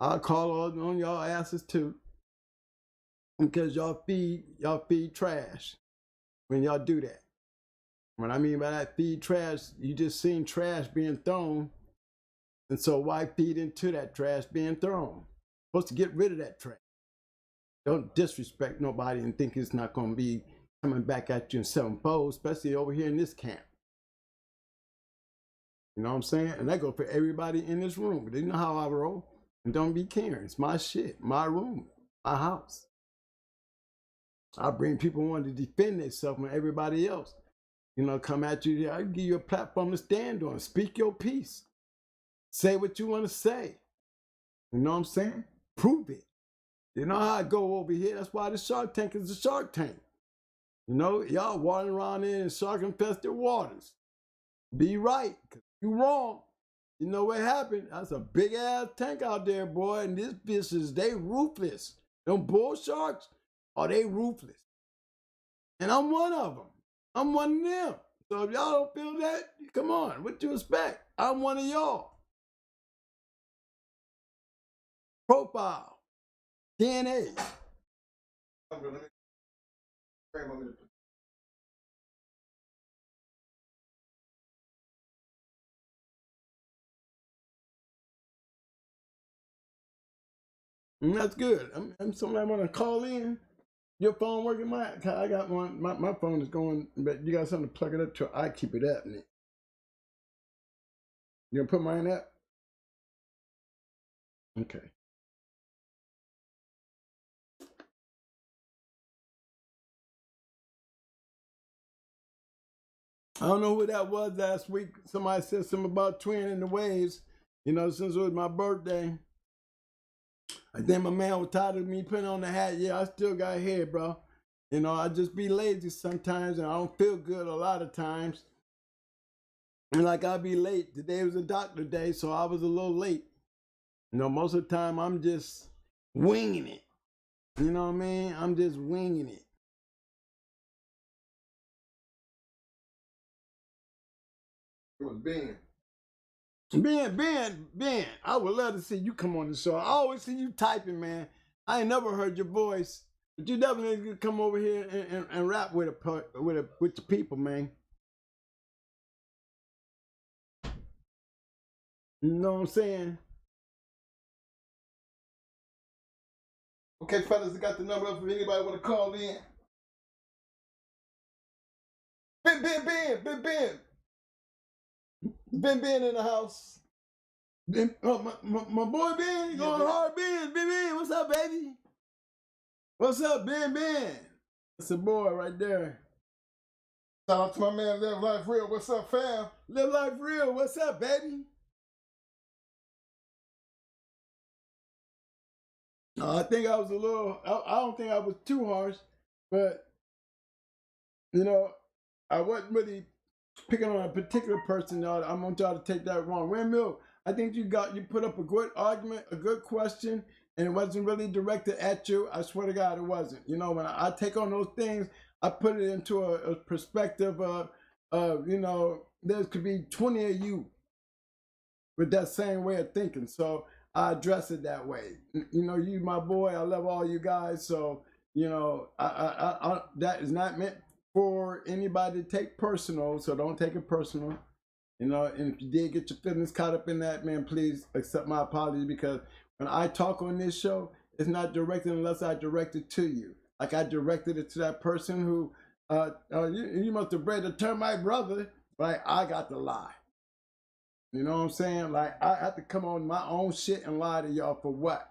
I'll call on y'all asses too, because y'all feed trash when y'all do that. What I mean by that, feed trash, you just seen trash being thrown, and so why feed into that trash being thrown? Supposed to get rid of that trash. Don't disrespect nobody and think it's not going to be coming back at you in sevenfold, especially over here in this camp. You know what I'm saying? And that goes for everybody in this room. They know how I roll, and don't be caring. It's my shit, my room, my house. I bring people who want to defend themselves when everybody else, come at you. I give you a platform to stand on. Speak your piece. Say what you want to say. You know what I'm saying? Prove it. You know how I go over here? That's why the Shark Tank is the Shark Tank. Y'all watering around in shark-infested waters. Be right, because you wrong. You know what happened? That's a big-ass tank out there, boy, and these fishes, they ruthless. Them bull sharks, they ruthless. And I'm one of them. I'm one of them. So if y'all don't feel that, come on, what you expect? I'm one of y'all. Profile. DNA. And that's good. Somebody want to call in? Your phone working? I got one. My phone is going, but you got something to plug it up to. I keep it up. You gonna put mine up? Okay. I don't know who that was last week. Somebody said something about twinning the waves. Since it was my birthday. I think my man was tired of me putting on the hat. Yeah, I still got hair, bro. I just be lazy sometimes, and I don't feel good a lot of times. And I'll be late. Today was a doctor day, so I was a little late. Most of the time I'm just winging it. You know what I mean? I'm just winging it. It was Ben. Ben, I would love to see you come on the show. I always see you typing, man. I ain't never heard your voice, but you definitely come over here and rap with the people, man. You know what I'm saying? Okay, fellas, I got the number up if anybody want to call in. Ben in the house. My boy Ben, going hard. Ben, what's up, baby? What's up, Ben? That's a boy right there. Shout out to my man, Live Life Real. What's up, fam? Live Life Real. What's up, baby? I think I was I don't think I was too harsh, but, I wasn't really picking on a particular person. I want y'all to take that wrong. Windmill, I think you put up a good argument, a good question, and it wasn't really directed at you. I swear to God, it wasn't. When I take on those things, I put it into a perspective of there could be 20 of you with that same way of thinking. So I address it that way. You know, you my boy. I love all you guys. So you know, that is not meant for anybody to take personal. So don't take it personal. You know, and if you did get your feelings caught up in that, man, please accept my apology, because when I talk on this show, it's not directed unless I direct it to you. Like I directed it to that person who, you must have bred a termite brother. Like I got to lie. You know what I'm saying? Like I have to come on my own shit and lie to y'all for what?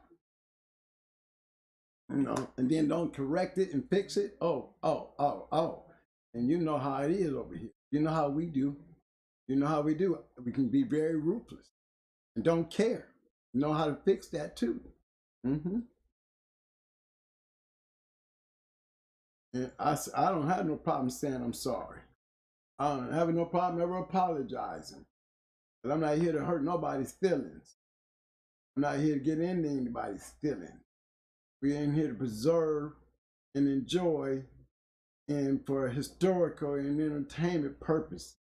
You know, and then don't correct it and fix it. Oh. And you know how it is over here. You know how we do. You know how we do. We can be very ruthless and don't care. You know how to fix that too. And I don't have no problem saying I'm sorry. I don't have no problem ever apologizing. But I'm not here to hurt nobody's feelings. I'm not here to get into anybody's feelings. We're in here to preserve and enjoy, and for historical and entertainment purpose.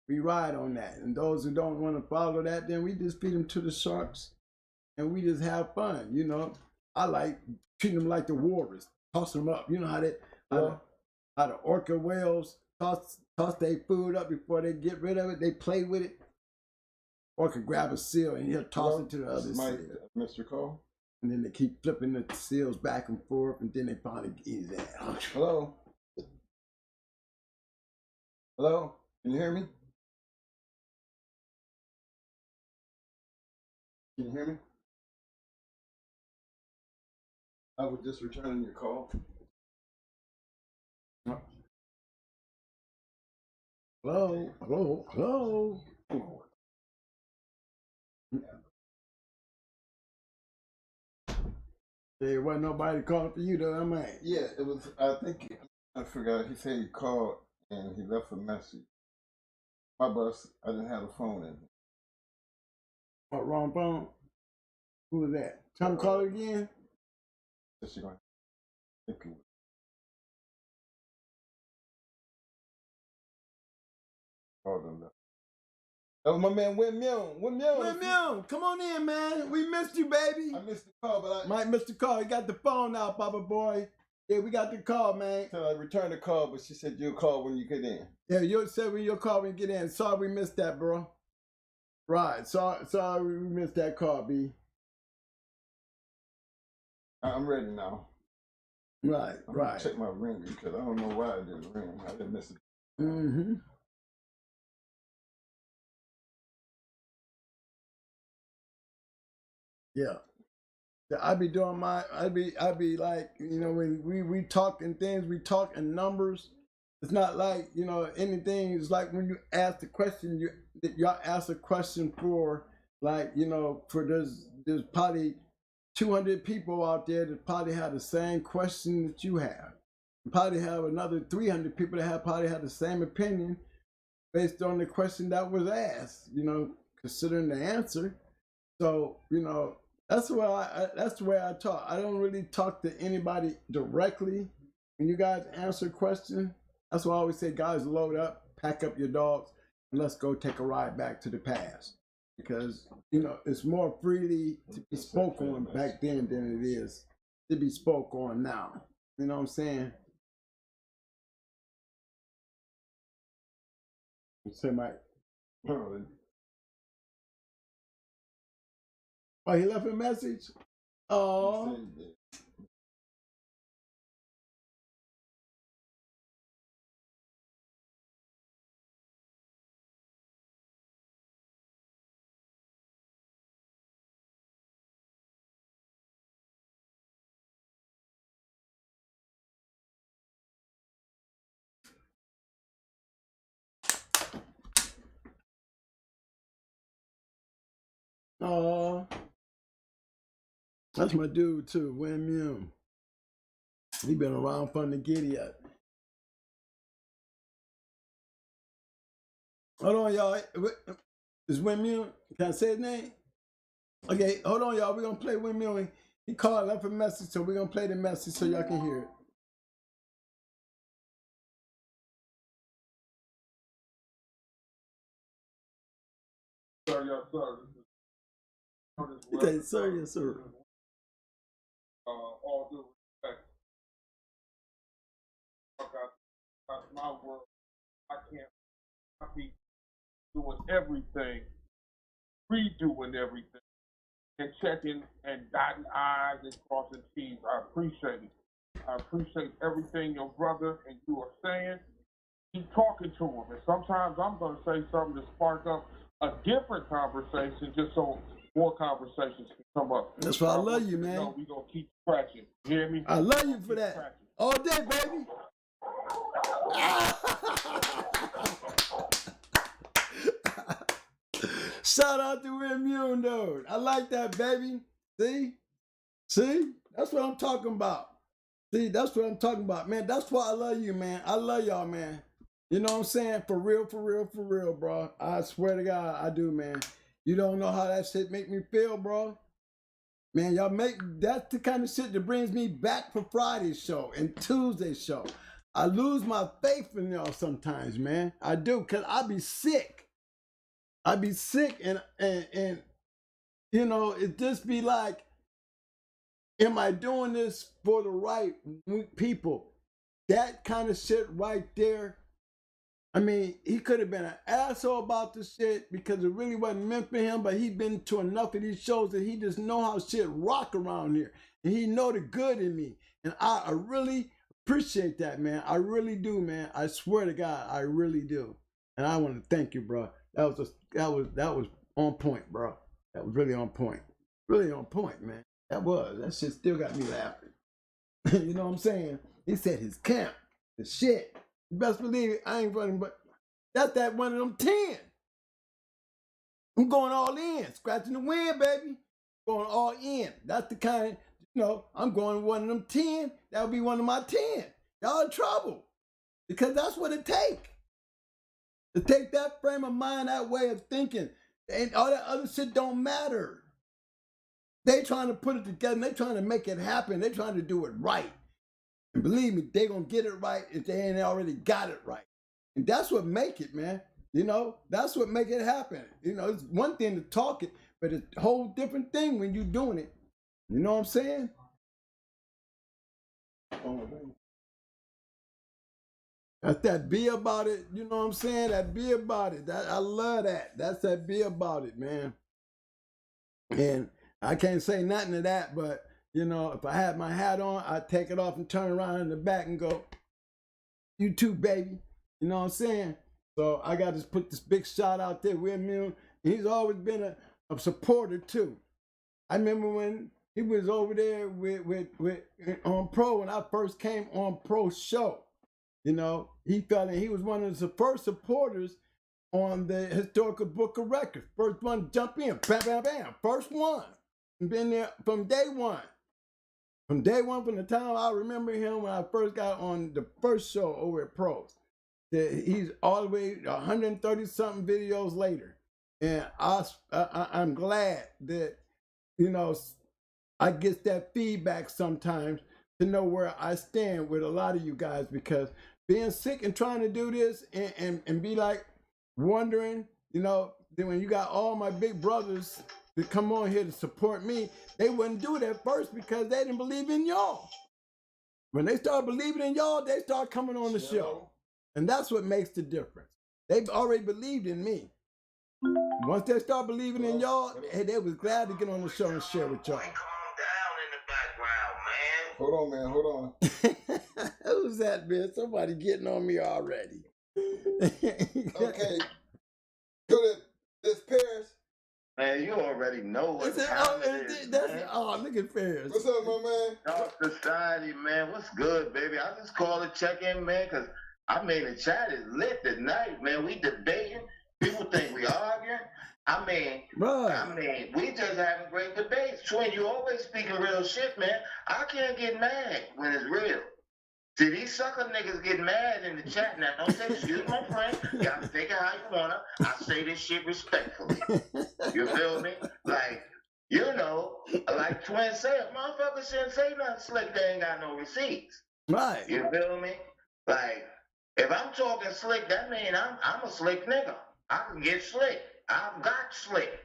We ride on that. And those who don't want to follow that, then we just feed them to the sharks and we just have fun. You know, I like treating them like the walrus, toss them up. You know how the orca whales toss their food up before they get rid of it. They play with it. Orca grab a seal and he'll toss it to the other seal. Mr. Cole? And then they keep flipping the seals back and forth, and then they finally get his ass. Hello? Hello? Can you hear me? Can you hear me? I was just returning your call. Hello. There wasn't nobody calling for you though, man. Yeah, it was, I think, I forgot, he said he called and he left a message. My bus, I didn't have a phone in. What, wrong phone? Who was that? Tell him to call it again? Yes, you're going to think it was. Hold on. That was my man Windmill. Windmill, come on in, man. We missed you, baby. I missed the call, but I Mike missed the call. He got the phone out, Papa boy. Yeah, we got the call, man. So I returned the call, but she said you'll call when you get in. Yeah, you said when you'll call when you get in. Sorry we missed that, bro. Right. Sorry we missed that call, B. I'm ready now. Right. I'm gonna check my ring because I don't know why I didn't ring. I didn't miss it. Yeah. I'd be like, you know, when we talk in things, we talk in numbers. It's not like, you know, anything. It's like when you ask the question, y'all ask a question for, like, you know, for there's probably 200 people out there that probably have the same question that you have. You probably have another 300 people that probably have the same opinion based on the question that was asked, you know, considering the answer. So, you know, that's the way I talk. I don't really talk to anybody directly. When you guys answer a question, that's why I always say, guys, load up, pack up your dogs, and let's go take a ride back to the past. Because, you know, it's more freely to be spoke on back then than it is to be spoke on now. You know what I'm saying? Say, Mike. Oh, he left a message? Oh. Oh. That's my dude too, Windmill. He been around from the giddy up. Hold on, y'all. Is Windmill? Can I say his name? Okay, hold on, y'all. We're gonna play Windmill. He called, left a message, so we're gonna play the message so y'all can hear it. sir, yes, sir. He said, sir, yes, sir. All due respect. That's my world. I can't be doing everything, redoing everything, and checking and dotting I's and crossing T's. I appreciate it. I appreciate everything your brother and you are saying. Keep talking to him. And sometimes I'm going to say something to spark up a different conversation just so more conversations can come up. That's why I love you, man. We're going to keep scratching. You hear me? I love you for that. Scratching. All day, baby. Shout out to Immune, dude. I like that, baby. See? That's what I'm talking about. See, that's what I'm talking about, man. That's why I love you, man. I love y'all, man. You know what I'm saying? For real, bro. I swear to God, I do, man. You don't know how that shit make me feel, bro. Man, that's the kind of shit that brings me back for Friday's show and Tuesday's show. I lose my faith in y'all sometimes, man. I do, because I be sick. and you know, it just be like, am I doing this for the right people? That kind of shit right there. I mean, he could have been an asshole about the shit because it really wasn't meant for him, but he's been to enough of these shows that he just know how shit rock around here. And he know the good in me. And I really appreciate that, man. I really do, man. I swear to God, I really do. And I want to thank you, bro. That was on point, bro. That was really on point. Really on point, man. That shit still got me laughing. You know what I'm saying? He said his camp, the shit. You best believe it, I ain't running, but that's that one of them 10. I'm going all in, scratching the wind, baby. Going all in. That's the kind, you know, I'm going one of them 10. That'll be one of my 10. Y'all in trouble. Because that's what it takes. To take that frame of mind, that way of thinking, and all that other shit don't matter. They trying to put it together, and they trying to make it happen. They trying to do it right. And believe me, they gonna get it right if they ain't already got it right. And that's what make it, man. You know, that's what make it happen. You know, it's one thing to talk it, but it's a whole different thing when you doing it. You know what I'm saying? That's that be about it. You know what I'm saying? That be about it. I love that. That's that be about it, man. And I can't say nothing to that, but you know, if I had my hat on, I'd take it off and turn around in the back and go, you too, baby. You know what I'm saying? So I got to put this big shot out there with him. He's always been a supporter too. I remember when he was over there with on Pro, when I first came on Pro's show. You know, he was one of the first supporters on the Historical Book of Records. First one to jump in, bam, bam, bam. First one. Been there from day one. From day one, from the time I remember him when I first got on the first show over at Pros. He's all the way 130 something videos later. And I'm glad that, you know, I get that feedback sometimes to know where I stand with a lot of you guys, because being sick and trying to do this and be like wondering, you know, that when you got all my big brothers to come on here to support me, they wouldn't do it at first because they didn't believe in y'all. When they start believing in y'all, they start coming on the show. And that's what makes the difference. They've already believed in me. Once they start believing in y'all, they was glad to get on the show and share with y'all. Hold on, man. Hold on. Who's that, man? Somebody getting on me already. Okay. Go to this Paris. Man, you already know what time it is, man. Oh, look at Paris. What's up, my man? Dark Society, man. What's good, baby? I just called to check in, man, because I mean, the chat is lit tonight, man. We debating. People think we arguing. I mean, we just having great debates. Twin, you always speaking real shit, man. I can't get mad when it's real. See, these sucker niggas get mad in the chat now. Don't say, excuse my friend. You got to take it how you want to. I say this shit respectfully. You feel me? Like, you know, like Twin said, motherfuckers shouldn't say nothing slick. They ain't got no receipts. Right. You feel me? Like, if I'm talking slick, that means I'm a slick nigga. I can get slick. I've got slick.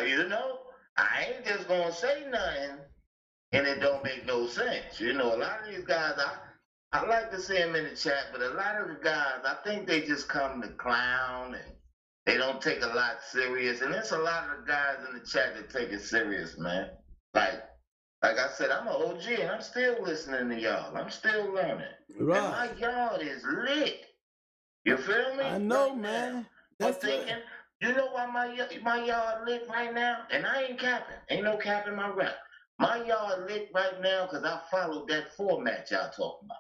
You know, I ain't just gonna say nothing and it don't make no sense. You know, a lot of these guys, I like to see them in the chat, but a lot of the guys, I think they just come to clown and they don't take a lot serious. And there's a lot of the guys in the chat that take it serious, man. Like I said, I'm an OG and I'm still listening to y'all. I'm still learning. Right. And my yard is lit. You feel me? I know, right man. Now. That's I'm thinking, you know why my yard lit right now? And I ain't capping. Ain't no cap in my rap. My yard lit right now because I followed that format y'all talking about.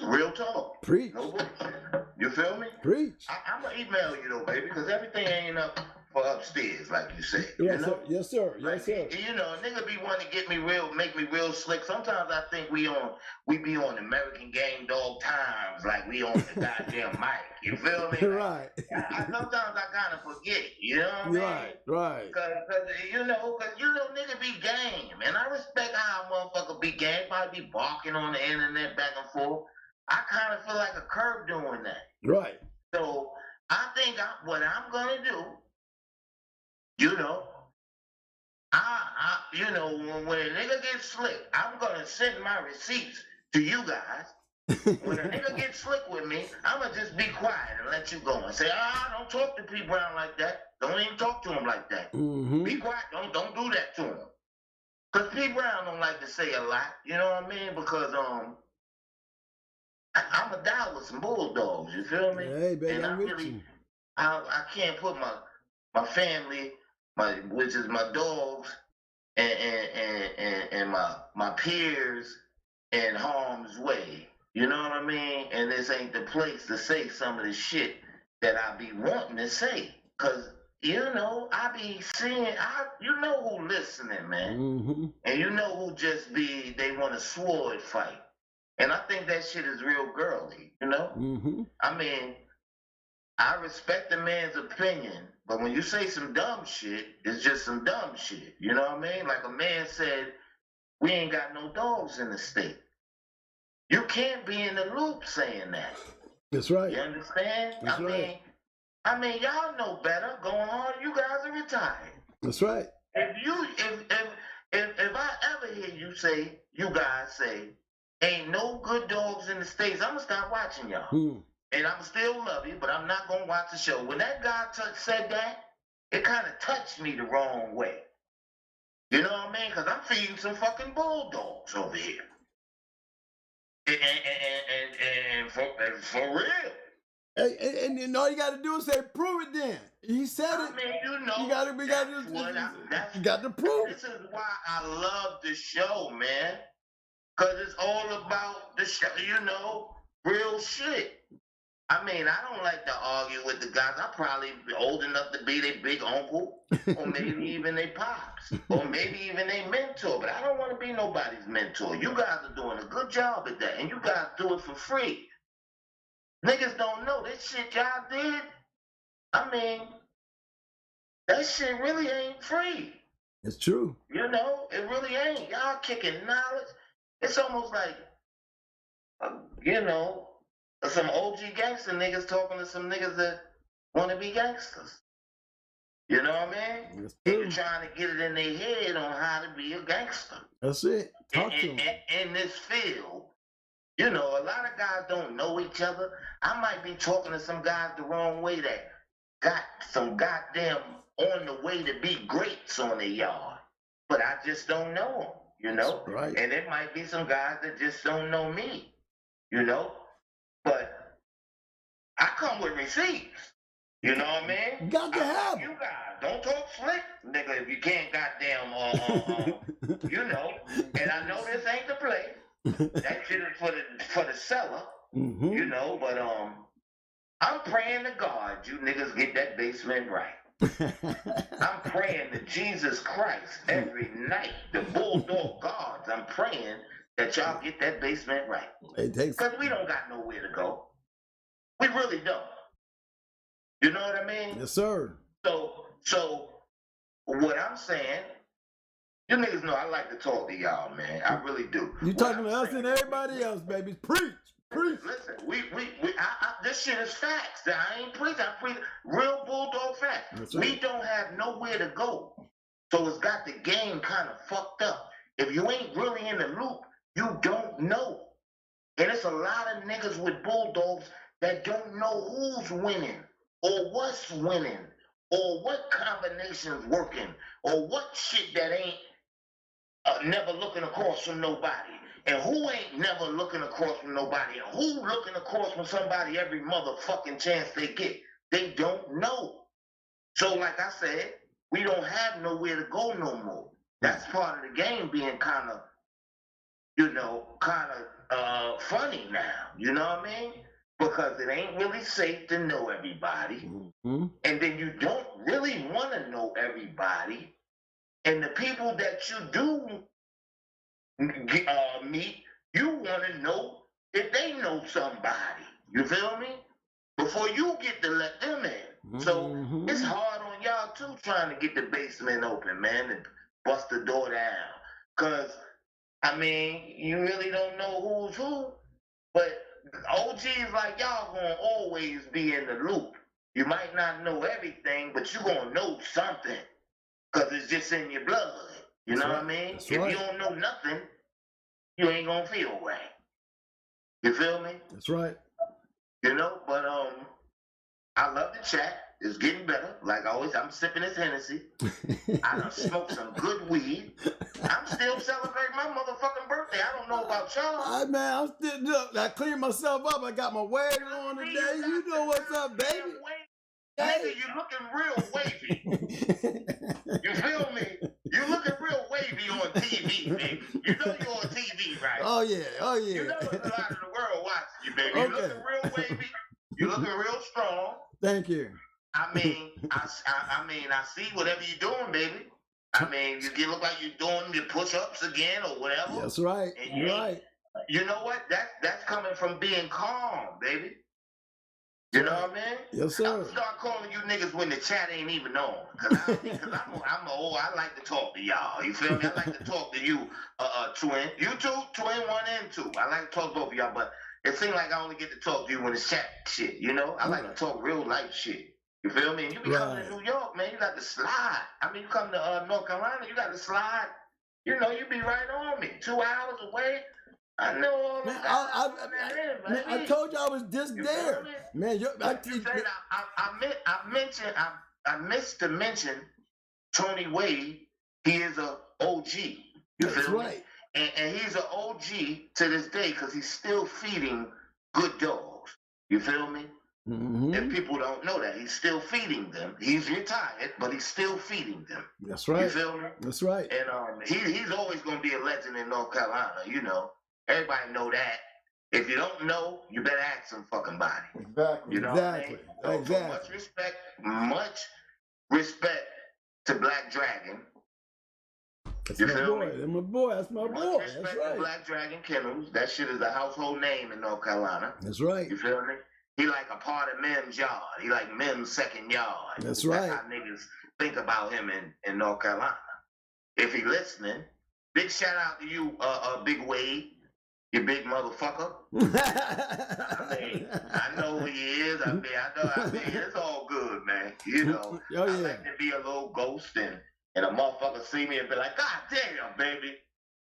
Real talk. Preach. No bullshit. You feel me? Preach. I'm going to email you though, baby, because everything ain't up for upstairs, like you said. Yes, you know? sir. Yes, sir. Yes, Like, sir. you know, a nigga be wanting to get me real, make me real slick. Sometimes I think we be on American Game Dog Times, like we on the goddamn mic. You feel me? Right. Sometimes I kind of forget, you know what I mean? Right. Cause you know, nigga be game, and I respect how a motherfucker be game. Probably be barking on the internet back and forth. I kind of feel like a curb doing that. Right. So I think what I'm gonna do, you know, you know, when a nigga gets slick, I'm gonna send my receipts to you guys. When a nigga gets slick with me, I'm gonna just be quiet and let you go and say, don't talk to P. Brown like that. Don't even talk to him like that. Mm-hmm. Be quiet. Don't do that to him. Cause P. Brown don't like to say a lot. You know what I mean? Because I'm a die with some bulldogs. You feel me? Hey, baby, and I'm with you. I can't put my family, which is my dogs, and my peers in harm's way. You know what I mean? And this ain't the place to say some of the shit that I be wanting to say. Cause, you know, I be seeing, you know who listening, man. Mm-hmm. And you know who just they want a sword fight. And I think that shit is real girly, you know? Mm-hmm. I mean, I respect the man's opinion, but when you say some dumb shit, it's just some dumb shit. You know what I mean? Like a man said, we ain't got no dogs in the state. You can't be in the loop saying that. That's right. You understand? That's right. I mean, y'all know better. Go on, you guys are retired. That's right. If I ever hear you guys say, ain't no good dogs in the States, I'm gonna stop watching y'all. And I'm still love you, but I'm not gonna watch the show. When that guy said that, it kind of touched me the wrong way. You know what I mean? Because I'm feeding some fucking bulldogs over here. And for real. And all you got to do is say, prove it then. He said it. I mean, you know, you got to prove it. This is why I love the show, man. Because it's all about the show, you know, real shit. I mean, I don't like to argue with the guys. I'm probably old enough to be their big uncle, or maybe even their pops, or maybe even their mentor. But I don't want to be nobody's mentor. You guys are doing a good job at that, and you guys do it for free. Niggas don't know this shit y'all did. I mean, that shit really ain't free. It's true. You know, it really ain't. Y'all kicking knowledge. It's almost like, you know, some OG gangster niggas talking to some niggas that want to be gangsters. You know what I mean? They're trying to get it in their head on how to be a gangster. That's it. Talk to them. In this field, you know, a lot of guys don't know each other. I might be talking to some guys the wrong way that got some goddamn on the way to be greats on their yard. But I just don't know them, you know? Right. And there might be some guys that just don't know me, you know? But I come with receipts. You know what I mean? Got to have you guys. Don't talk slick, nigga, if you can't goddamn, you know. And I know this ain't the place. That shit is for the seller, you know. But I'm praying to God you niggas get that basement right. I'm praying to Jesus Christ every night. The bulldog gods, I'm praying that y'all get that basement right. Because we don't got nowhere to go. We really don't. You know what I mean? Yes, sir. So what I'm saying, you niggas know I like to talk to y'all, man. I really do. You talking to us and everybody else, baby. Preach. Listen, this shit is facts. I ain't preaching. I preach real bulldog facts. Right. We don't have nowhere to go. So it's got the game kind of fucked up. If you ain't really in the loop, you don't know. And it's a lot of niggas with bulldogs that don't know who's winning or what's winning or what combination's working or what shit that ain't never looking across from nobody. And who ain't never looking across from nobody? And who looking across from somebody every motherfucking chance they get? They don't know. So like I said, we don't have nowhere to go no more. That's part of the game being kind of, funny now. You know what I mean? Because it ain't really safe to know everybody. Mm-hmm. And then you don't really want to know everybody. And the people that you do meet, you want to know if they know somebody. You feel me? Before you get to let them in. Mm-hmm. So it's hard on y'all too trying to get the basement open, man, and bust the door down. Because, you really don't know who's who. But OGs like y'all gonna always be in the loop. You might not know everything, but you gonna know something. Because it's just in your blood. You know what I mean? If you don't know nothing, you ain't gonna feel right. You feel me? That's right. But I love the chat. It's getting better. Like always, I'm sipping this Hennessy. I done smoked some good weed. I'm still celebrating my motherfucking birthday. I don't know about y'all. Man, I'm still, look, I cleaned myself up. I got my wig on today. You know what's up, baby. Nigga, you looking real wavy. You feel me? You looking real wavy on TV, baby. You know you're on TV, right? Oh, yeah. You know there's a lot of the world watching you, baby. You looking real wavy. You looking real strong. Thank you. I see whatever you're doing, baby. You look like you're doing your push-ups again or whatever. That's right. And you're right. You know what? That's coming from being calm, baby. You know what I mean? Yes, sir. I'm gonna start calling you niggas when the chat ain't even on. Cause I like to talk to y'all. You feel me? I like to talk to you, Twin. You too, Twin 1 and 2. I like to talk to both of y'all, but it seems like I only get to talk to you when it's chat shit, I like to talk real life shit. You feel me? And you be coming to New York, man, you got to slide. You come to North Carolina, you got to slide. You be right on me. 2 hours away. I know all man, I told you I was just there. Man, I missed to mention Tony Wade. He is a OG. You feel me? And he's an OG to this day because he's still feeding good dogs. You feel me? Mm-hmm. And people don't know that. He's still feeding them. He's retired, but he's still feeding them. That's right. You feel me? That's right. And he's always going to be a legend in North Carolina, Everybody know that. If you don't know, you better ask some fucking body. Exactly. You know exactly. What I mean? So exactly. Much respect to Black Dragon. That's my boy. That's my boy. That's my boy. Much respect to Black Dragon Kennels. That shit is a household name in North Carolina. That's right. You feel me? He like a part of Mem's yard. He like Mem's second yard. That's right. That's how niggas think about him in North Carolina. If he listening, big shout out to you, Big Wade. You big motherfucker. I know who he is. It's all good, man. I like to be a little ghost and a motherfucker see me and be like, God damn, baby.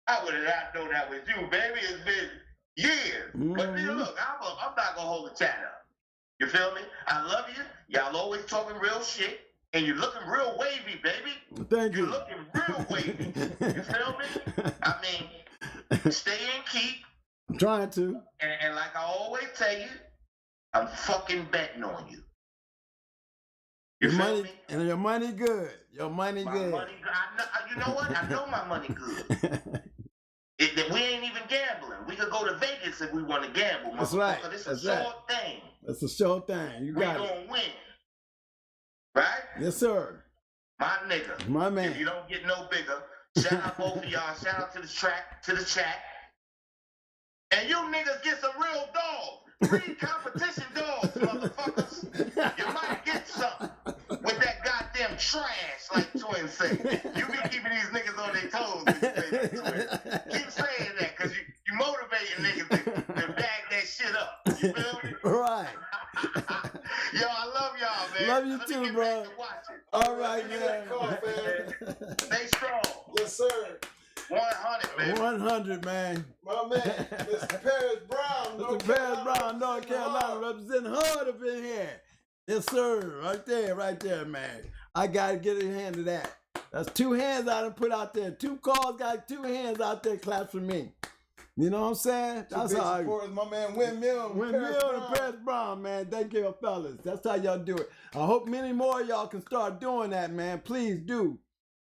I would have not known that was you, baby. It's been years. Mm-hmm. But look, I'm not going to hold the chat up. You feel me? I love you. Y'all always talking real shit. And you're looking real wavy, baby. Thank you. You're looking real wavy. You feel me? Stay in keep. I'm trying to. And like I always tell you, I'm fucking betting on you. You feel me? And your money good. Your money good. Money, you know what? I know my money good. We ain't even gambling. We could go to Vegas if we want to gamble. That's right. It's a sure thing. It's a sure thing. You got it. We gonna win. Right? Yes, sir. My nigga. My man. If you don't get no bigger, shout out both of y'all. Shout out to the chat. And you niggas get some real dogs. Free competition dogs, motherfuckers. You might get some with that goddamn trash, like Twin said. You be keeping these niggas on their toes when you say that, Twin. Keep saying that, because you motivating niggas to bag that shit Love you too, bro. All right, man. Stay strong. Yes, sir. 100, man. 100, man. My man, Mr. Paris Brown. Mr. Paris Brown, North Carolina, representing hard up in here. Yes, sir. Right there, man. I got to get a hand to that. That's 2 hands I done put out there. 2 calls, got 2 hands out there. Claps for me. You know what I'm saying? That's how I support my man Windmill and Paris Brown, man. Thank you, fellas. That's how y'all do it. I hope many more of y'all can start doing that, man. Please do.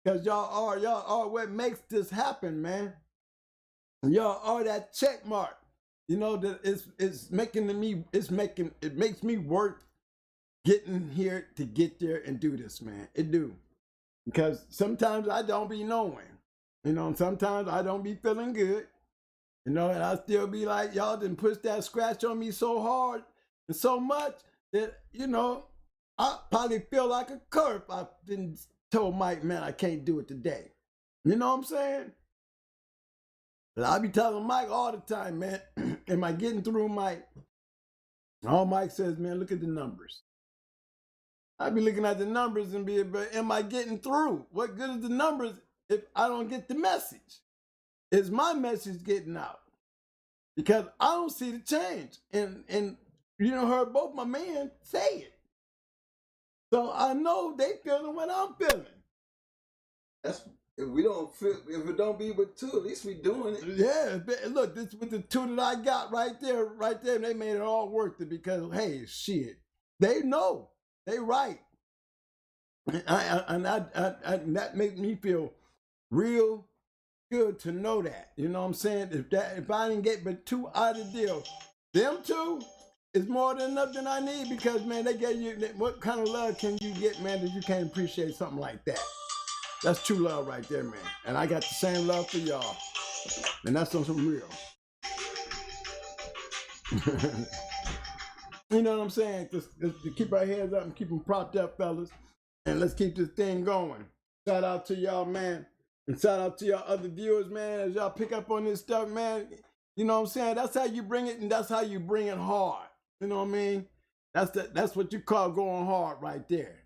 Because y'all are what makes this happen, man. Y'all are that check mark. You know, that it makes me worth getting here to get there and do this, man. It do. Because sometimes I don't be knowing. You know, sometimes I don't be feeling good. You know, and I still be like, y'all didn't push that scratch on me so hard and so much that, you know, I probably feel like a curve. I've been told Mike, man, I can't do it today. You know what I'm saying? But I be telling Mike all the time, man, am I getting through, Mike? All Mike says, man, look at the numbers. I be looking at the numbers and be, but am I getting through? What good is the numbers if I don't get the message? Is my message getting out? Because I don't see the change. And you know, heard both my men say it. So I know they feeling what I'm feeling. That's if we don't feel, if it don't be with 2, at least we doing it. Yeah, look, this with the 2 that I got right there, they made it all worth it because hey, shit, they know, they right, and that makes me feel real good to know that. You know what I'm saying? If I didn't get but 2 out of the deal, them 2 is more than enough than I need because man, they gave you what kind of love can you get, man, that you can't appreciate something like that? That's true love right there, man. And I got the same love for y'all. And that's on some real. You know what I'm saying? Just keep our heads up and keep them propped up, fellas. And let's keep this thing going. Shout out to y'all, man. And shout out to y'all other viewers, man. As y'all pick up on this stuff, man. You know what I'm saying? That's how you bring it, and that's how you bring it hard. You know what I mean? That's what you call going hard right there.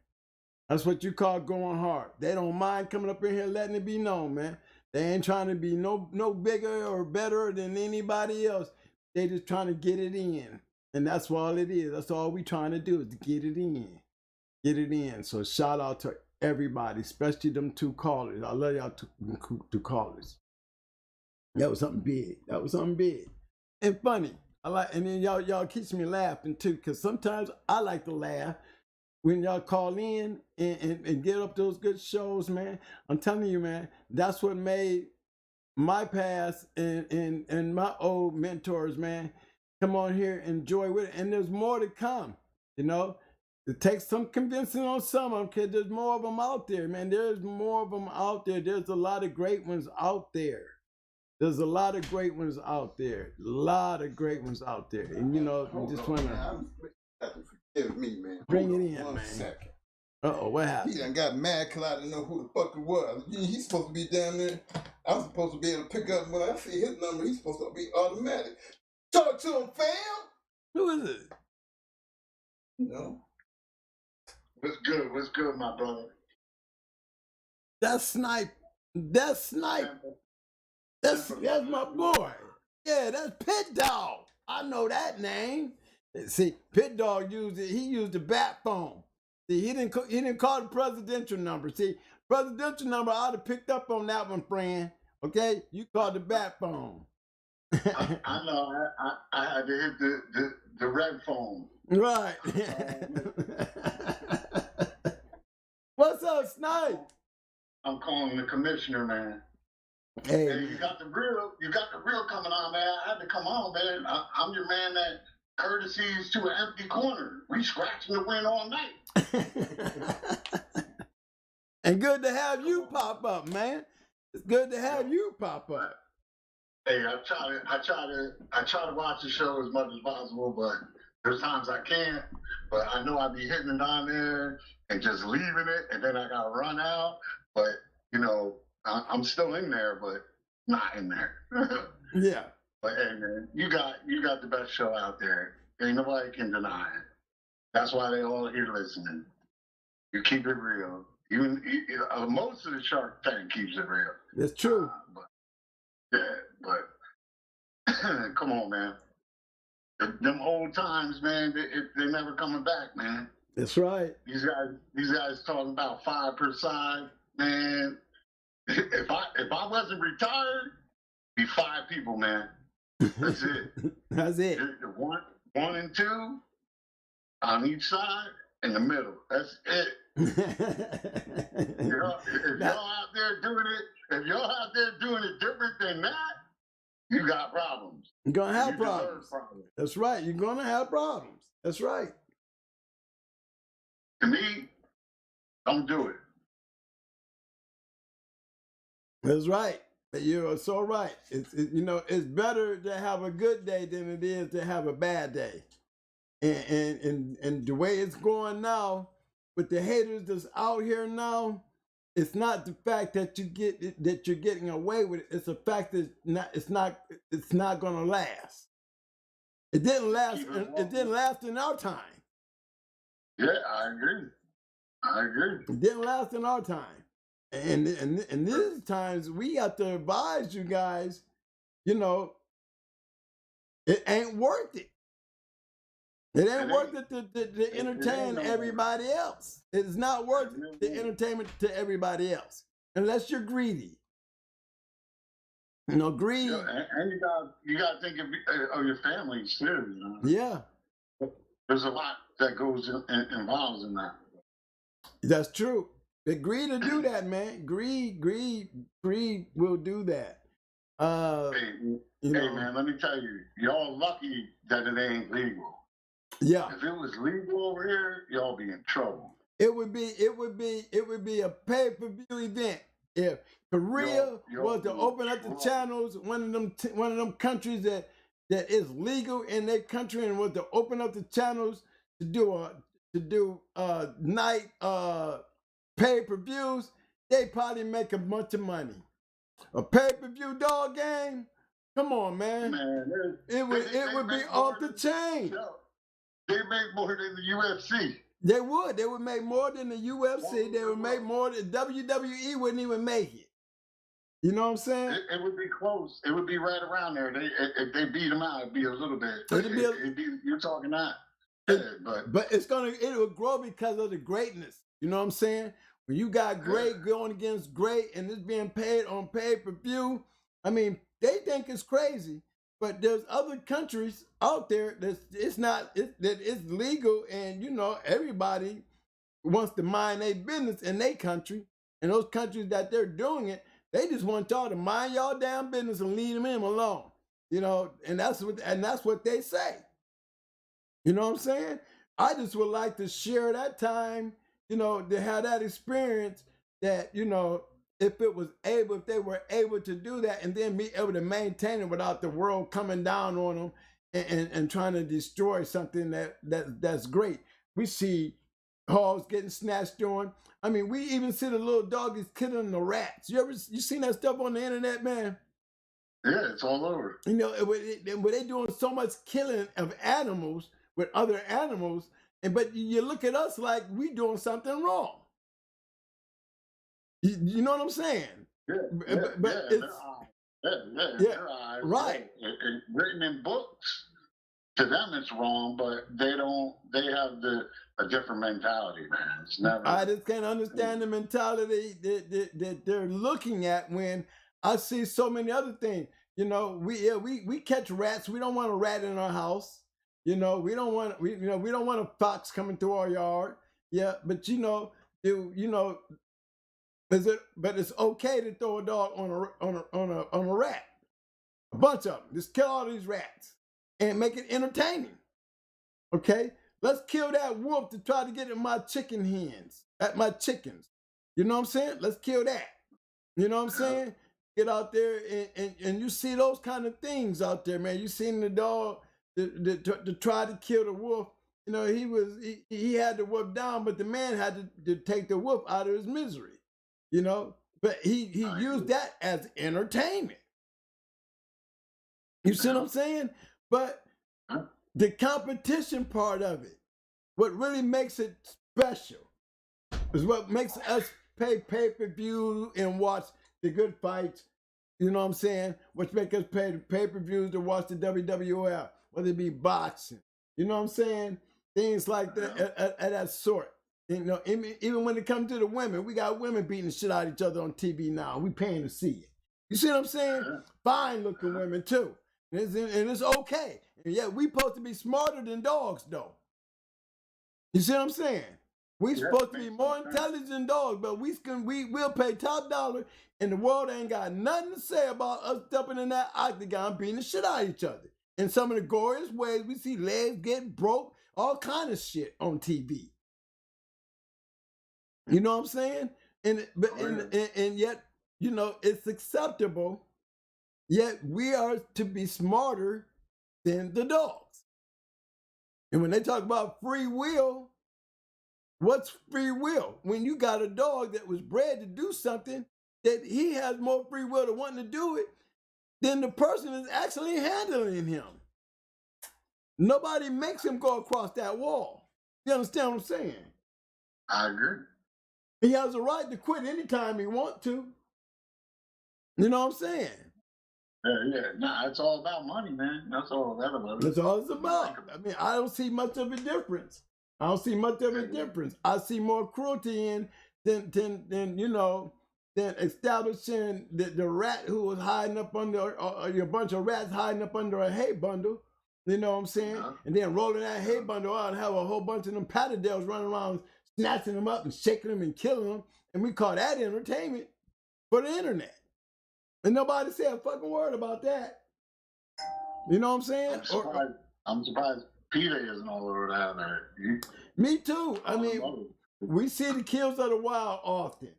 That's what you call going hard. They don't mind coming up in here letting it be known, man. They ain't trying to be no bigger or better than anybody else. They just trying to get it in. And that's all it is. That's all we trying to do is to get it in. Get it in. So shout out to everybody, especially them 2 callers. I love y'all 2 callers. That was something big. That was something big. And funny. And then y'all keeps me laughing too, because sometimes I like to laugh. When y'all call in and get up those good shows, man, I'm telling you, man, that's what made my past and my old mentors, man, come on here and enjoy with it. And there's more to come, you know. It takes some convincing on some of them because there's more of them out there, man. There's more of them out there. There's a lot of great ones out there. There's a lot of great ones out there. A lot of great ones out there. And, you know, we just want to... Forgive me, man. Bring it in, One man. second. Uh-oh, what happened? He done got mad because I didn't know who the fuck it was. He's supposed to be down there. I was supposed to be able to pick up when I see his number. He's supposed to be automatic. Talk to him, fam. Who is it? No. What's good? What's good, my brother? That's Snipe. That's Snipe. That's my boy. Yeah, that's Pit Dog. I know that name. See, Pit Dog used it. He used the bat phone. See, he didn't call the presidential number. See, presidential number I'd have picked up on that one, friend. Okay, you called the bat phone. I know. I had to hit the red phone. Right. What's up, Snipe? I'm calling the commissioner, man. Hey, you got the real coming on, man. I had to come on, man. I'm your man that courtesies to an empty corner. We scratching the win all night. And good to have you pop up, man. It's good to have you pop up. Hey, I try to watch the show as much as possible, but there's times I can't. But I know I be hitting it on there and just leaving it, and then I gotta run out. But you know, I'm still in there, but not in there. Yeah. But hey, man, you got the best show out there. Ain't nobody can deny it. That's why they all here listening. You keep it real. Even most of the Shark Tank keeps it real. That's true. But come on, man. Them old times, man. They're never coming back, man. That's right. These guys talking about 5 per side, man. If I wasn't retired, be 5 people, man. That's it. That's it. One and 2 on each side, in the middle. That's it. If y'all out there doing it different than that, you got problems. You're gonna have problems. That's right. You're gonna have problems. That's right. To me, don't do it. That's right. You're so right. It's better to have a good day than it is to have a bad day. And the way it's going now, with the haters that's out here now, it's not the fact that you're getting away with it. It's the fact that it's not gonna last. It didn't last. It didn't last in our time. Yeah, I agree. It didn't last in our time. And these times we have to advise you guys, it ain't worth it. It ain't worth it to entertain everybody else. It's not worth the entertainment to everybody else unless you're greedy. Greed. Yeah, and you got to think of your family too. Yeah. There's a lot that goes involved in that. That's true. The greed to do that, man. Greed will do that. Hey, man, let me tell you, y'all lucky that it ain't legal. Yeah. If it was legal over here, y'all be in trouble. It would be a pay-per-view event if Korea was to open up the channels. One of them countries that is legal in their country and was to open up the channels to do night pay-per-views, they probably make a bunch of money. A pay-per-view dog game, come on, man. It would be off the chain. They make more than the UFC. They would make more than the UFC. They would make more than WWE wouldn't even make it. You know what I'm saying? It would be close. It would be right around there. If they beat them out, it'd be a little bit. You're talking that. But it will grow because of the greatness. You know what I'm saying? When you got great going against great and it's being paid on pay-per-view, I mean, they think it's crazy. But there's other countries out there that it's legal, and everybody wants to mind their business in their country. And those countries that they're doing it, they just want y'all to mind y'all damn business and leave them alone. And that's what they say. You know what I'm saying? I just would like to share that time, to have that experience that, if they were able to do that and then be able to maintain it without the world coming down on them and trying to destroy something that's great. We see hogs getting snatched on. I mean, we even see the little doggies killing the rats. You seen that stuff on the internet, man? Yeah, it's all over. Where they doing so much killing of animals with other animals, but you look at us like we doing something wrong. You know what I'm saying? Right. Written in books, to them it's wrong, but they have a different mentality, man. It's never. I just can't understand the mentality that they're looking at when I see so many other things. We catch rats. We don't want a rat in our house. We don't want a fox coming through our yard. Yeah, but but it's okay to throw a dog on a rat. A bunch of them. Just kill all these rats and make it entertaining. Okay? Let's kill that wolf to try to get at my my chickens. You know what I'm saying? Let's kill that. You know what I'm saying? Get out there and you see those kind of things out there, man. You seen the dog to try to kill the wolf. He had the wolf down, but the man had to take the wolf out of his misery. But he used that as entertainment. You see what I'm saying? But the competition part of it, what really makes it special, It's what makes us pay pay-per-view and watch the good fights. You know what I'm saying? Which make us pay pay-per-views to watch the WWF, whether it be boxing. You know what I'm saying? Things like that at that sort. You know, even when it comes to the women, we got women beating the shit out of each other on TV now. We paying to see it. You see what I'm saying? Fine looking women too. And it's okay. And yet we supposed to be smarter than dogs though. You see what I'm saying? We supposed to be more intelligent than dogs, but we'll pay top dollar, and the world ain't got nothing to say about us stepping in that octagon beating the shit out of each other. In some of the goriest ways, we see legs get broke, all kind of shit on TV. You know what I'm saying? And yet, you know, it's acceptable. Yet we are to be smarter than the dogs. And when they talk about free will, what's free will? When you got a dog that was bred to do something, that he has more free will to wanting to do it than the person is actually handling him. Nobody makes him go across that wall. You understand what I'm saying? I agree. He has a right to quit anytime he wants to. You know what I'm saying? Yeah. Nah, it's all about money, man. That's all that about. That's all it's about. I mean, I don't see much of a difference. I see more cruelty in than you know, than establishing the rat who was hiding up under a bunch of rats hiding up under a hay bundle. You know what I'm saying? Yeah. And then rolling that hay bundle out and have a whole bunch of them patterdales running around snatching them up and shaking them and killing them. And we call that entertainment for the internet. And nobody said a fucking word about that. You know what I'm saying? I'm surprised PETA isn't all over that. Me too. I mean, we see the kills of the wild often.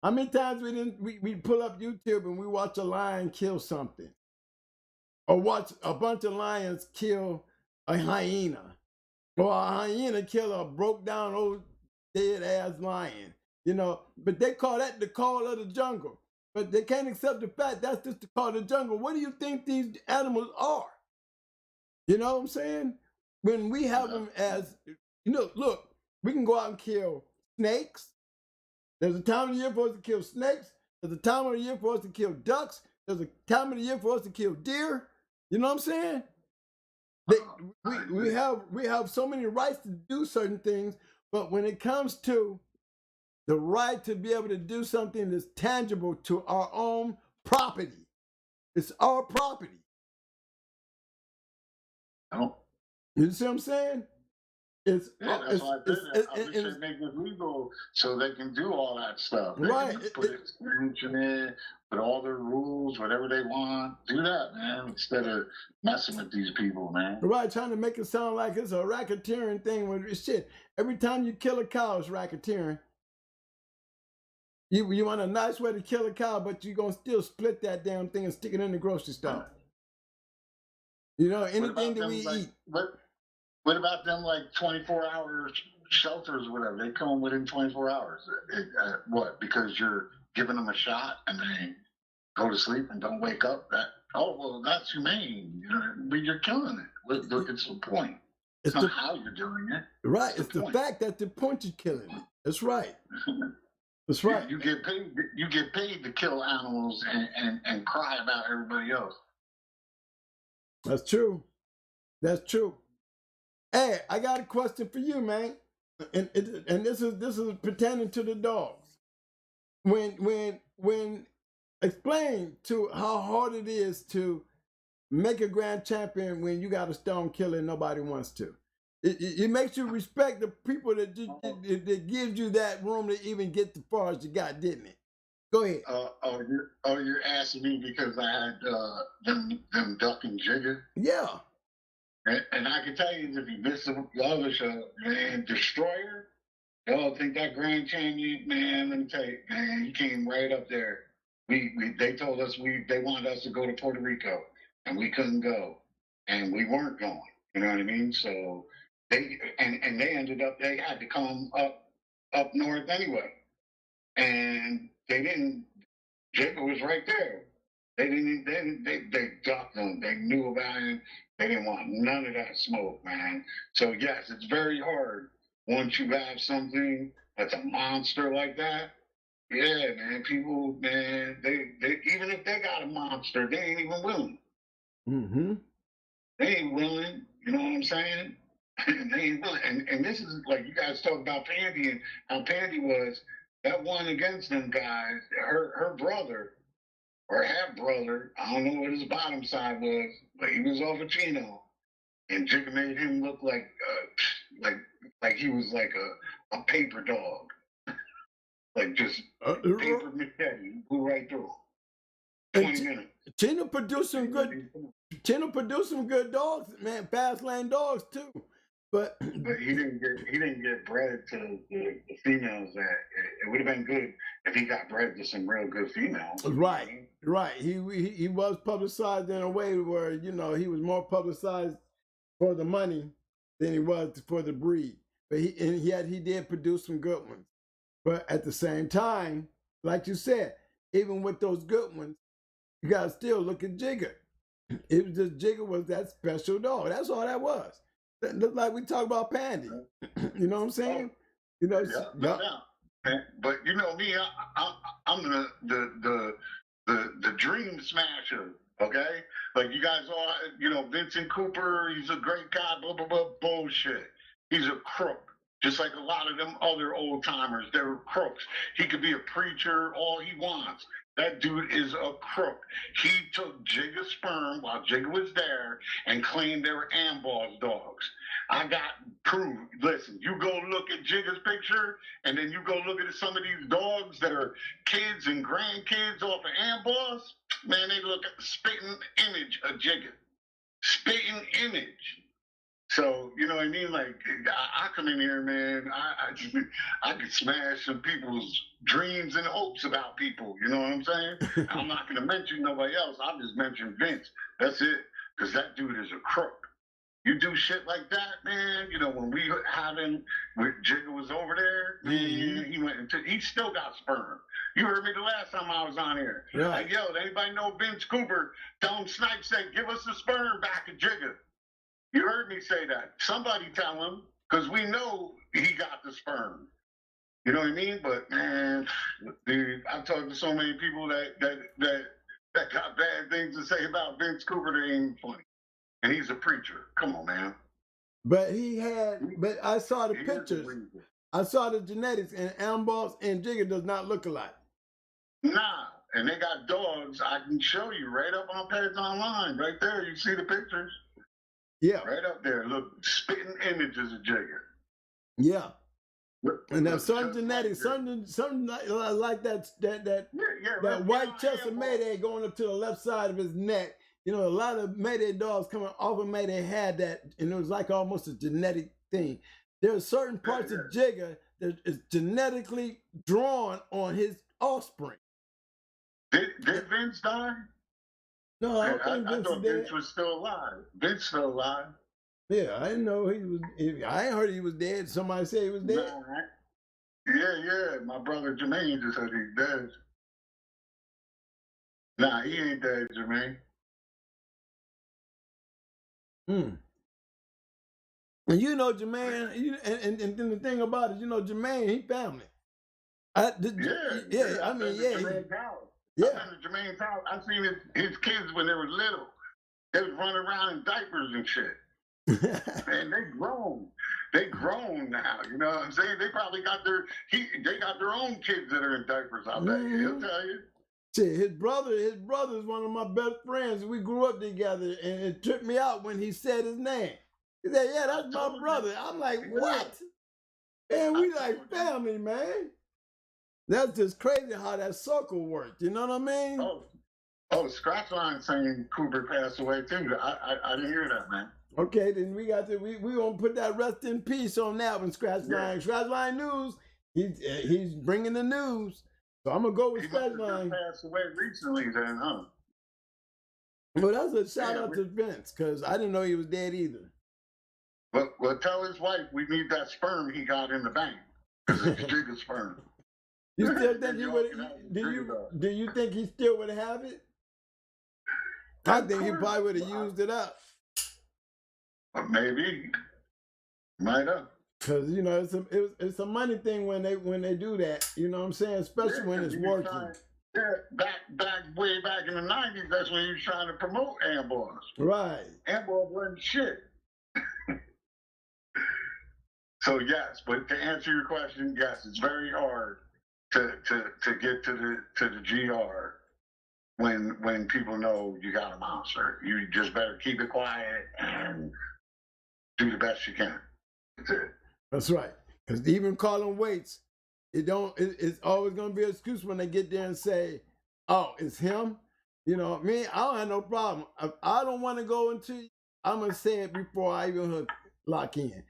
How many times we pull up YouTube and we watch a lion kill something? Or watch a bunch of lions kill a hyena. Or a hyena kill a broke down old dead ass lion. You know, but they call that the call of the jungle. But they can't accept the fact that's just the call of the jungle. What do you think these animals are? You know what I'm saying? When we have them as, you know, look, we can go out and kill snakes. There's a time of the year for us to kill snakes. There's a time of the year for us to kill ducks. There's a time of the year for us to kill deer. You know what I'm saying? We have so many rights to do certain things, but when it comes to the right to be able to do something that's tangible to our own property, it's our property. You see what I'm saying? That's why I did it. I wish they make it legal so they can do all that stuff. They can put extension in, put all their rules, whatever they want. Do that, man, instead of messing with these people, man. Right, trying to make it sound like it's a racketeering thing when it's shit. Every time you kill a cow, it's racketeering. You want a nice way to kill a cow, but you're going to still split that damn thing and stick it in the grocery store. You know, anything that we eat. What about them, like, 24-hour shelters or whatever? They come within 24 hours. What? Because you're giving them a shot and they go to sleep and don't wake up? That's humane. But you're killing it. Look, it's the point. It's not how you're doing it. Right. It's the fact that the point you're killing it. That's right. That's right. You get paid to kill animals and cry about everybody else. That's true. That's true. Hey, I got a question for you, man. And this is pertaining to the dogs. When explain to how hard it is to make a grand champion when you got a stone killer and nobody wants to. It makes you respect the people that gives you that room to even get as far as you got, didn't it? Go ahead. You're asking me because I had them duck and jigger? Yeah. And I can tell you, if you missed the other show, man, Destroyer, y'all think that grand champion, man, let me tell you, man, he came right up there. They told us they wanted us to go to Puerto Rico, and we couldn't go, and we weren't going. You know what I mean? So they ended up, they had to come up north anyway, and they didn't. Jacob was right there. They ducked him. They knew about him. They didn't want none of that smoke, man. So yes, it's very hard once you have something that's a monster like that, yeah, man, people, man, they even if they got a monster, they ain't even willing. Mm-hmm. They ain't willing, you know what I'm saying? They ain't willing. And this is like you guys talk about Pandy and how Pandy was that one against them guys, her brother or half brother, I don't know what his bottom side was, but he was off of Chino. And Jigga made him look like he was like a paper dog. Like just paper machete, blew right through. 20 minutes. Chino produced some good dogs, man. Fast lane dogs too. But he didn't get bred to the females that it would have been good if he got bred to some real good females. Right, right. He was publicized in a way where, you know, he was more publicized for the money than he was for the breed. But he did produce some good ones. But at the same time, like you said, even with those good ones, you gotta still look at Jigga. It was just Jigga was that special dog. That's all that was. That looked like we talk about Pandy. You know what I'm saying? You know, But you know me, I'm the dream smasher. Okay, like you guys all, you know, Vincent Cooper. He's a great guy. Blah blah blah. Bullshit. He's a crook. Just like a lot of them other old timers, they're crooks. He could be a preacher all he wants. That dude is a crook. He took Jigga's sperm while Jigga was there and claimed they were Amboss dogs. I got proof. Listen, you go look at Jigga's picture, and then you go look at some of these dogs that are kids and grandkids off of Amboss. Man, they look at the spitting image of Jigga. Spitting image. So, you know what I mean? Like, I come in here, man, I could smash some people's dreams and hopes about people. You know what I'm saying? I'm not going to mention nobody else. I'll just mention Vince. That's it. Because that dude is a crook. You do shit like that, man. You know, when we when Jigga was over there, man, he still got sperm. You heard me the last time I was on here. Right. Like, yo, anybody know Vince Cooper? Tell him Snipe said, give us the sperm back at Jigga. You heard me say that. Somebody tell him, because we know he got the sperm. You know what I mean? But man, dude, I've talked to so many people that got bad things to say about Vince Cooper. They ain't funny, and he's a preacher. Come on, man. But I saw the pictures. I saw the genetics, and Amboss and Jigga does not look alike. Nah, and they got dogs. I can show you right up on Pets Online, right there. You see the pictures. Yeah. Right up there. Look, spitting images of Jigga. Yeah. And now some genetics, something like that white chest of Mayday going up to the left side of his neck. You know, a lot of Mayday dogs coming off of Mayday had that, and it was like almost a genetic thing. There are certain parts of Jigga that is genetically drawn on his offspring. Did Vince die? No, I don't think I Vince thought is dead. Vince was still alive. Vince still alive. Yeah, I didn't know he was. I ain't heard he was dead. Somebody say he was dead. Nah, yeah. My brother Jermaine just said he's dead. Nah, he ain't dead, Jermaine. And you know, Jermaine, and then the thing about it, you know, Jermaine, he family. I mean, yeah. I've been to Jermaine's house. I've seen his kids when they were little. They was running around in diapers and shit. Man, they grown. They grown now. You know what I'm saying? They probably got they got their own kids that are in diapers. I bet he'll tell you. See, his brother is one of my best friends. We grew up together, and it tripped me out when he said his name. He said, "Yeah, that's my brother." I'm like, "What?" And we like family, man. That's just crazy how that circle worked. You know what I mean? Oh, Scratchline saying Cooper passed away too. I didn't hear that, man. Okay, then we gonna put that rest in peace on that one, Scratchline. Yeah. Scratchline News. He's bringing the news. So I'm gonna go with Scratchline. He passed away recently, then, huh? Well, that's a shout out to Vince, because I didn't know he was dead either. Well, tell his wife we need that sperm he got in the bank, because it's Jigga sperm. You still think he would? Do you think he still would have it? I think he probably would have used it up. Maybe. Might have. Cause you know it's a money thing when they do that. You know what I'm saying? Especially when it's working. Way back in the 90s, that's when you was trying to promote Ambos. Right. Ambos wasn't shit. So yes, but to answer your question, yes, it's very hard to get to the GR when people know you got a monster. You just better keep it quiet and do the best you can. That's it. That's right. Because even calling weights, it's always gonna be an excuse when they get there and say, "Oh, it's him." You know, me, I don't have no problem. If I don't want to go into, I'm gonna say it before I even lock in.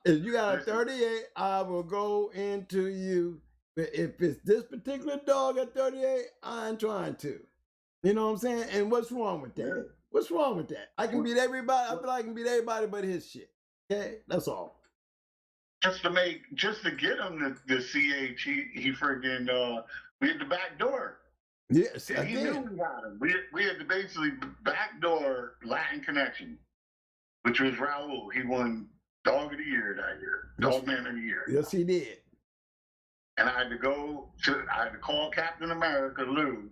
If you got a 38, I will go into you. But if it's this particular dog at 38, I ain't trying to. You know what I'm saying? And what's wrong with that? Yeah. What's wrong with that? I can beat everybody. I feel like I can beat everybody but his shit. Okay, that's all. Just to get him the CH, he friggin' we had the back door. Yes, and he knew we got him. We had the basically backdoor Latin connection, which was Raul. He won Dog of the Year that year, Dog Man of the Year. Yes, he did. And I had to call Captain America Lou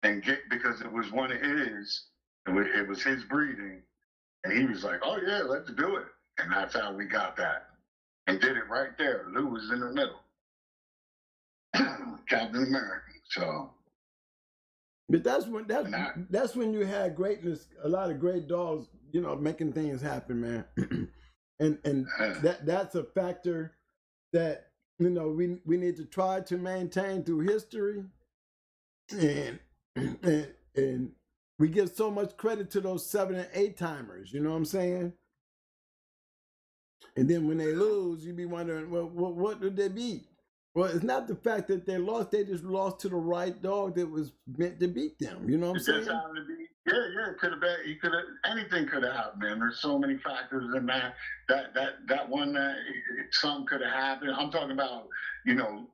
and because it was one of his. It was his breeding, and he was like, "Oh yeah, let's do it." And that's how we got that. And did it right there. Lou was in the middle. Captain America. So. But that's when you had greatness, a lot of great dogs, you know, making things happen, man. and that's a factor that, you know, we need to try to maintain through history. And we give so much credit to those 7 and 8 timers, you know what I'm saying? And then when they lose, you be wondering, well, what did they beat? Well, it's not the fact that they lost; they just lost to the right dog that was meant to beat them. You know what I'm saying? Yeah, it could have been. Anything could have happened, man. There's so many factors in that. That one, something could have happened. I'm talking about, you know,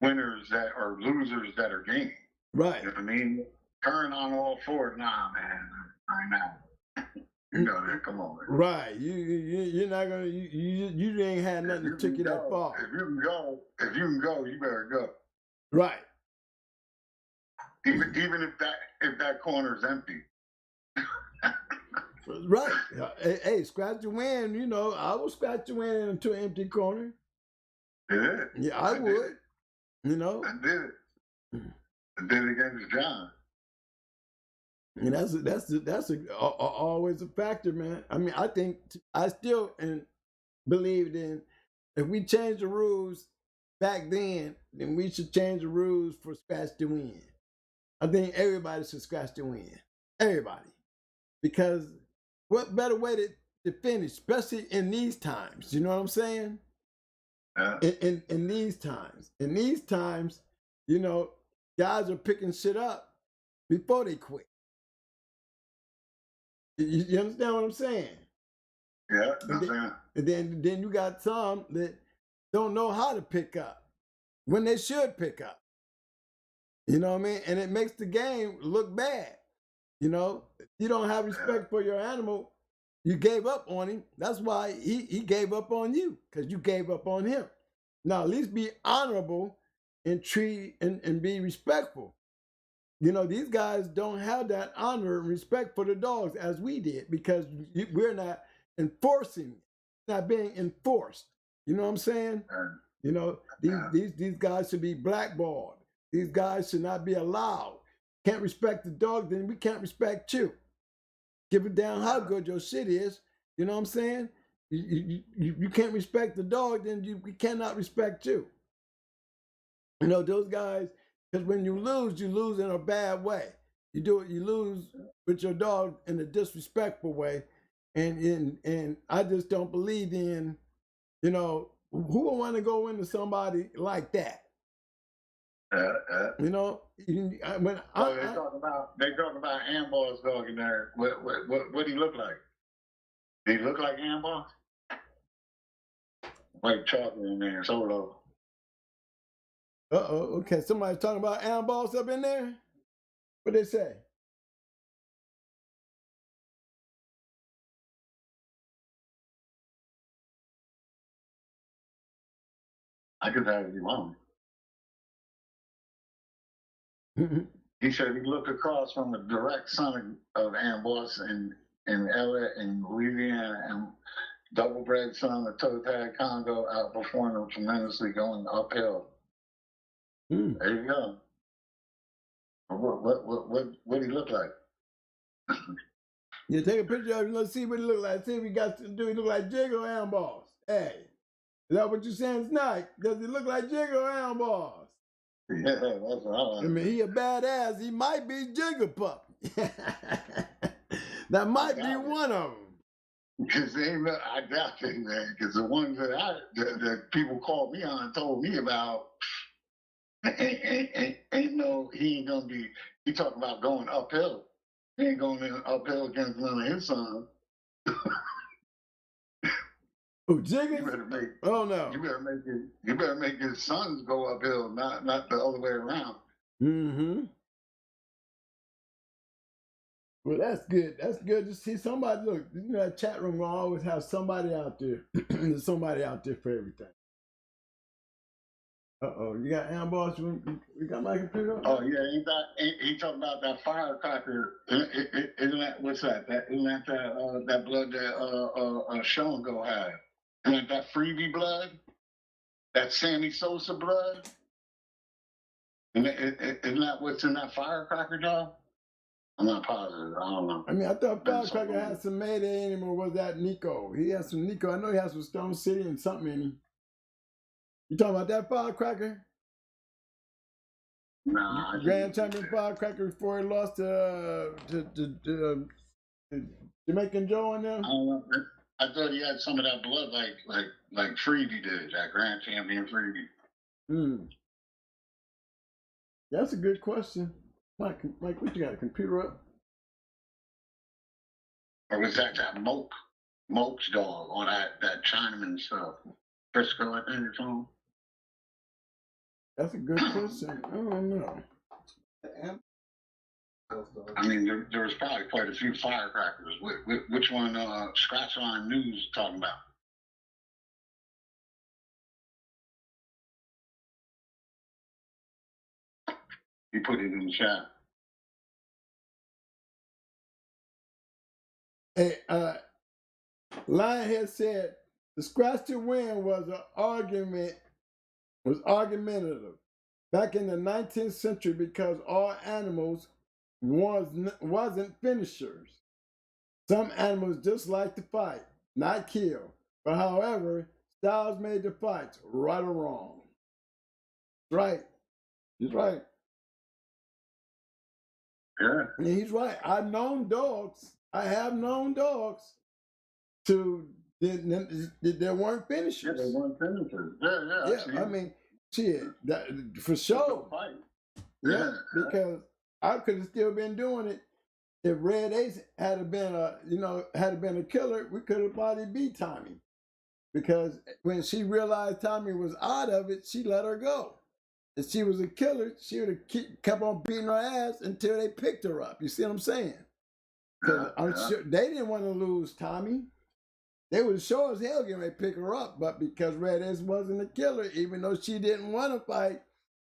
winners that are losers that are game. Right. You know what I mean? Turn on all fours, nah, man. I know. You know that. Come on, man. Right. You're not gonna. You ain't had nothing to take you that far. If you can go, you better go. Right. Even if that corner is empty. Right. Hey, scratch your wind. You know, I will scratch your wind into an empty corner. Yeah. Yeah, I would. You know. I did it. I did it against John. And that's always a factor, man. I mean, I still believed in, if we change the rules back then we should change the rules for scratch to win. I think everybody should scratch to win. Everybody. Because what better way to finish, especially in these times, you know what I'm saying? In these times, you know, guys are picking shit up before they quit. You understand what I'm saying? Yeah, and then you got some that don't know how to pick up when they should pick up. You know what I mean? And it makes the game look bad. You know, you don't have respect for your animal. You gave up on him. That's why he gave up on you, because you gave up on him. Now, at least be honorable and treat and be respectful. You know, these guys don't have that honor and respect for the dogs as we did, because we're not enforcing, not being enforced. You know what I'm saying? You know, these guys should be blackballed. These guys should not be allowed. Can't respect the dog, then we can't respect you. Give a damn how good your shit is. You know what I'm saying? You can't respect the dog, then we cannot respect you. You know, those guys, because when you lose in a bad way. You lose with your dog in a disrespectful way. And I just don't believe in, you know, who would want to go into somebody like that? You know, they talk about Ambar's dog in there. What do he look like? Do he look like Ambar? Like chocolate in there, solo. Okay. Somebody's talking about Ambar's up in there? What they say? I could have you wrong. He said he looked across from a direct son of Amboss in LA in Louisiana and double bred son of toe tag Congo outperformed him tremendously going uphill. There you go. What do he look like? You take a picture of him, let's see what he look like. See if he got to do. He look like Jigga or Amboss. Hey, is that what you're saying tonight? Does he look like Jigga or Amboss? Yeah, that's what I mean, he a badass. He might be Jigga Puppy. That might be one of them. Because I doubt it, man. Because the ones that people called me on and told me about, ain't no, he ain't gonna be. He talking about going uphill. He ain't going uphill against none of his sons. Oh, Jigga? You better make. Oh no. You better make his sons go uphill, not the other way around. Mm-hmm. Well, that's good. That's good to see somebody. Look, you know, that chat room will always have somebody out there. There's somebody out there for everything. Uh-oh, you got Amboss? You got my computer on? Oh yeah, he talking about that firecracker. Isn't that what's that? Isn't that blood that Sean go have? Isn't that freebie blood? That Sammy Sosa blood? Isn't that what's in that firecracker, dog? I'm not positive. I don't know. I mean, I thought Firecracker had some Mayday in him, or was that Nico? He has some Nico. I know he has some Stone City and something in him. You talking about that Firecracker? Nah. Grand champion Firecracker before he lost to Jamaican Joe in there? I don't know. I thought he had some of that blood like Freebie did, that grand champion Freebie. That's a good question. Mike, what you got, a computer up? Or was that Moke's dog, or that Chinaman stuff? Frisco, I think it's on. That's a good question. I don't know. I mean, there was probably quite a few firecrackers. Which one Scratch Line News talking about? He put it in the chat. Hey, Lionhead said the scratch to win was argumentative back in the 19th century because all animals wasn't finishers. Some animals just like to fight, not kill. But however, styles made the fights right or wrong. Right. He's right. Yeah. And he's right. I have known dogs that weren't finishers. Yeah, they weren't finishers. Yeah. I mean, shit, that, for sure. Yeah, because I could have still been doing it if Red Ace had been a killer. We could have probably beat Tommy, because when she realized Tommy was out of it, she let her go. If she was a killer, she would have kept on beating her ass until they picked her up. You see what I'm saying? Because I'm sure they didn't want to lose Tommy. They was sure as hell getting ready to pick her up, but because Red Ace wasn't a killer, even though she didn't want to fight,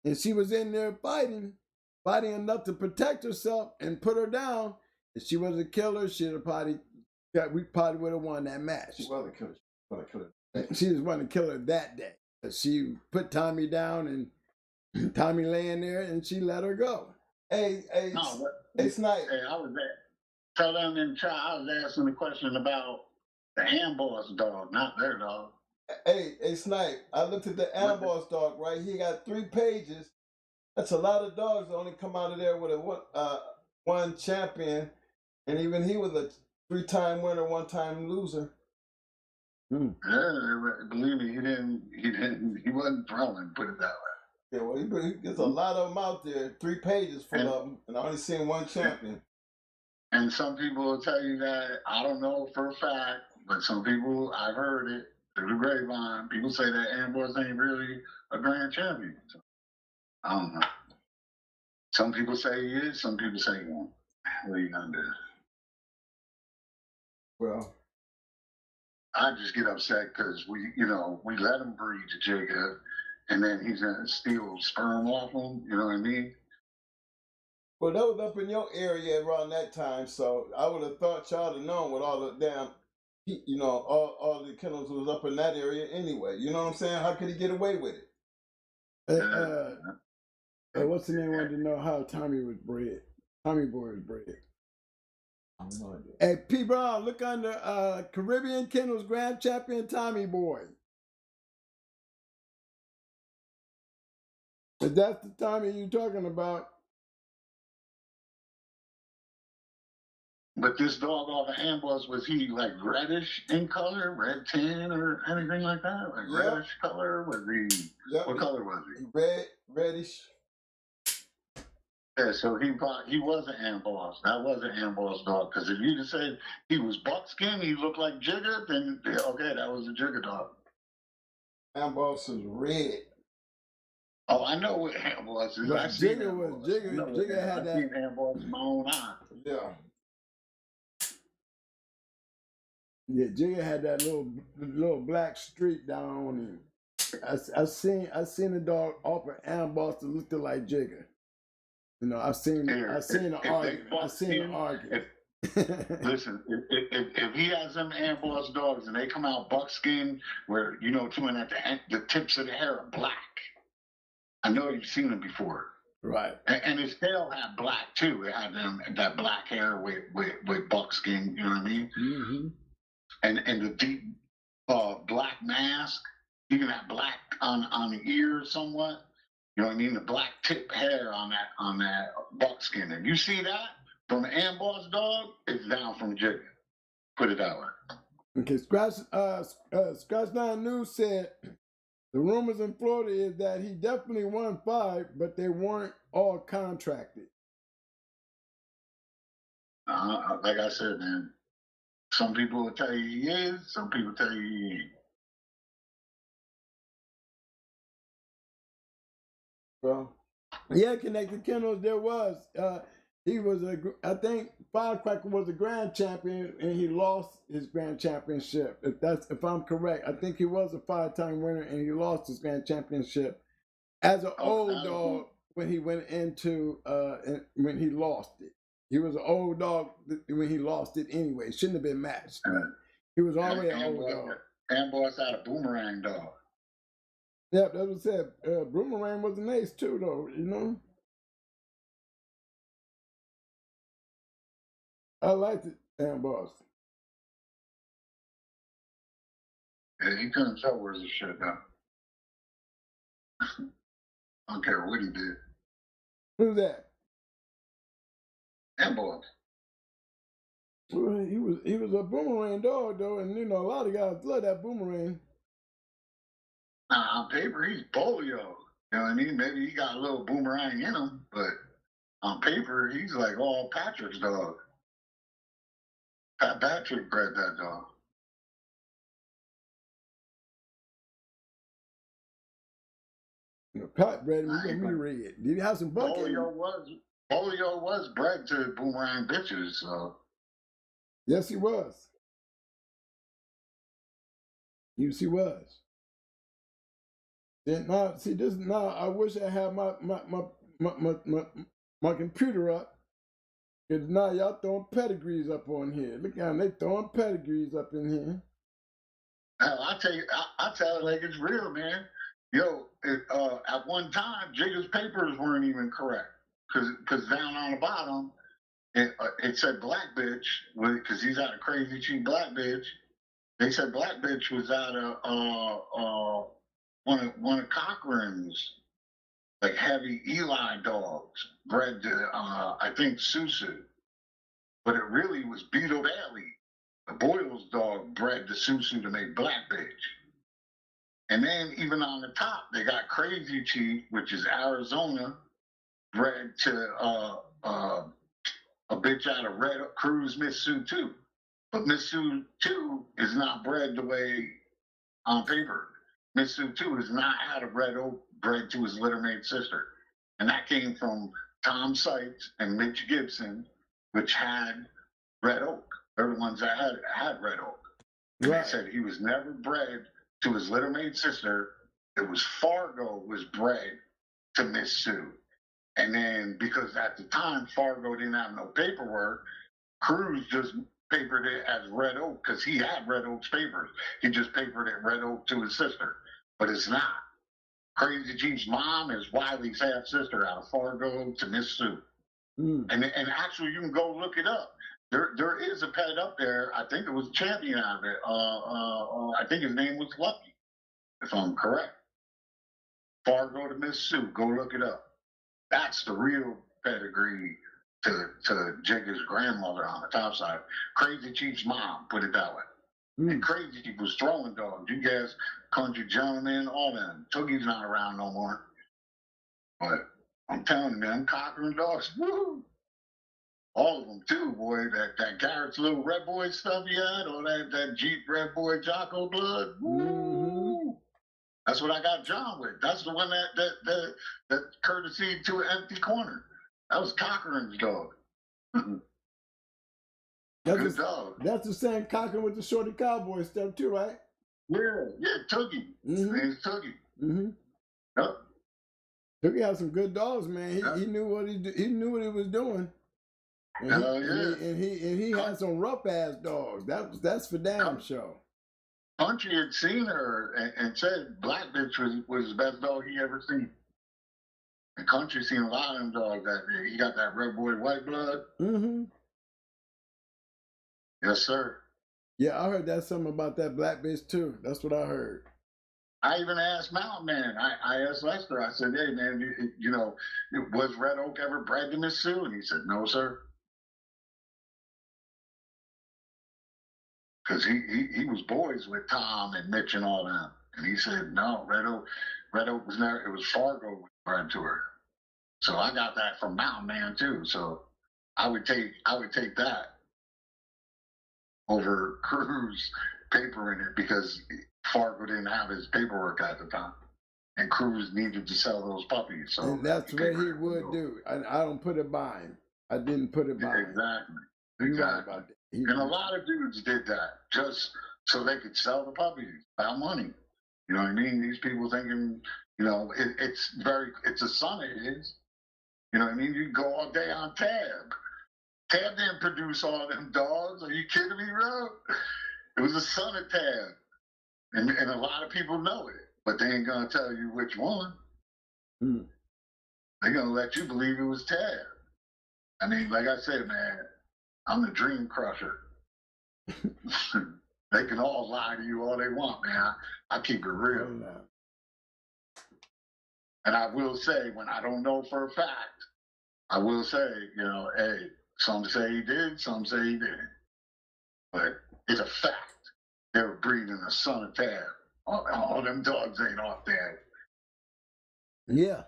and she was in there fighting enough to protect herself and put her down. If she was a killer, we probably would have won that match. She was a killer. She just wasn't a killer that day. She put Tommy down and Tommy laying there, and she let her go. Hey, Snipe. Hey, I was there. Tell them in the chat, I was asking the question about the Amboss dog, not their dog. Hey, Snipe. I looked at the Amboss dog, right? He got 3 pages. That's a lot of dogs that only come out of there with a one champion, and even he was a 3-time winner, 1-time loser. Yeah, believe me, he wasn't throwing, put it that way. Yeah, well, there's a lot of them out there, 3 pages full of them, and I only seen 1 champion. And some people will tell you that, I don't know for a fact, but some people, I've heard it through the grapevine, people say that Amboss ain't really a grand champion. So, I don't know. Some people say he is, some people say he won't. What are you gonna do? Well, I just get upset because we let him breed to Jacob, and then he's gonna steal sperm off him. You know what I mean? Well, that was up in your area around that time, so I would have thought y'all would have known with all the damn, all the kennels was up in that area anyway. You know what I'm saying? How could he get away with it? What's the name? Wanted to know how Tommy was bred. Tommy Boy was bred. Hey, P. Brown, look under Caribbean Kennels Grand Champion Tommy Boy. If that's the Tommy you're talking about. But this dog off of Amboss, was he like reddish in color, red tan, or anything like that? Like reddish color? Was he? What color was he? Reddish. Yeah, so he was an Amboss. That was an Amboss dog. Because if you'd have said he was buckskin, he looked like Jigger, then okay, that was a Jigger dog. Amboss is red. Oh, I know what Amboss is. But Jigger was Jigger had that. I've seen Amboss in my own eye. Yeah. Yeah, Jigger had that little black streak down on him. I seen a dog off of Amboss that looked like Jigger. You know, I seen the argument. Listen, if he has them Amboss dogs and they come out buckskin, where and at the tips of the hair are black, I know you've seen them before. Right. And his tail had black too. It had that black hair with buckskin. You know what I mean? Mm-hmm. And the deep black mask, even that black on the ear somewhat. You know what I mean? The black tip hair on that buckskin. If you see that from an Amboss dog, it's down from Jigger. Put it that way. Okay, Scratch 9 News said the rumors in Florida is that he definitely won 5, but they weren't all contracted. Like I said, man, some people will tell you he is, some people tell you he ain't. Well, yeah, Connected Kennels, there was. He was I think Firecracker was a grand champion and he lost his grand championship. If I'm correct, I think he was a 5-time winner and he lost his grand championship as an old dog when he went into when he lost it. He was an old dog when he lost it anyway. It shouldn't have been matched. He was already an old dog. Amboss had a boomerang dog. Yeah, that's what I said. Boomerang was an ace too, though, you know? I liked it, Amboss. Yeah, he couldn't tell where his shit down. I don't care what he did. Who's that? Amboss. Well, he was a boomerang dog, though, and, a lot of guys love that boomerang. On paper, he's polio. You know what I mean? Maybe he got a little boomerang in him, but on paper, he's like all Patrick's dog. Pat Patrick bred that dog. Pat bred him, he gonna be red. Did he have some bucket? Polio was bred to boomerang bitches, so. Yes, he was. Yes, he was. Then now, see this now. I wish I had my computer up. Cause now y'all throwing pedigrees up on here. Look at them, they throwing pedigrees up in here. I tell it like it's real, man. Yo, at one time, Jigger's papers weren't even correct. Cause down on the bottom, it said black bitch, because he's out of Crazy Cheap Black Bitch. They said black bitch was out of one of Cochrane's like heavy Eli dogs, bred to I think Susu, but it really was Beetle Valley, the Boyle's dog bred to Susu to make black bitch. And then even on the top, they got Crazy Chief, which is Arizona, bred to a bitch out of Red Cruz Miss Sue 2. But Miss Sue 2 is not bred the way on paper. Miss Sue 2 is not out of Red Oak, bred to his littermate sister. And that came from Tom Sykes and Mitch Gibson, which had Red Oak. They're the ones that had Red Oak. And They said he was never bred to his littermate sister It was Fargo was bred to Miss Sue. And then because at the time Fargo didn't have no paperwork, Cruz just papered it as Red Oak because he had Red Oak's papers. He just papered it Red Oak to his sister, but it's not. Crazy Chief's mom is Wiley's half sister out of Fargo to Miss Sue. And actually, you can go look it up. There is a pet up there. I think it was a champion out of it. I think his name was Lucky, if I'm correct. Fargo to Miss Sue. Go look it up. That's the real pedigree to Jigga's grandmother on the top side. Crazy Chief's mom, put it that way. And Crazy Chief was throwing dogs. You guys, Country Gentlemen, all them. Toogie's not around no more. But I'm telling you, man, Cochran dogs, woo! All of them too, boy. That Garrett's little Red Boy stuff he had, or that Jeep Red Boy Jocko blood, woo! That's what I got John with. That's the one that courtesy to an empty corner. That was Cochran's dog. Good dog. That's the same Cochran with the shorty cowboy stuff too, right? Yeah, Toogie. His name's Toogie. Yep. Toogie had some good dogs, man. He knew what he knew what he was doing. And he had some rough ass dogs. That's for damn sure. Country had seen her and said Black Bitch was the best dog he ever seen. And Country seen a lot of them dogs that day. He got that Red Boy White blood. Yes, sir. Yeah, I heard that something about that Black Bitch too. That's what I heard. I even asked Mountain Man. I asked Lester. I said, "Hey man, you know, was Red Oak ever bred to Miss Sue?" And he said, "No, sir." Because he was boys with Tom and Mitch and all them. And he said, no, Red Oak was never, it was Fargo bred to her. So I got that from Mountain Man too. So I would take that over Cruz papering it because Fargo didn't have his paperwork at the time. And Cruz needed to sell those puppies. So and that's what he would do. I don't put it by him. I didn't put it by him. Exactly. Right, and a lot of dudes did that just so they could sell the puppies, about money. You know what I mean? These people thinking, you know, it's a son of his. You know what I mean? You go all day on Tab. Tab didn't produce all them dogs. Are you kidding me, bro? It was a son of Tab. And a lot of people know it, but they ain't going to tell you which one. They're going to let you believe it was Tab. I mean, like I said, man, I'm the dream crusher. They can all lie to you all they want, man. I keep it real. And I will say, when I don't know for a fact, I will say, you know, hey, some say he did, some say he didn't. But it's a fact. They were breeding a son of Tab. All them dogs ain't off that. Yeah.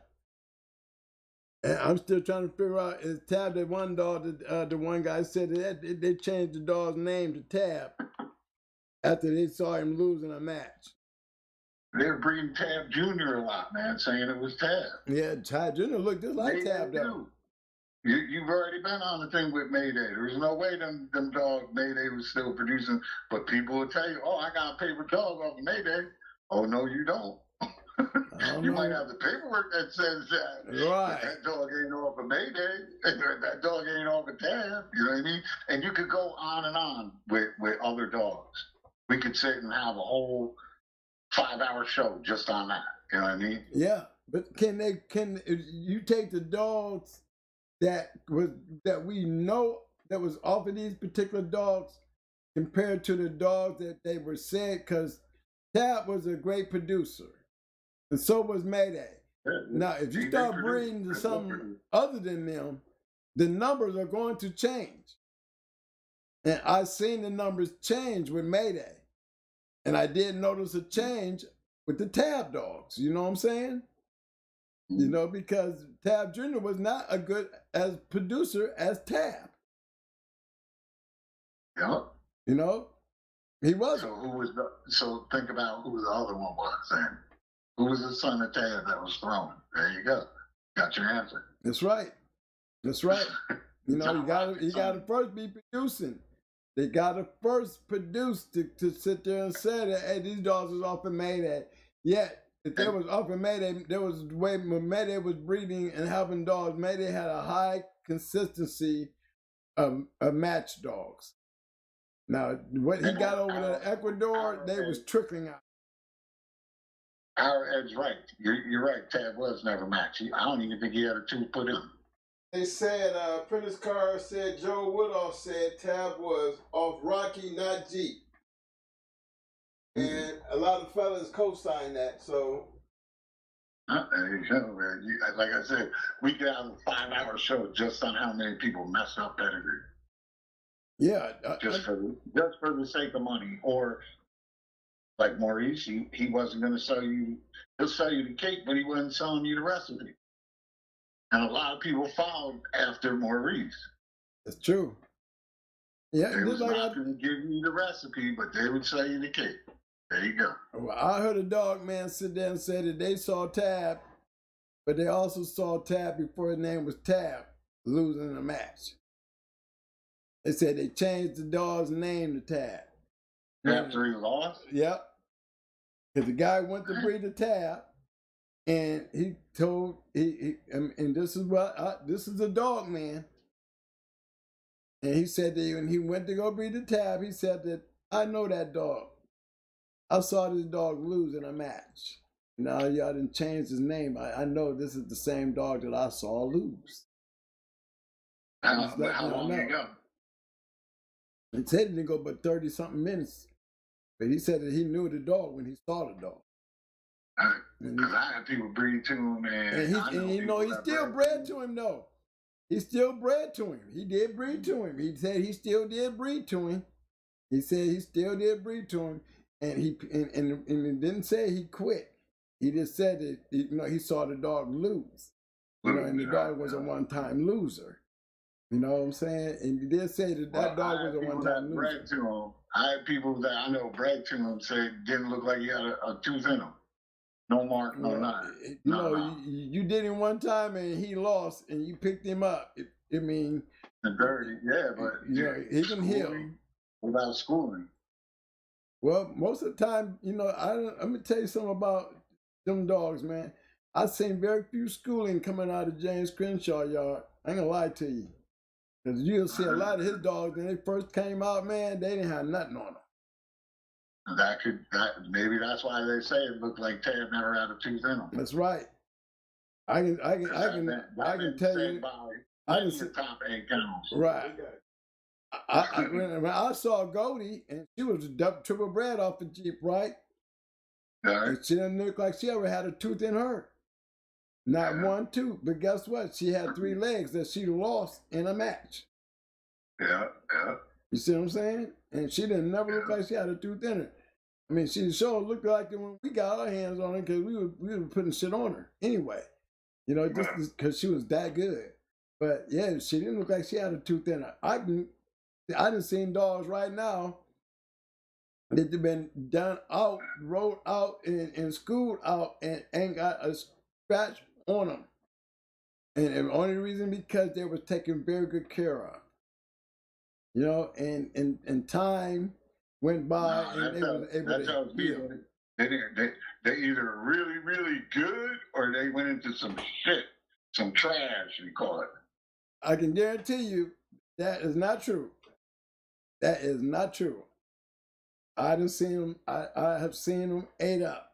And I'm still trying to figure out, is Tab the one dog that the one guy said that they changed the dog's name to Tab after they saw him losing a match. They were breeding Tab Jr. a lot, man, saying it was Tab. Yeah, Tab Jr. looked just like Tab, though. You've already been on the thing with Mayday. There was no way them dogs Mayday was still producing, but people will tell you, oh, I got a paper dog off of Mayday. Oh, no, you don't. You might have the paperwork that says that. Right. That dog ain't off of Mayday. That dog ain't off of Tab. You know what I mean? And you could go on and on with other dogs. We could sit and have a whole 5-hour show just on that. You know what I mean? Yeah. But can you take the dogs that we know that was off of these particular dogs compared to the dogs that they were said? Because Tab was a great producer. And so was Mayday. Now, if you start breeding to something other than them, the numbers are going to change. And I've seen the numbers change with Mayday. And I did notice a change with the Tab dogs. You know what I'm saying? You know, because Tab Jr. was not a good as producer as Tab. Yeah. You know? He wasn't. So think about who the other one was then. Who was the son of Tab that was thrown? There you go. Got your answer. That's right. That's right. You know, you gotta first be producing. They gotta first produce to sit there and say that, hey, these dogs is off of Mayday. Yet if there was up in Mayday, there was the way when Mayday was breeding and having dogs. Mayday had a high consistency of match dogs. Now, what he got over to Ecuador, they was trickling out. Ed's right. You're right. Tab was never matched. I don't even think he had a tooth put in. They said, Prentice Carr said, Joe Woodall said Tab was off Rocky, not Jeep. And a lot of fellas co-signed that, so. There you go, man. Like I said, we could have a 5-hour show just on how many people messed up pedigree. Yeah. Just for the sake of money. Or like Maurice, he wasn't going to sell you, he'll sell you the cake, but he wasn't selling you the recipe. And a lot of people followed after Maurice. That's true. Yeah, they was not going to give you the recipe, but they would sell you the cake. There you go. Well, I heard a dog man sit there and say that they saw Tab, but they also saw Tab before his name was Tab losing a match. They said they changed the dog's name to Tab. After he lost? Yep. Because the guy went to breed the Tab, and he told and this is what this is a dog man. And he said that when he went to go breed the Tab, he said that I know that dog. I saw this dog lose in a match. Now y'all didn't change his name. I know this is the same dog that I saw lose. How long ago? He said it didn't go but 30-something minutes. But he said that he knew the dog when he saw the dog. Because I had people breed to him, and he still bred to him, though. He still bred to him. He did breed to him. He said he still did breed to him. He said he still did breed to him. And he didn't say he quit. He just said that he saw the dog lose. And the dog was a one-time loser. You know what I'm saying? And he did say that dog was a one-time loser. Bred to him. I had people that I know bred to him said didn't look like he had a tooth in him. No mark, no nothing. You did him one time and he lost, and you picked him up. Dirty, yeah, but he can heal without schooling. Well, most of the time, let me tell you something about them dogs, man. I've seen very few schooling coming out of James Crenshaw yard. I ain't gonna lie to you. Because you'll see a lot of his dogs, when they first came out, man, they didn't have nothing on them. Maybe that's why they say it looked like Tab never had a tooth in him. That's right. I can tell you. I can see top 8 Kennels. Right. When I saw Goldie, and she was triple bred off the Jeep, right? Yeah. And she didn't look like she ever had a tooth in her. Not one tooth. But guess what? She had 3 legs that she lost in a match. Yeah. You see what I'm saying? And she didn't never look like she had a tooth in her. I mean, she sure looked like it when we got our hands on her, because we were putting shit on her anyway. Just because she was that good. But yeah, she didn't look like she had a tooth in her. I done seen dogs right now that have been done out, rolled out, and schooled out, and ain't got a scratch on them. And the only reason because they were taken very good care of. And time went by, and they were able to heal. They either really, really good, or they went into some shit, some trash, we call it. I can guarantee you that is not true. That is not true. I have seen them ate up,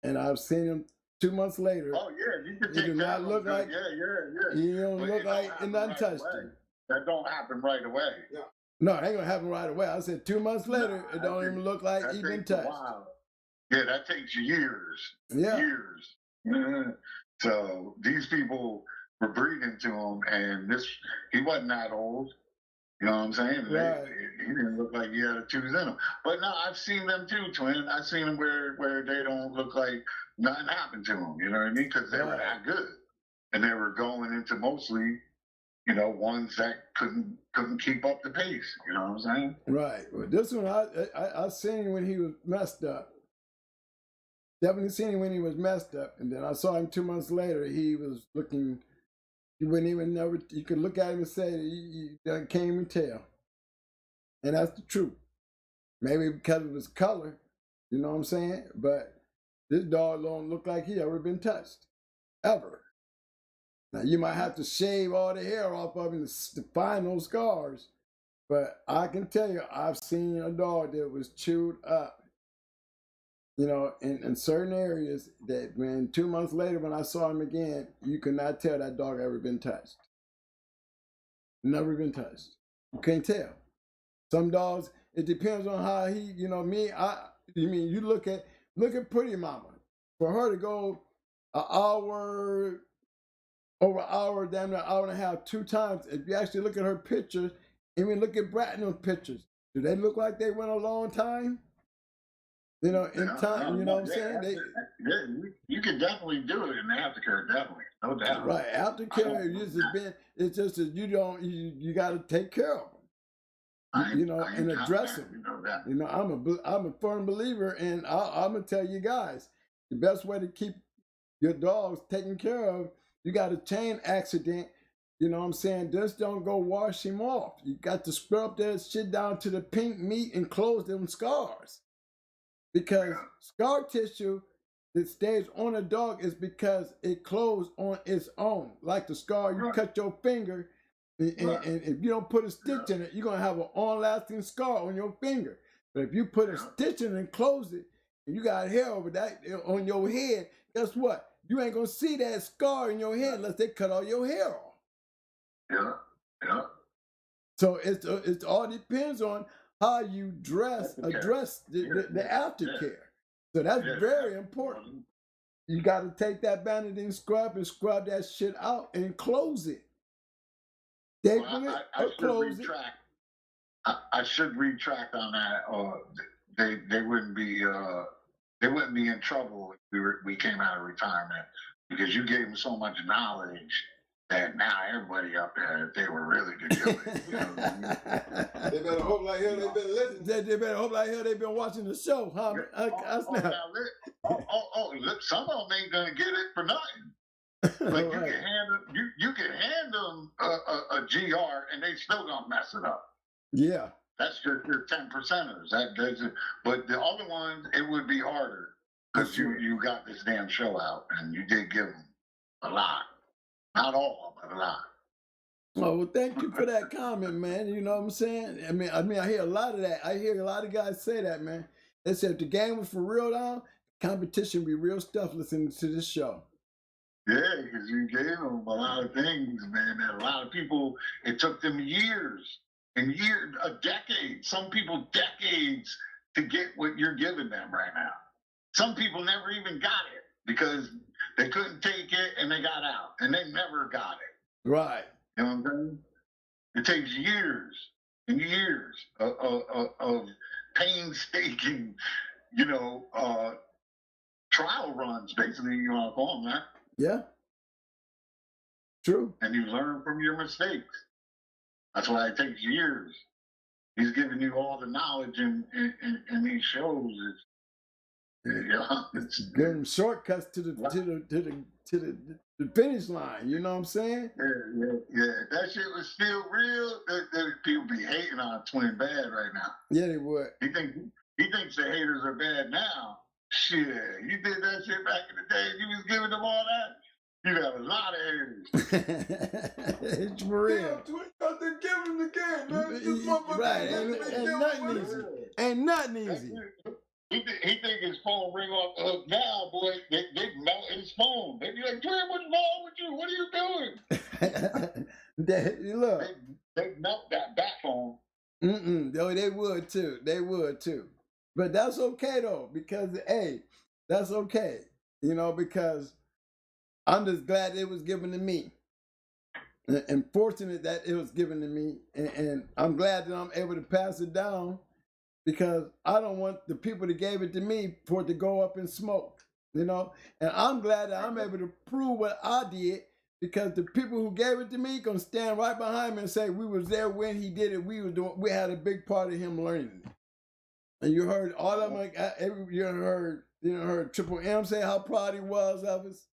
and I've seen them 2 months later. Oh yeah, you can take do not look like You don't look like it nothing touched them. That don't happen right away. Yeah. No, it ain't gonna happen right away. I said 2 months later, it don't even look like he been touched. Yeah, that takes years. Yeah. Years. So these people were breeding to him, and he wasn't that old. You know what I'm saying? Right. He didn't look like he had a tooth in him. But no, I've seen them too, twin. I've seen them where they don't look like nothing happened to them. You know what I mean? Because they were that good, and they were going into mostly, ones that couldn't keep up the pace. You know what I'm saying? Right. Well, this one I seen him when he was messed up. Definitely seen him when he was messed up, and then I saw him 2 months later. He was looking. You wouldn't even never. You could look at him and say you can't even tell, and that's the truth. Maybe because of his color, you know what I'm saying? But This dog don't look like he ever been touched, ever. Now you might have to shave all the hair off of him to find those scars, but I can tell you, I've seen a dog that was chewed up, in certain areas that when 2 months later when I saw him again, you could not tell that dog ever been touched. Never been touched. You can't tell. Some dogs, it depends on how he, you look at Pretty Mama. For her to go over an hour, damn near an hour and a half, 2 times, if you actually look at her pictures, even look at Bratton's pictures, do they look like they went a long time? In time, you know what I'm saying? You can definitely do it in aftercare, definitely, no doubt. Right, aftercare, it's just that you got to take care of them, and address them. I'm a firm believer, and I'm gonna tell you guys, the best way to keep your dogs taken care of, you got a chain accident. You know what I'm saying? Just don't go wash him off. You got to scrub that shit down to the pink meat and close them scars. Because scar tissue that stays on a dog is because it closed on its own. Like the scar, you cut your finger, and if you don't put a stitch in it, you're going to have an on-lasting scar on your finger. But if you put a stitch in it and close it, and you got hair over that on your head, guess what? You ain't going to see that scar in your head unless they cut all your hair off. Yeah. So it all depends on how you address the aftercare. So that's very important. You got to take that bandaging scrub and scrub that shit out and close it. I should retract on that. They wouldn't be in trouble if we came out of retirement, because you gave them so much knowledge that now everybody up there, if they were really to do it, They better hope like hell they've been listening. They better hope like hell they've been watching the show, huh? Look, some of them ain't gonna get it for nothing. Like you can hand them a GR and they still gonna mess it up. Yeah, that's just your 10%ers. But the other ones, it would be harder because you got this damn show out and you did give them a lot. Not all, but a lot. Oh, well, thank you for that comment, man. You know what I'm saying? I mean, I hear a lot of that. I hear a lot of guys say that, man. They said if the game was for real now, competition would be real stuff listening to this show. Yeah, because you gave them a lot of things, man. And a lot of people, it took them years, a decade. Some people decades to get what you're giving them right now. Some people never even got it because they couldn't take it and they got out and they never got it. Right. You know what I'm saying? It takes years and years of painstaking, trial runs, basically, you want to call them that. Yeah. True. And you learn from your mistakes. That's why it takes years. He's giving you all the knowledge in these shows. It's giving shortcuts to the finish line. You know what I'm saying? Yeah. That shit was still real. People be hating on Twin bad right now. Yeah, they would. He thinks the haters are bad now. Shit, you did that shit back in the day. You was giving them all that. You got a lot of haters. It's for real. Damn, they're giving them again, man. Right. Ain't nothing easy. He think his phone ring off now, boy. They melt his phone. They be like, Twin, what's wrong with you? What are you doing? Look. They melt that phone. Oh, they would too. But that's okay though, because that's okay. Because I'm just glad it was given to me. And fortunate that it was given to me. And I'm glad that I'm able to pass it down. Because I don't want the people that gave it to me for it to go up in smoke, And I'm glad that I'm able to prove what I did, because the people who gave it to me gonna stand right behind me and say we was there when he did it. We had a big part of him learning it. And you heard all of them. You heard Triple M say how proud he was of us.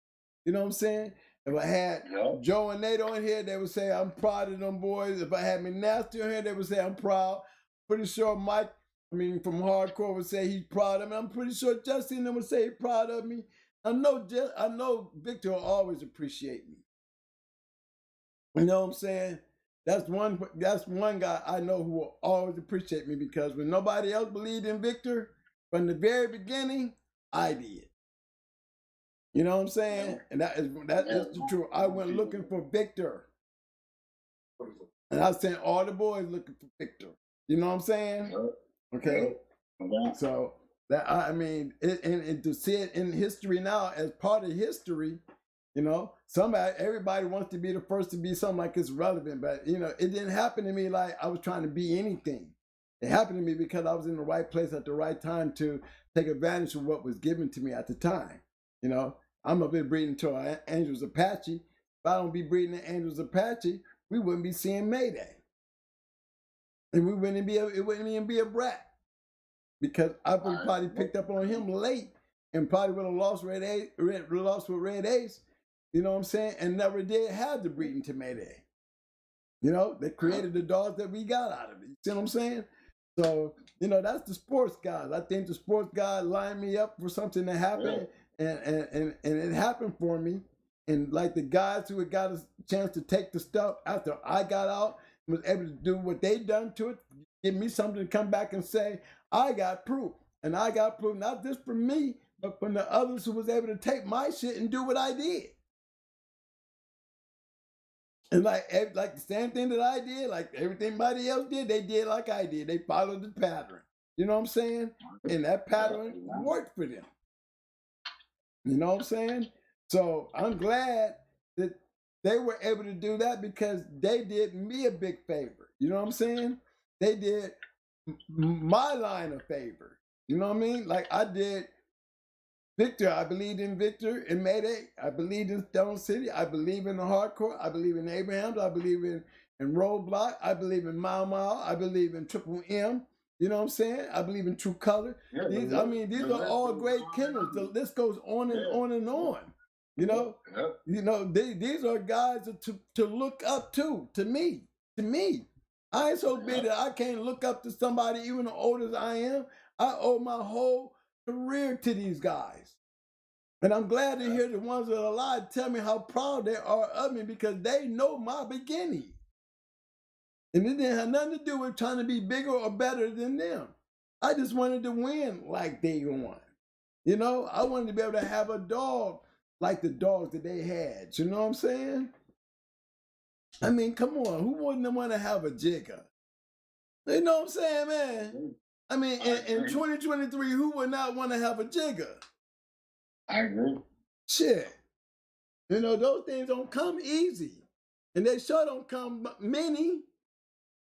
You know what I'm saying? If I had Joe and Nate on here, they would say I'm proud of them boys. If I had me Nasty on here, they would say I'm proud. Pretty sure Mike I mean, from hardcore would say he's proud of me. I'm pretty sure Justin and them would say he's proud of me. I know Victor will always appreciate me. You know what I'm saying? That's one guy I know who will always appreciate me, because when nobody else believed in Victor from the very beginning, I did. You know what I'm saying? And that is the truth. I went looking for Victor. And I sent all the boys looking for Victor. You know what I'm saying? Okay. So that, I mean, and to see it in history now as part of history, you know, everybody wants to be the first to be something like it's relevant, but you know, it didn't happen to me like I was trying to be anything. It happened to me because I was in the right place at the right time to take advantage of what was given to me at the time. You know, I'm up here breeding to our Angels Apache. If I don't be breeding the Angels Apache, we wouldn't be seeing Mayday. And it wouldn't even be a brat. Because I would probably picked up on him late and probably would have lost with Red Ace, you know what I'm saying? And never did have the breeding to Mayday. You know, they created the dogs that we got out of it. You see what I'm saying? So, you know, that's the sports guys. I think the sports guys lined me up for something to happen, and it happened for me. And like the guys who had got a chance to take the stuff after I got out, was able to do what they done to it, give me something to come back and say, I got proof. And I got proof not just from me, but from the others who was able to take my shit and do what I did. And like the same thing that I did, like everything everybody else did, they did like I did. They followed the pattern. You know what I'm saying? And that pattern worked for them. You know what I'm saying? So I'm glad that they were able to do that, because they did me a big favor. You know what I'm saying? They did my line a favor. You know what I mean? Like I did Victor. I believed in Victor and Mayday. I believed in Stone City. I believe in the hardcore. I believe in Abrahams. I believe in Roadblock. I believe in Mile Mile. I believe in Triple M. You know what I'm saying? I believe in True Color. These are all great kennels. The list goes on and on and on. You know, these are guys to look up to me. I ain't so big that I can't look up to somebody even as old as I am. I owe my whole career to these guys. And I'm glad to hear the ones that are alive tell me how proud they are of me, because they know my beginning. And it didn't have nothing to do with trying to be bigger or better than them. I just wanted to win like they won. You know, I wanted to be able to have a dog like the dogs that they had. You know what I'm saying? I mean, come on. Who wouldn't want to have a jigger? You know what I'm saying, man? I mean, in 2023, who would not want to have a jigger? I agree. Shit. You know, those things don't come easy. And they sure don't come many.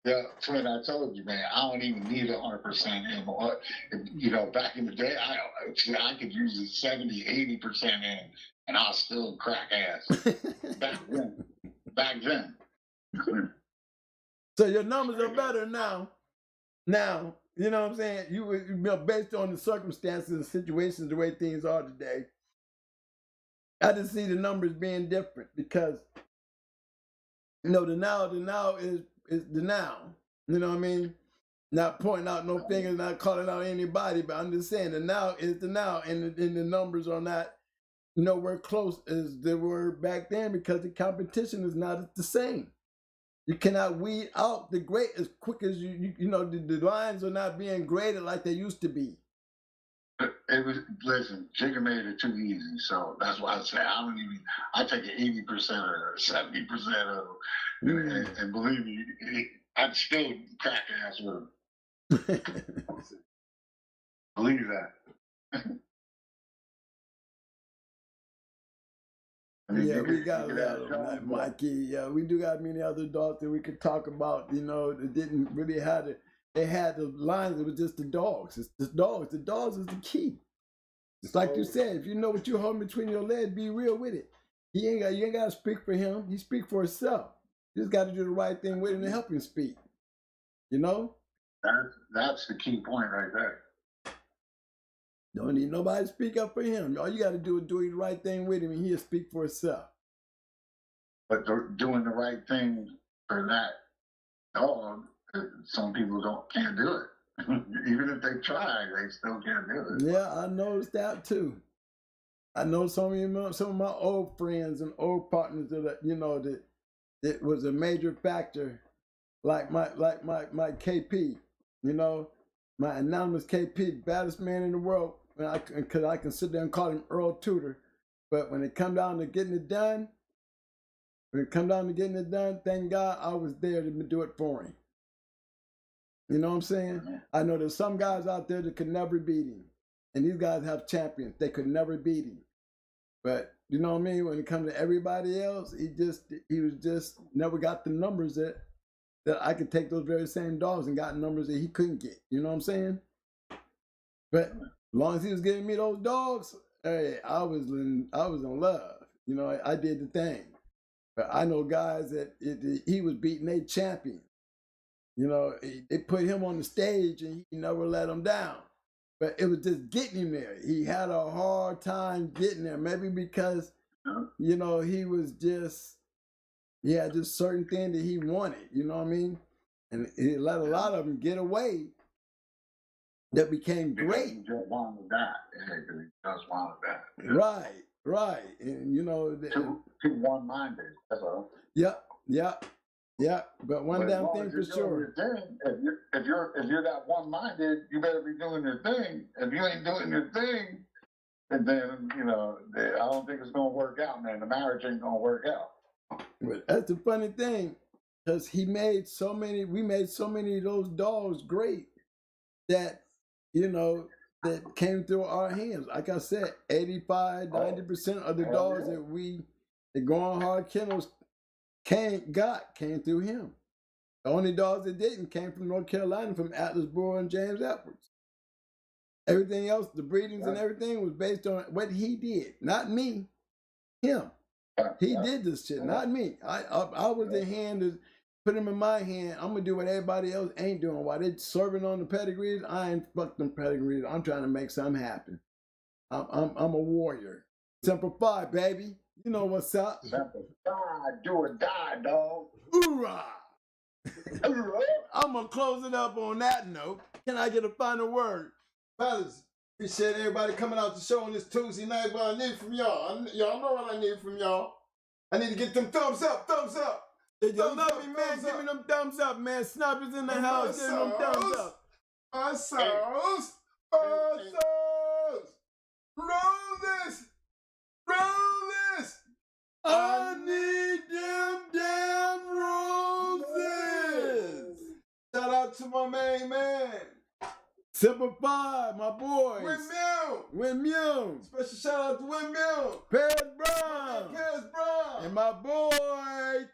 Yeah, Twin, I told you, man, I don't even need 100% anymore. You know, back in the day, I could use it 70, 80% in, and I'll still crack ass. Back then. So your numbers are better now. Now, you know what I'm saying? You know, based on the circumstances and situations, the way things are today, I just see the numbers being different, because, you know, the now is the now. You know what I mean? Not pointing out no fingers, not calling out anybody, but I'm just saying the now is the now, and the numbers are not nowhere close as they were back then, because the competition is not the same. You cannot weed out the great as quick as you know, the lines are not being graded like they used to be. Listen, Jigga made it too easy, so that's why I say I take it 80% or 70% of them, and believe me, I'd still crack ass with them. Believe that. Yeah, we got a lot of Mikey. Yeah, we do got many other dogs that we could talk about. You know, that didn't really have it. They had the lines. It was just the dogs. It's the dogs. The dogs is the key. Just like you said, if you know what you're holding between your legs, be real with it. You ain't got to speak for him. He speak for himself. You just got to do the right thing with him to help him speak. You know? That's the key point right there. Don't need nobody to speak up for him. All you got to do is do the right thing with him, and he'll speak for himself. But doing the right thing for that dog, some people can't do it. Even if they try, they still can't do it. Yeah, I noticed that too. I know some of my old friends and old partners that was a major factor, like my KP, my anonymous KP, baddest man in the world. Because I can sit there and call him Earl Tudor, but when it come down to getting it done, thank God I was there to do it for him. You know what I'm saying? I know there's some guys out there that could never beat him, and these guys have champions. They could never beat him. But you know what I mean? When it comes to everybody else, he was just never got the numbers that I could take those very same dogs and got numbers that he couldn't get. You know what I'm saying? But as long as he was giving me those dogs, hey, I was in love. I did the thing. But I know guys that he was beating their champion. They put him on the stage and he never let them down. But it was just getting him there. He had a hard time getting there. Maybe because, he had just certain thing that he wanted. You know what I mean? And he let a lot of them get away that became great. He just wanted that. Yeah, because he just wanted that. Yeah. Right. And, Too one-minded, that's all. Yep. But one damn thing for sure. If you're that one-minded, you better be doing your thing. If you ain't doing your thing, and then I don't think it's gonna work out, man. The marriage ain't gonna work out. But that's the funny thing, because we made so many of those dogs great that that came through our hands. Like I said, 85-90% of the dogs that go on hard kennels came through him. The only dogs that didn't came from North Carolina, from Atlas Brewer and James Edwards. Everything else, the breedings and everything was based on what he did, not me, him. He did this shit, not me. I was the hand that put him in my hand. I'm gonna do what everybody else ain't doing. While they serving on the pedigrees, I ain't fuck them pedigrees. I'm trying to make something happen. I'm a warrior. Semper Fi, baby. You know what's up. Semper Fi, do or die, dog. Hoorah! I'm gonna close it up on that note. Can I get a final word? Fellas, appreciate everybody coming out to the show on this Tuesday night. What I need from y'all. Y'all know what I need from y'all. I need to get them thumbs up. If you love me, man, give me them thumbs up, man. Snubbers in the house, give me them thumbs up. My sauce. Roses. I need them damn roses. Shout out to my main man. Semper Fi, my boys. Windmill. Special shout out to Windmill. Paris Brown. And my boy,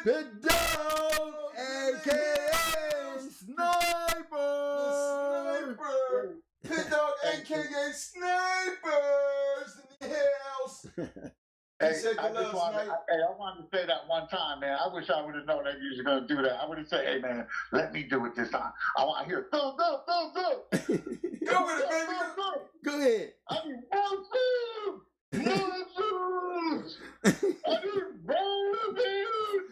Pit Dog, a.k.a. Sniper. Pit Dog, a.k.a. Snipers in the house. Hey, I wanted to say that one time, man. I wish I would have known that you was going to do that. I would have said, hey, man, let me do it this time. I want to hear thumbs up. Go with it, baby. Go ahead. I need roses. I need roses.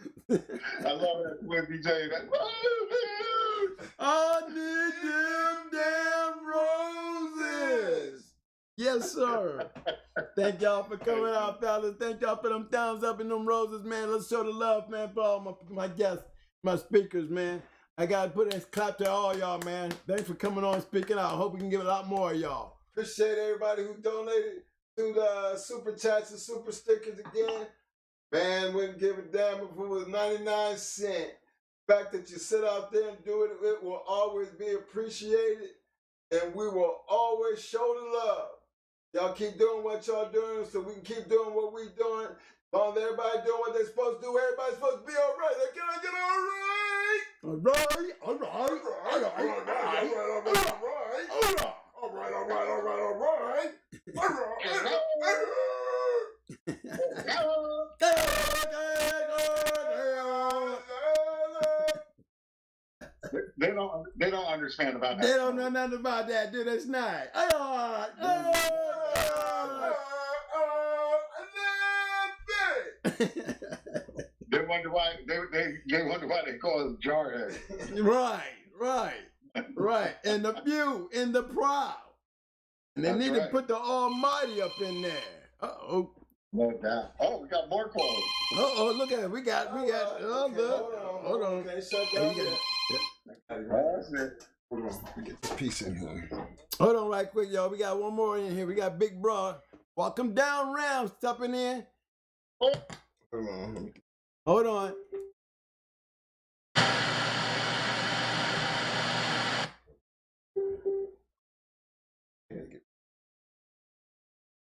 I love that when DJ that roses. I need them damn roses. Yes, sir. Thank y'all for coming out, fellas. Thank y'all for them thumbs up and them roses, man. Let's show the love, man, for all my guests, my speakers, man. I got to put a clap to all y'all, man. Thanks for coming on and speaking out. I hope we can get a lot more of y'all. Appreciate everybody who donated through the super chats and super stickers again. Man, wouldn't give a damn if it was 99 cents. The fact that you sit out there and do it, it will always be appreciated. And we will always show the love. Y'all keep doing what y'all doing so we can keep doing what we doing. As long as everybody doing what they're supposed to do, everybody's supposed to be all right. Can I get all right? They don't understand about that. They don't know nothing about that, dude. That's nice. They wonder why they call it Jarhead. Right. Right, and the few and the proud. And they need to put the Almighty up in there. Uh-oh. No doubt. Oh, we got more calls. Uh-oh, look at it. We got Okay, hold on. Okay, shut down. That's it. Hold on. Let me get the piece in here. Hold on right quick, y'all. We got one more in here. We got Big Bro. Welcome down, Ram, stepping in. Hold on. Hold on.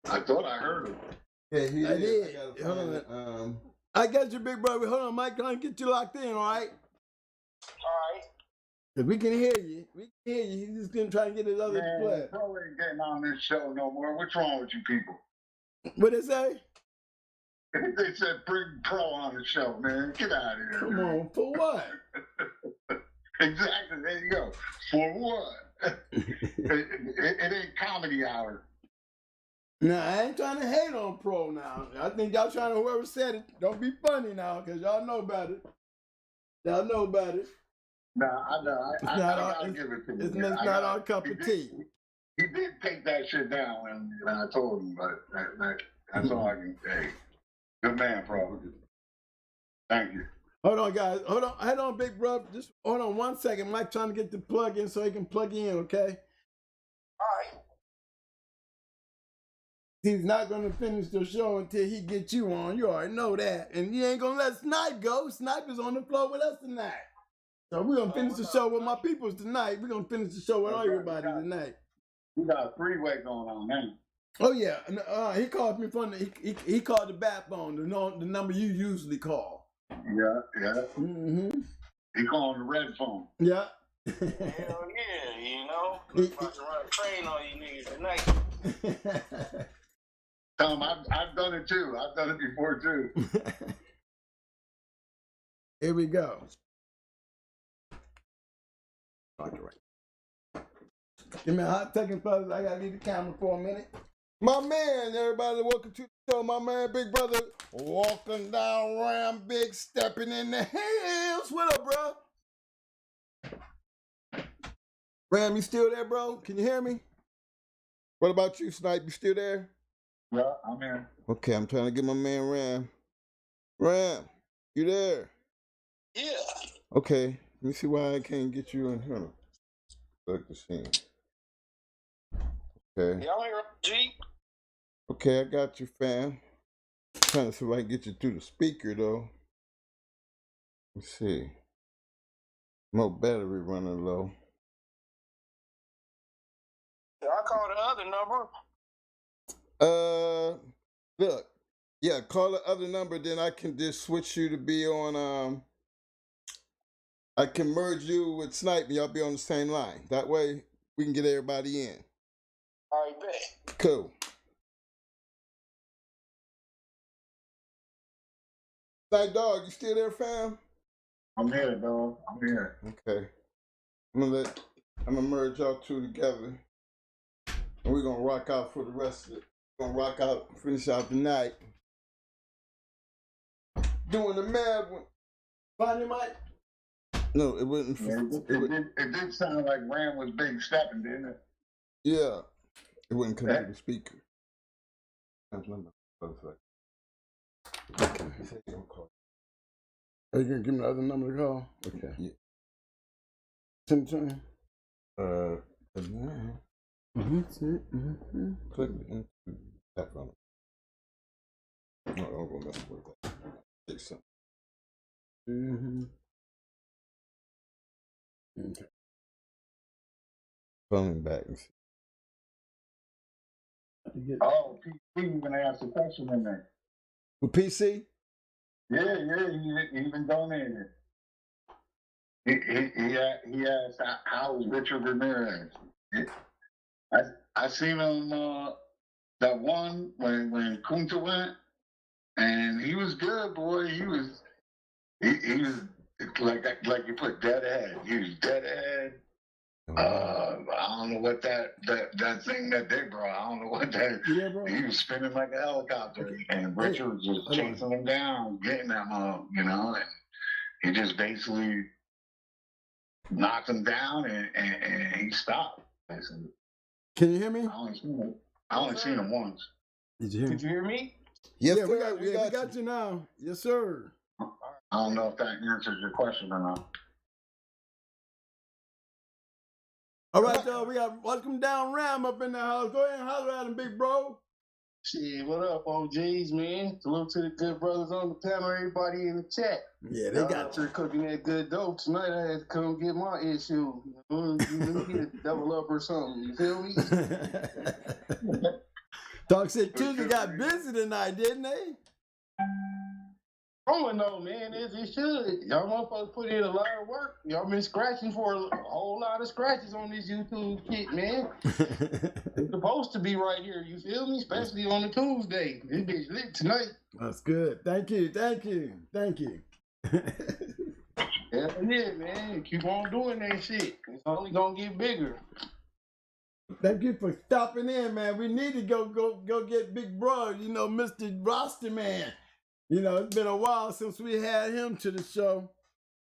I thought I heard him. Yeah, he I did. did. I gotta Hold find on. it. I got you, Big Brother. Hold on, Mike. Can I get you locked in, all right? All right. Cause we can hear you. We can hear you. He's just gonna try to get his other play. Bro ain't getting on this show no more. What's wrong with you people? What they say? They said bring Pro on the show, man. Get out of here. Come man. on, for what? Exactly. There you go. For what? it ain't comedy hour. Nah, I ain't trying to hate on Pro now. I think y'all trying to, whoever said it, don't be funny now, because y'all know about it. Y'all know about it. Nah, I know. I gotta give it to him. It's not our cup of tea. He did take that shit down when I told him, but that's all I can say. Good man, Pro. Thank you. Hold on, guys. Hold on, Big Bro. Just hold on 1 second. Mike trying to get the plug in so he can plug you in, okay? All right. He's not going to finish the show until he gets you on. You already know that. And you ain't going to let Snipe go. Snipe is on the floor with us tonight. So we're going to finish the show with my peoples tonight. We're going to finish the show with everybody tonight. We got a three-way going on now. Oh, yeah. He called me from he called the bat phone, the number you usually call. Yeah. Mm-hmm. He calling the red phone. Yeah. Hell yeah, you know. I'm about to run a train on you niggas tonight. Tell him I've done it too. I've done it before too. Here we go. Give me a hot second, fellas. I gotta leave the camera for a minute. My man, everybody, welcome to the show. My man, Big Brother, walking down Ram Big, stepping in the hills. What up, bro? Ram, you still there, bro? Can you hear me? What about you, Snipe? You still there? Yeah, I'm here. Okay, I'm trying to get my man Ram. Ram, you there? Yeah. Okay, let me see why I can't get you in here. Look the scene. Okay. Y'all hear G? Okay, I got you, fam. Trying to see if I can get you through the speaker, though. Let's see. No battery running low. I called the other number. Look. Yeah, call the other number, then I can just switch you to be on, I can merge you with Snipe and y'all be on the same line. That way, we can get everybody in. All right, bet. Cool. Snipe Dog, you still there, fam? I'm here, dog. I'm here. Okay. I'm gonna merge y'all two together. And we're gonna rock out for the rest of it. We're gonna rock out, finish out the night. Doing the mad one. Find your mic? No, it wasn't. It did sound like Ram was big stepping, didn't it? Yeah. It wouldn't come to the speaker. Okay. Are you gonna give me the other number to call? Okay. Yeah. Same time. Click into that phone. No, I'm gonna mess with that. Take something. Okay. Phone back and see. Oh, he even asked a question in there. With PC? Yeah, he even donated. He asked how was Richard Ramirez. I seen him that one when Kunta went, and he was good, boy. He was like you put dead ahead. He was dead ahead. I don't know what that thing that they brought. I don't know what that. Yeah, bro. He was spinning like a helicopter, and Richard was just chasing him down, getting them up, and he just basically knocked him down, and he stopped. Basically. Can you hear me? I only seen him once. Did you hear me? Did you hear me? Yes, Yeah, sir. we got you now. Yes, sir. I don't know if that answers your question or not. All right, y'all. We got Welcome Down Ram up in the house. Go ahead and holler at him, big bro. Shit, what up, OGs, man? Salute to the good brothers on the panel, everybody in the chat. Yeah, they got you cooking that good dope tonight. I had to come get my issue. You need to double up or something. You feel me? Talk Shit Tuesday got busy tonight, didn't they? I don't know, man. It should. Y'all motherfuckers put in a lot of work. Y'all been scratching for a whole lot of scratches on this YouTube shit, man. It's supposed to be right here, you feel me? Especially on a Tuesday. This bitch lit tonight. That's good. Thank you. Yeah, man. Keep on doing that shit. It's only gonna get bigger. Thank you for stopping in, man. We need to go get Big Bro, Mr. Roster Man. It's been a while since we had him to the show.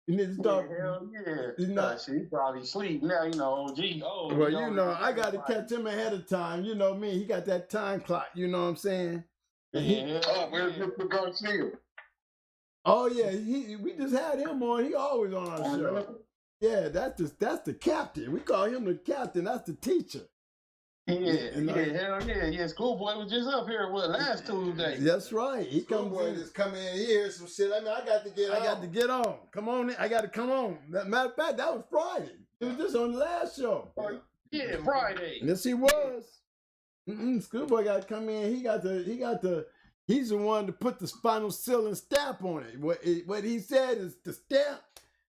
You need to start. Yeah, hell yeah. He probably sleep now, OG. Oh, well, I got to catch him ahead of time. You know me. He got that time clock. You know what I'm saying? Where's Mr. Garcia? Oh yeah, we just had him on. He always on our show. Yeah, that's the captain. We call him the captain. That's the teacher. Hell yeah. Schoolboy was just up here last Tuesday. That's right. He comes in. Just come in here some shit. I got to get on. Come on. I got to come on. Matter of fact, that was Friday. It was just on the last show. Yeah, Friday. Yes, he was. Schoolboy got to come in. He's the one to put the final seal and stamp on it. What he said is the stamp.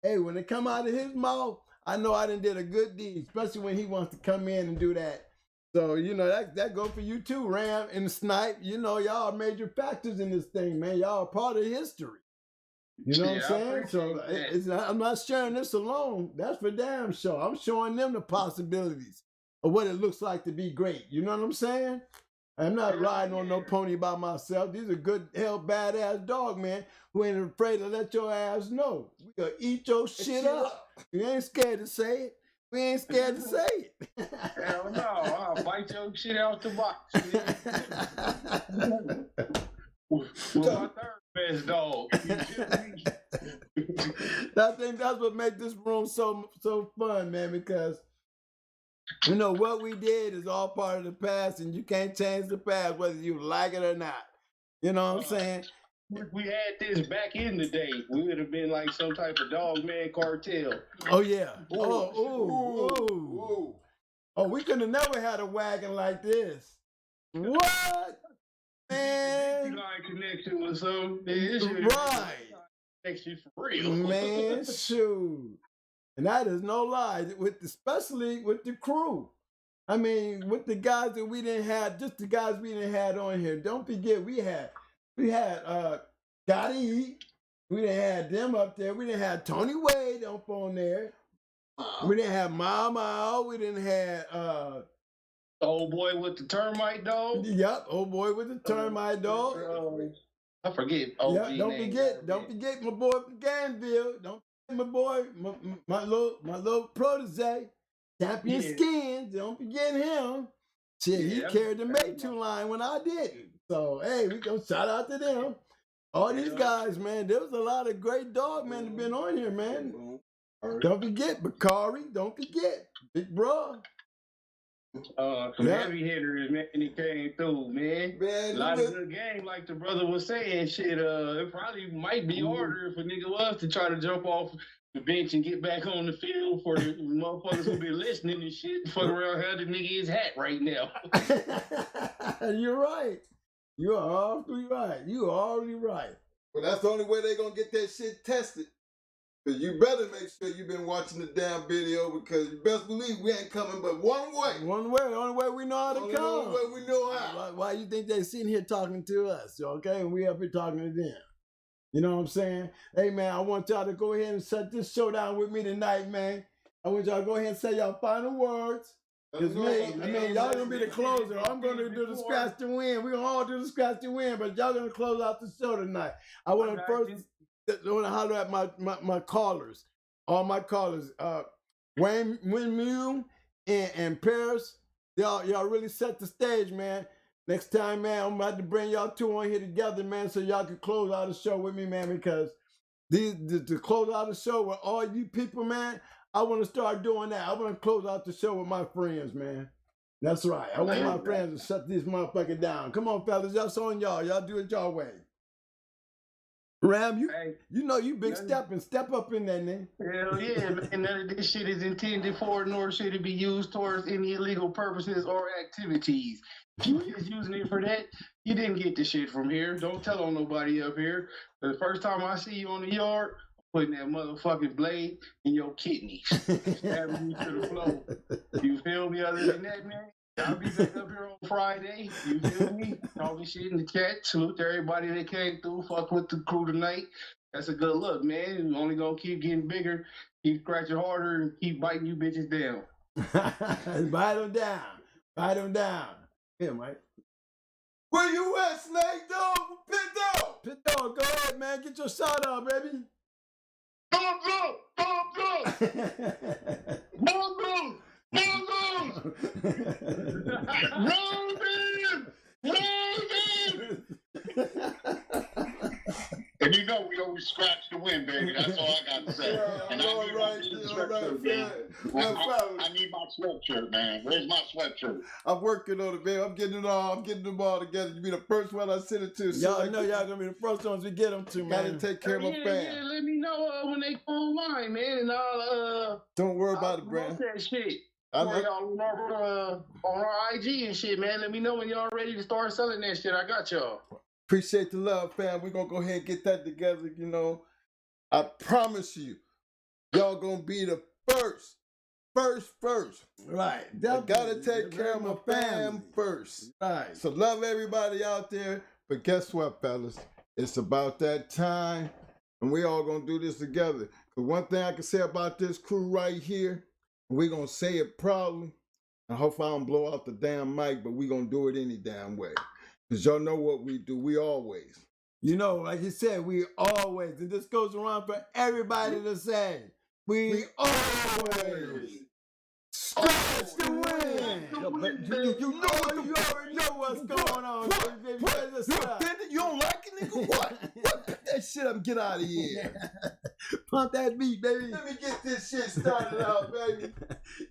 Hey, when it come out of his mouth, I know I done did a good deed, especially when he wants to come in and do that. So, that go for you too, Ram and Snipe. Y'all are major factors in this thing, man. Y'all are part of history. You know what I'm saying? So I'm not sharing this alone. That's for damn sure. I'm showing them the possibilities of what it looks like to be great. You know what I'm saying? I'm not riding on no pony by myself. These are good, hell, badass dog, man, who ain't afraid to let your ass know. We gonna eat your shit up. You ain't scared to say it. We ain't scared to say it. Hell no, I'll bite your shit out the box. With my third best dog. I think that's what makes this room so fun, man, because what we did is all part of the past, and you can't change the past whether you like it or not. You know what I'm saying? If we had this back in the day, we would have been like some type of dog man cartel. Oh yeah. Oh, we could have never had a wagon like this. What? Man. Connection with some. Right. Connection for real. Man, shoot. And that is no lie, especially with the crew. I mean, with the guys that we didn't have, just the guys we didn't have on here. Don't forget, we had Gotta Eat. We didn't have them up there. We didn't have Tony Wade up on there. We didn't have Mama. We didn't have old boy with the termite dog. Yep, old boy with the termite dog. I forget. Yep, don't forget my boy from Gainesville. Don't forget my boy, my little protege, Champion Skins. Don't forget him. Shit, he carried the Maytu line when I didn't. So hey, we gonna shout out to them. All these guys, man. There was a lot of great dog men that been on here, man. Don't forget Bakari. Don't forget Big Bro. Some heavy hitters, man. He came through, man. A lot of good game, like the brother was saying. Shit, it probably might be harder if a nigga was to try to jump off the bench and get back on the field for the motherfuckers who be listening and shit. Fuck around here, the nigga his hat right now. You're right. You are absolutely right. You are already right. Well, that's the only way they're going to get that shit tested. Because you better make sure you've been watching the damn video, because you best believe we ain't coming but one way. One way. The only way we know how to come. The only way we know how. Why you think they sitting here talking to us, okay? And we up here talking to them. You know what I'm saying? Hey, man, I want y'all to go ahead and shut this show down with me tonight, man. I want y'all to go ahead and say y'all final words. Because y'all gonna be the closer. I'm gonna do the scratch to win. We're gonna all do the scratch to win, but y'all gonna close out the show tonight. I want to holler at my callers. all my callers, Wayne Mew and Paris, y'all really set the stage, man. Next time, man, I'm about to bring y'all two on here together, man, so y'all can close out the show with me, man, because to close out the show with all you people, man, I want to start doing that. I want to close out the show with my friends, man. That's right. I want my friends to shut this motherfucker down. Come on, fellas. That's on y'all. Y'all do it y'all way. Ram, you know you big stepping. Step up in there, nigga. Hell yeah, man. None of this shit is intended for, nor should it be used towards any illegal purposes or activities. If you just using it for that, you didn't get the shit from here. Don't tell on nobody up here. The first time I see you on the yard, I'm putting that motherfucking blade in your kidneys. Stabbing you to the floor. You feel me? Other than that, man, I'll be back up here on Friday. You feel me? All this shit in the chat. Salute to everybody that came through. Fuck with the crew tonight. That's a good look, man. You're only gonna keep getting bigger, keep scratching harder, and keep biting you bitches down. Bite them down. Bite them down. Here, Mike. Where you at, Snake Dog? Pit Dog. Pit Dog, go ahead, man. Get your shot out, baby. Thumbs up! Thumbs up! Thumbs up! Rosen! And you know we always scratch the win, baby. That's all I got to say. And I need my sweatshirt, man. Where's my sweatshirt? I'm working on it, baby. I'm getting it all. I'm getting them all together. You be the first one I send it to. Y'all know y'all gonna be the first ones we get them to, man. Gotta take care of my fam. Yeah, let me know when they come online, man, and I'll Don't worry about it, bro. that shit. Y'all on our IG and shit, man. Let me know when y'all ready to start selling that shit. I got y'all. Appreciate the love, fam. We're gonna go ahead and get that together, you know. I promise you, y'all gonna be the first. Right. I gotta take care of my fam first. Right. So love everybody out there. But guess what, fellas? It's about that time. And we all gonna do this together. Because one thing I can say about this crew right here, we're gonna say it proudly. I hope I don't blow out the damn mic, but we're gonna do it any damn way. Because y'all know what we do. We always. You know, like you said, we always, and this goes around for everybody to say, we always scratch the win. You already know what's going on, baby. You don't like it, nigga? What? Pick that shit up and get out of here. Pump that beat, baby. Let me get this shit started out, baby.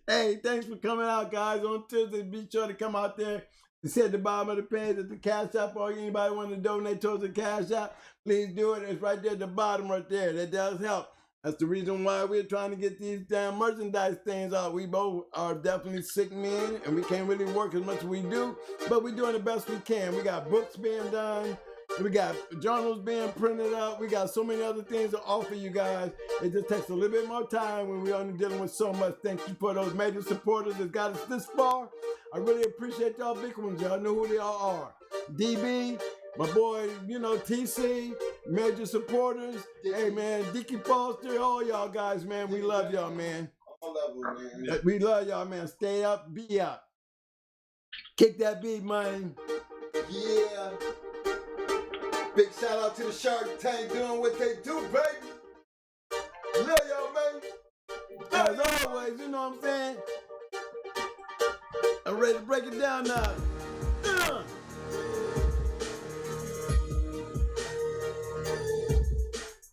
Hey, thanks for coming out, guys. On Tuesday, be sure to come out there. It's at the bottom of the page at the Cash App, or anybody want to donate towards the Cash App, please do it. It's right there at the bottom right there. That does help. That's the reason why we're trying to get these damn merchandise things out. We both are definitely sick men, and we can't really work as much as we do, but we're doing the best we can. We got books being done. We got journals being printed up. We got so many other things to offer you guys. It just takes a little bit more time when we're only dealing with so much. Thank you for those major supporters that got us this far. I really appreciate y'all big ones. Y'all know who they all are. DB, my boy, you know, TC, major supporters. Hey, man, Dickie Foster, all y'all guys, man. We love y'all, man. We love y'all, man. Stay up, be up. Kick that beat, man. Yeah. Big shout out to the Shark Tank doing what they do, baby. Love y'all, man. As always, you know what I'm saying? I'm ready to break it down now.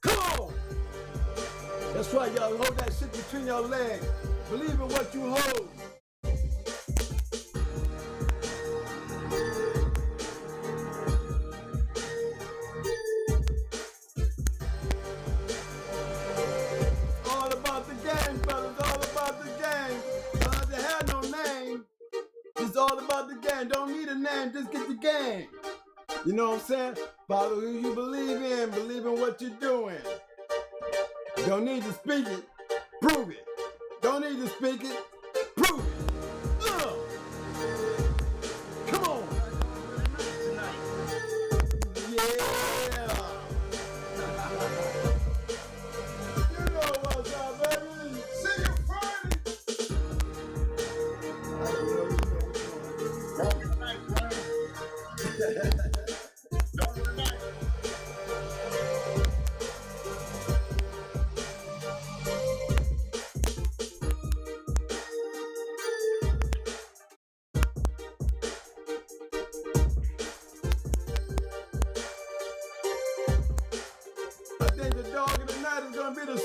Come on. That's right, y'all. Hold that shit between your legs. Believe in what you hold. Don't need a name, just get the game. You know what I'm saying? Follow who you believe in what you're doing. Don't need to speak it, prove it. Don't need to speak it, prove it. Come on. Yeah. You know what's up, baby. See you Friday.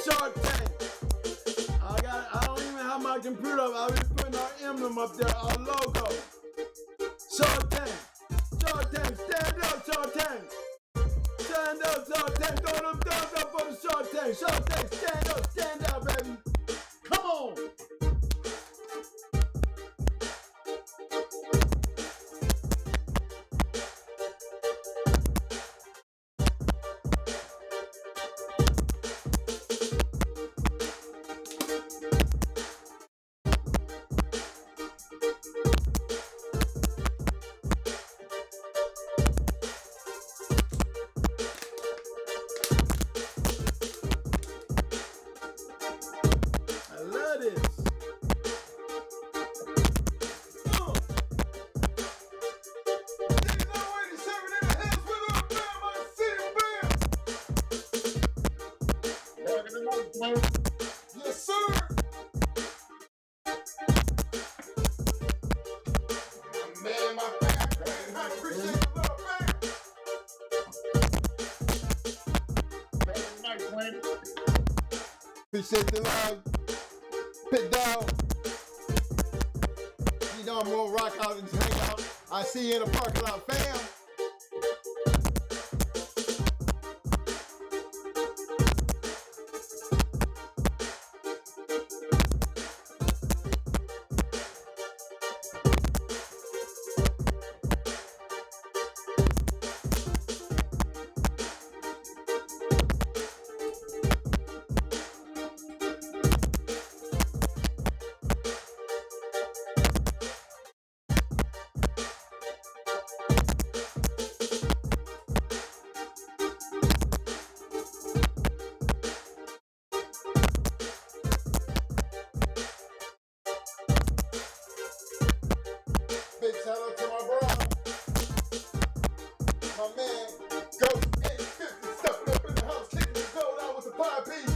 Shark Tank. I don't even have my computer up. I'll be putting our emblem up there, our logo. Shark Tank. Shark Tank, stand up, Shark Tank. Stand up, Shark Tank. Throw them thumbs up for the Shark Tank. Shark Tank, stand up, baby. Come on. Yes, sir. Man, my back, man. I appreciate the love, man. Appreciate the love. Pit dog. You know I'm gonna rock out and hang out. I see you in the parking lot, fam. Big shout out to my bro, my man, GR.CH stepping up in the house, kicking the gold out with the 5 piece.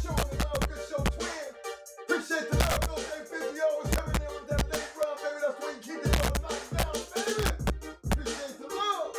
Showing the love, good show, twin. Appreciate the love, those A50 always coming in with that late run, baby. That's where you keep it on knocked down, baby. Appreciate the love.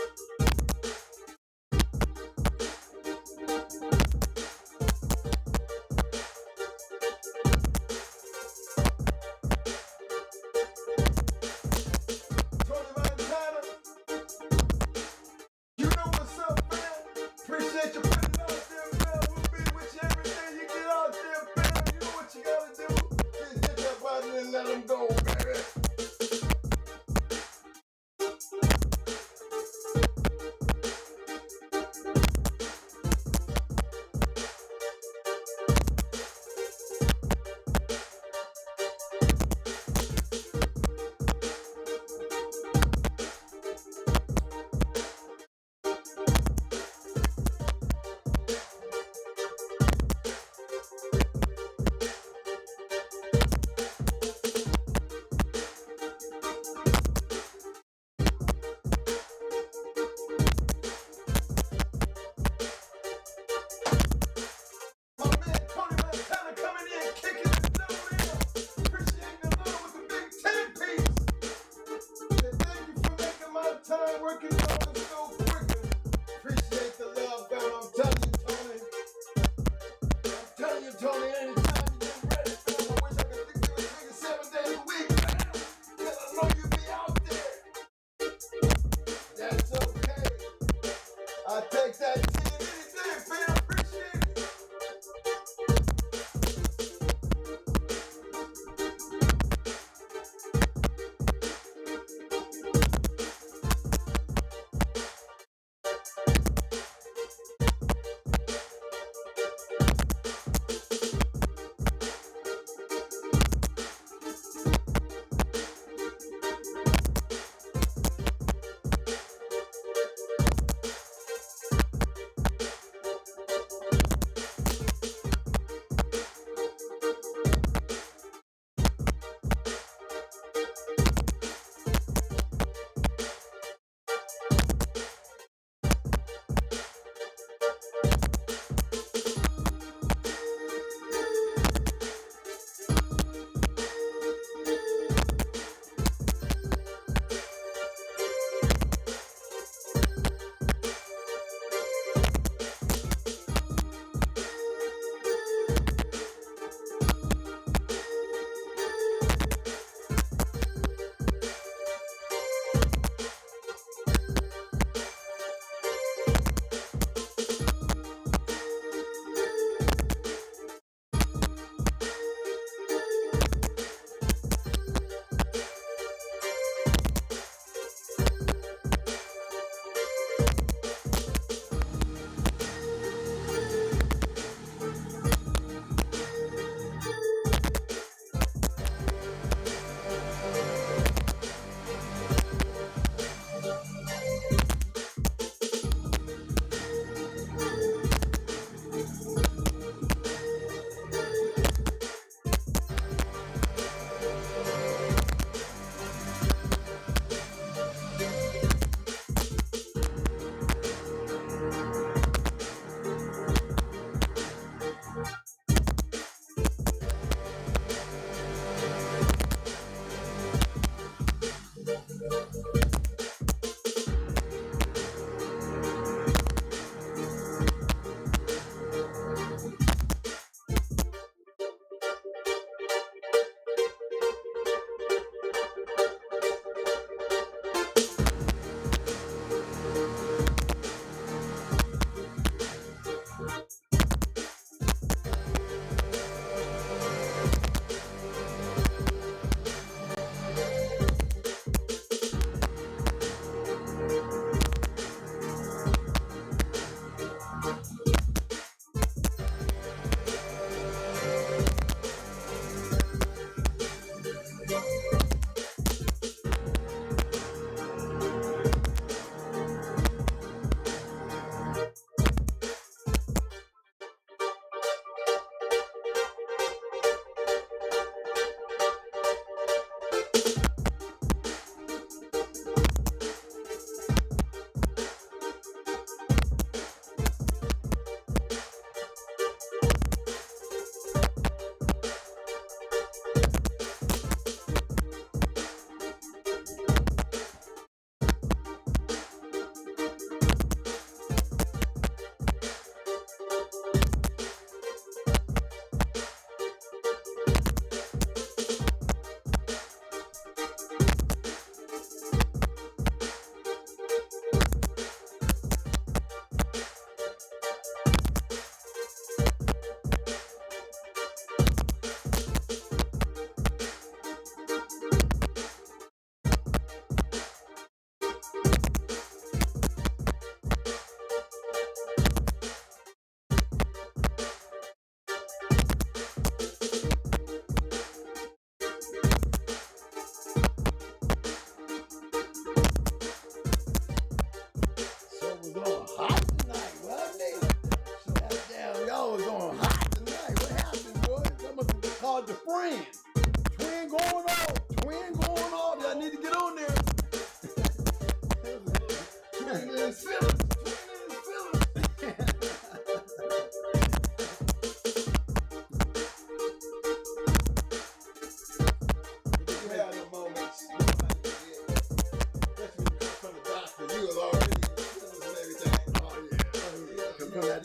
Appreciate you putting it out there, man. We'll be with you every day you get out there, man. You know what you gotta do. Just hit that button and let them go, baby. Time working on the so quicker. Appreciate the love, fam. I'm telling you, Tony, anytime you get ready, fam. I wish I could think you was nigga 7 days a week, fam. Cause I know you be out there. That's okay. I take that 10 anything, fam. Appreciate it.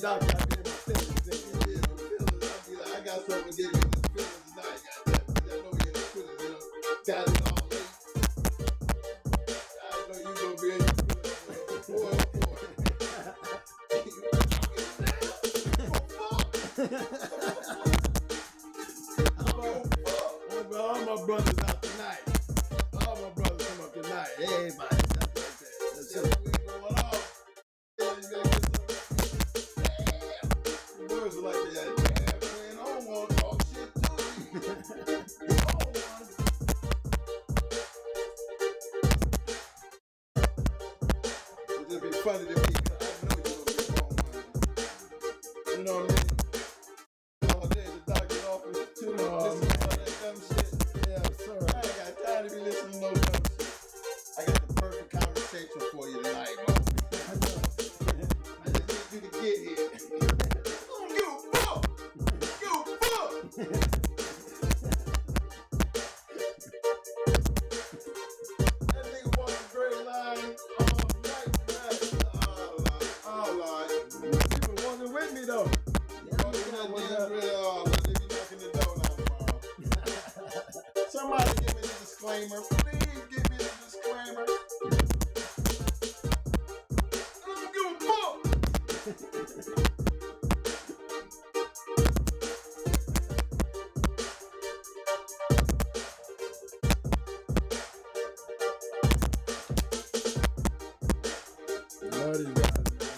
doctor, I be in my feelings. I be like, I got something to give you this feelings tonight. I know you're in the feelings, you know. Got it all late. I know you gonna be in your feelings. Boy, all my brothers out tonight. All my brothers come up tonight. Everybody. That's it. We going off. The words are like that. Man, I don't want to talk shit to you. It'd just be funny to me because I know you're going to be wrong, man. You know what I mean? All day at the doctor's office, too. Listen to all that dumb shit. Yeah, sir. I ain't got time to be listening to no dumb shit. I got the perfect conversation for you tonight, man. I just need you to get here. Give a fuck! Give a fuck! That nigga walked the gray line all night tonight. Oh, Lord. People wasn't with me, though. Somebody give me the disclaimer. Please give me the disclaimer. I don't give a fuck. Love you guys, man.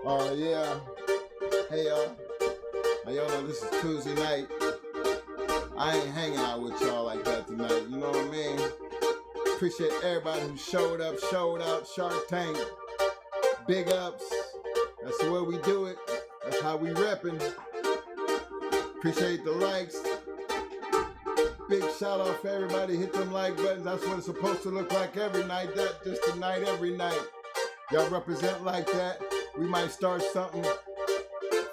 Yeah. Hey, y'all. Now, y'all know this is Tuesday night. I ain't hanging out with y'all like that tonight. You know what I mean? Appreciate everybody who showed up, showed out. Shark Tank. Big ups. That's the way we do it. That's how we reppin'. Appreciate the likes. Big shout out for everybody. Hit them like buttons. That's what it's supposed to look like every night. That just tonight, every night. Y'all represent like that. We might start something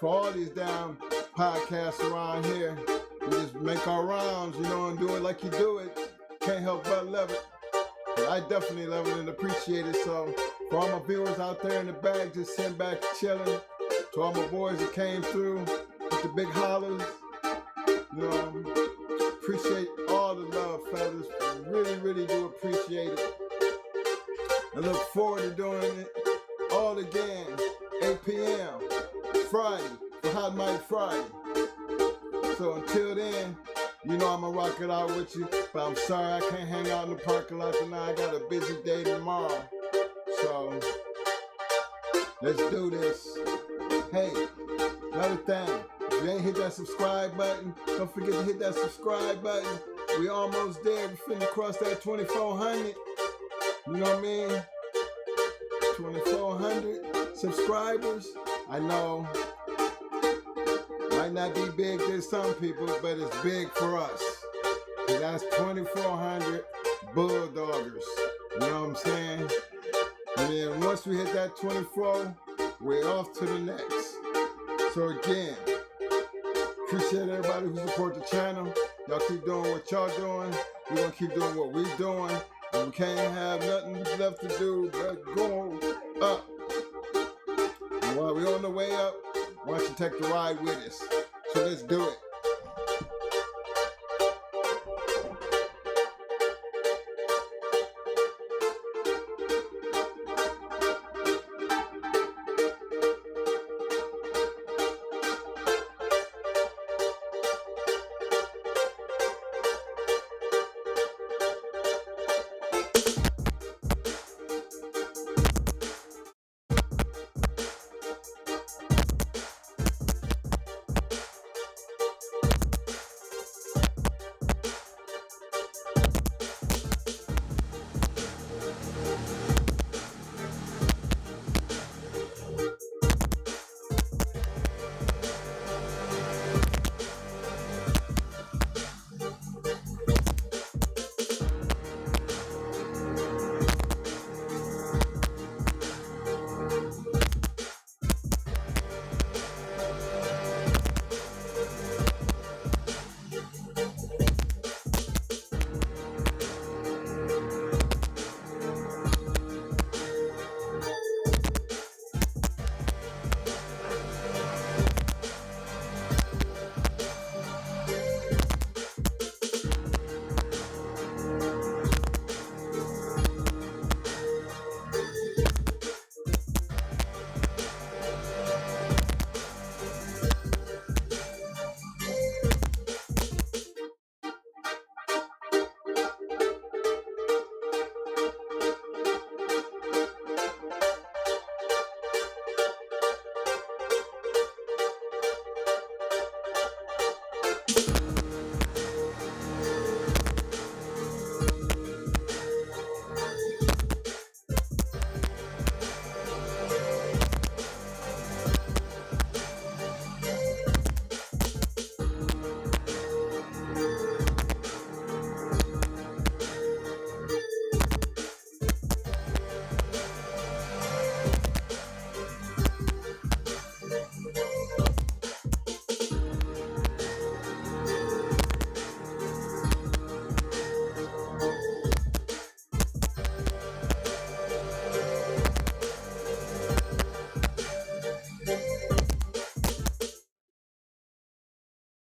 for all these damn podcasts around here. We just make our rounds, you know, and do it like you do it. Can't help but love it. But I definitely love it and appreciate it. So for all my viewers out there in the back, just sitting back chilling. To all my boys that came through with the big hollers, you know, appreciate all the love, fellas. Really, really do appreciate it. I look forward to doing it all again, 8 p.m. Friday, for Hot Mic Friday. So until then, you know I'm gonna rock it out with you, but I'm sorry I can't hang out in the parking lot tonight. I got a busy day tomorrow. So let's do this. Hey, another thing, if you ain't hit that subscribe button, don't forget to hit that subscribe button. We almost there. We finna cross that 2,400. You know what I mean? 2,400 subscribers. I know, might not be big to some people, but it's big for us. And that's 2,400 bulldoggers. You know what I'm saying? And then once we hit that 24, we're off to the next. So again, appreciate everybody who support the channel. Y'all keep doing what y'all doing. We're gonna keep doing what we're doing. And we can't have nothing left to do but go up. And while we're on the way up, why don't you take the ride with us? So let's do it.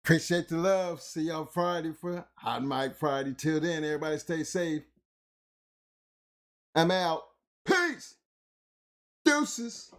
Appreciate the love. See y'all Friday for Hot Mic Friday. Till then, everybody stay safe. I'm out. Peace. Deuces.